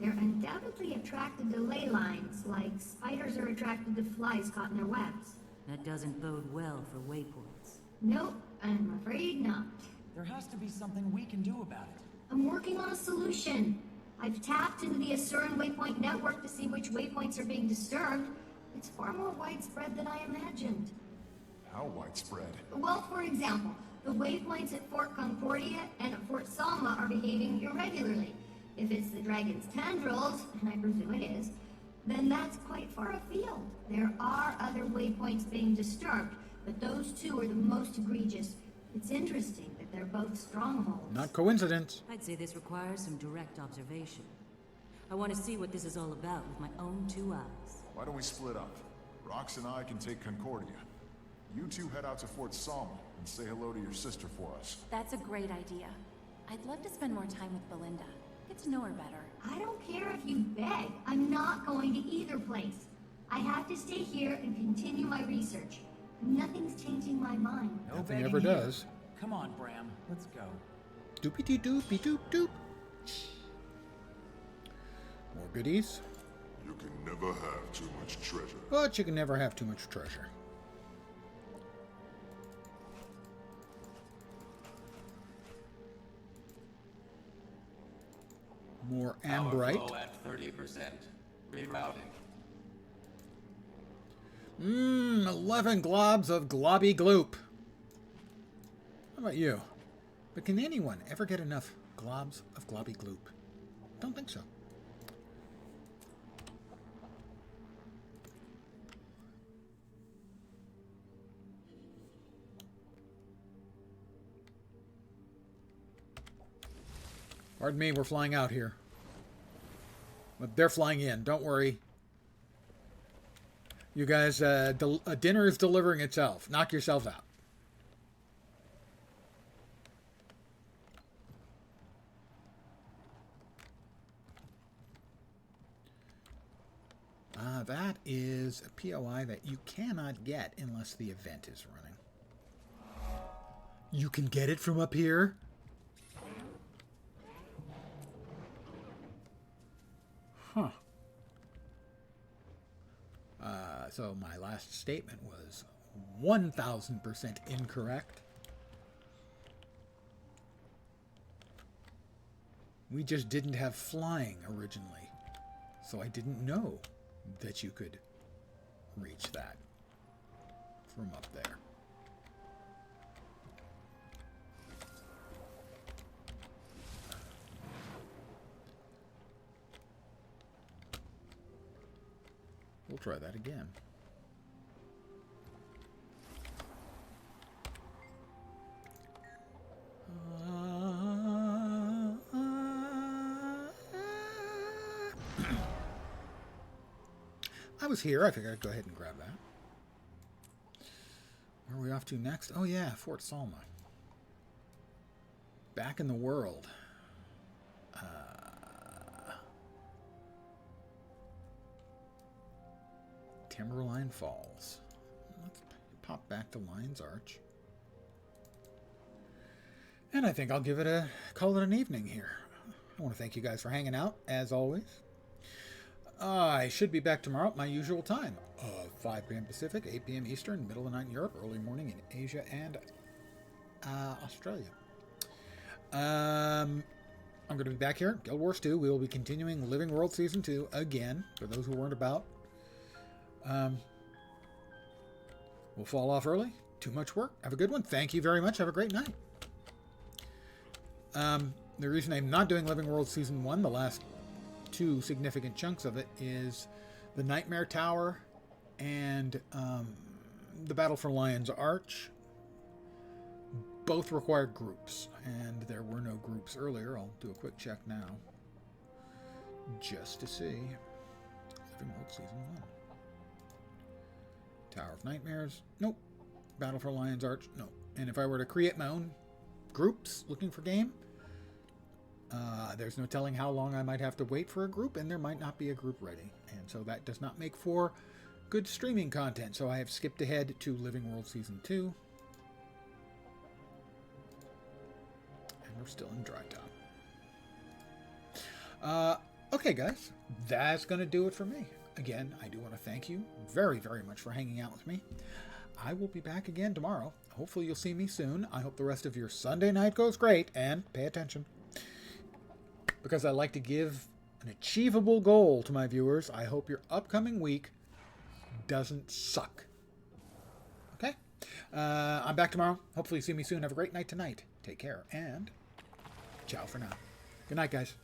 S12: They're undoubtedly attracted to ley lines, like spiders are attracted to flies caught in their webs.
S4: That doesn't bode well for waypoints.
S12: Nope, I'm afraid not.
S6: There has to be something we can do about it.
S12: I'm working on a solution. I've tapped into the Asuran Waypoint network to see which waypoints are being disturbed. It's far more widespread than I imagined.
S7: How widespread?
S12: Well, for example, the waypoints at Fort Concordia and at Fort Salma are behaving irregularly. If it's the dragon's tendrils, and I presume it is, then that's quite far afield. There are other waypoints being disturbed, but those two are the most egregious. It's interesting that they're both strongholds.
S1: Not coincidence.
S4: I'd say this requires some direct observation. I want to see what this is all about with my own two eyes.
S7: Why don't we split up? Rox and I can take Concordia. You two head out to Fort Salma and say hello to your sister for us.
S3: That's a great idea. I'd love to spend more time with Belinda. Get to know her better.
S12: I don't care if you beg. I'm not going to either place. I have to stay here and continue my research. Nothing's changing my mind.
S6: No
S1: Nothing
S6: begging
S1: ever
S6: here.
S1: does.
S6: Come on, Bram. Let's go.
S1: Doopy doopy doop doop. More goodies.
S7: You can never have too much treasure.
S1: But you can never have too much treasure. More ambrite.
S10: Power flow at 30%. Rerouting.
S1: 11 globs of globby gloop. How about you? But can anyone ever get enough globs of globby gloop? Don't think so. Pardon me, we're flying out here. But they're flying in, don't worry. You guys, dinner is delivering itself. Knock yourselves out. That is a POI that you cannot get unless the event is running. You can get it from up here? Huh. So my last statement was 1,000% incorrect. We just didn't have flying originally, so I didn't know that you could reach that from up there. We'll try that again. I was here. I figured I'd go ahead and grab that. Where are we off to next? Oh yeah, Fort Salma. Back in the world. Timberline Falls. Let's pop back to Lion's Arch. And I think I'll give it a call it an evening here. I want to thank you guys for hanging out, as always. I should be back tomorrow at my usual time. 5 p.m. Pacific, 8 p.m. Eastern, middle of the night in Europe, early morning in Asia and Australia. I'm going to be back here, Guild Wars 2. We will be continuing Living World Season 2 again, for those who weren't about. We'll fall off early. Too much work. Have a good one. Thank you very much. Have a great night. The reason I'm not doing Living World Season 1, the last 2 significant chunks of it, is the Nightmare Tower and the Battle for Lion's Arch. Both require groups, and there were no groups earlier. I'll do a quick check now, just to see. Living World Season 1. Tower of Nightmares, nope. Battle for Lion's Arch, no. And if I were to create my own groups looking for game, there's no telling how long I might have to wait for a group, and there might not be a group ready. And so that does not make for good streaming content. So I have skipped ahead to Living World Season 2. And we're still in Dry Top. Okay, guys. That's going to do it for me. Again, I do want to thank you very, very much for hanging out with me. I will be back again tomorrow. Hopefully you'll see me soon. I hope the rest of your Sunday night goes great, and pay attention, because I like to give an achievable goal to my viewers. I hope your upcoming week doesn't suck. Okay? I'm back tomorrow. Hopefully you see me soon. Have a great night tonight. Take care, and ciao for now. Good night, guys.